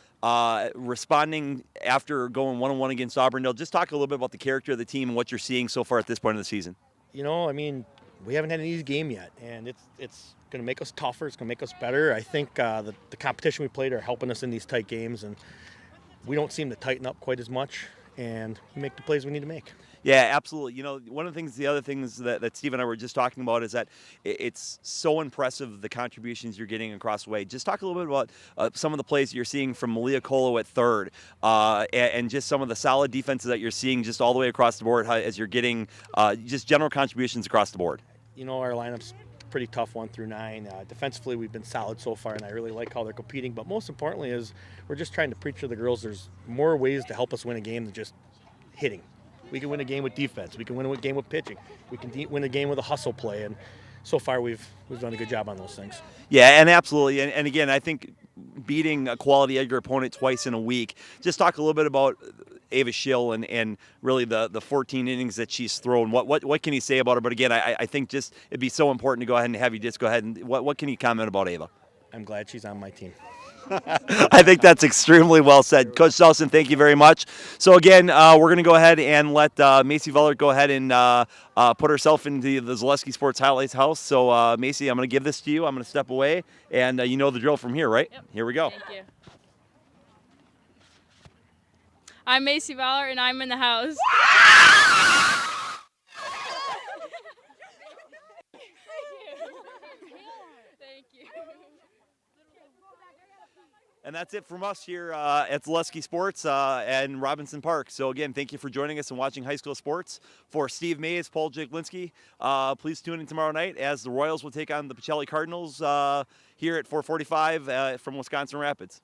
responding after going 1-1 against Auburndale. Just talk a little bit about the character of the team and what you're seeing so far at this point of the season. You know, I mean, we haven't had an easy game yet, and it's going to make us tougher. It's going to make us better. I think the competition we played are helping us in these tight games, and we don't seem to tighten up quite as much, and we make the plays we need to make. Yeah, absolutely. You know, the other things that Steve and I were just talking about is that it's so impressive the contributions you're getting across the way. Just talk a little bit about some of the plays that you're seeing from Malia Colo at third and just some of the solid defenses that you're seeing just all the way across the board as you're getting just general contributions across the board. You know, our lineup's pretty tough 1 through 9. Defensively, we've been solid so far, and I really like how they're competing. But most importantly is we're just trying to preach to the girls there's more ways to help us win a game than just hitting. We can win a game with defense. We can win a game with pitching. We can win a game with a hustle play. And so far, we've done a good job on those things. Yeah, and absolutely. And again, I think beating a quality Edgar opponent twice in a week. Just talk a little bit about Ava Schill and really the 14 innings that she's thrown. What can you say about her? But again, I think just it'd be so important to go ahead and have you just go ahead and what can you comment about Ava? I'm glad she's on my team. I think that's extremely well said. Coach Nelson, thank you very much. So again, we're going to go ahead and let Macy Vollert go ahead and put herself into the Zaleski Sports Highlights house. So Macy, I'm going to give this to you. I'm going to step away, and you know the drill from here, right? Yep. Here we go. Thank you. I'm Macy Vollert, and I'm in the house. Thank you. And that's it from us here at Zaleski Sports and Robinson Park. So again, thank you for joining us and watching high school sports. For Steve Mays, Paul Jaglinski, please tune in tomorrow night as the Royals will take on the Pacelli Cardinals here at 4:45 from Wisconsin Rapids.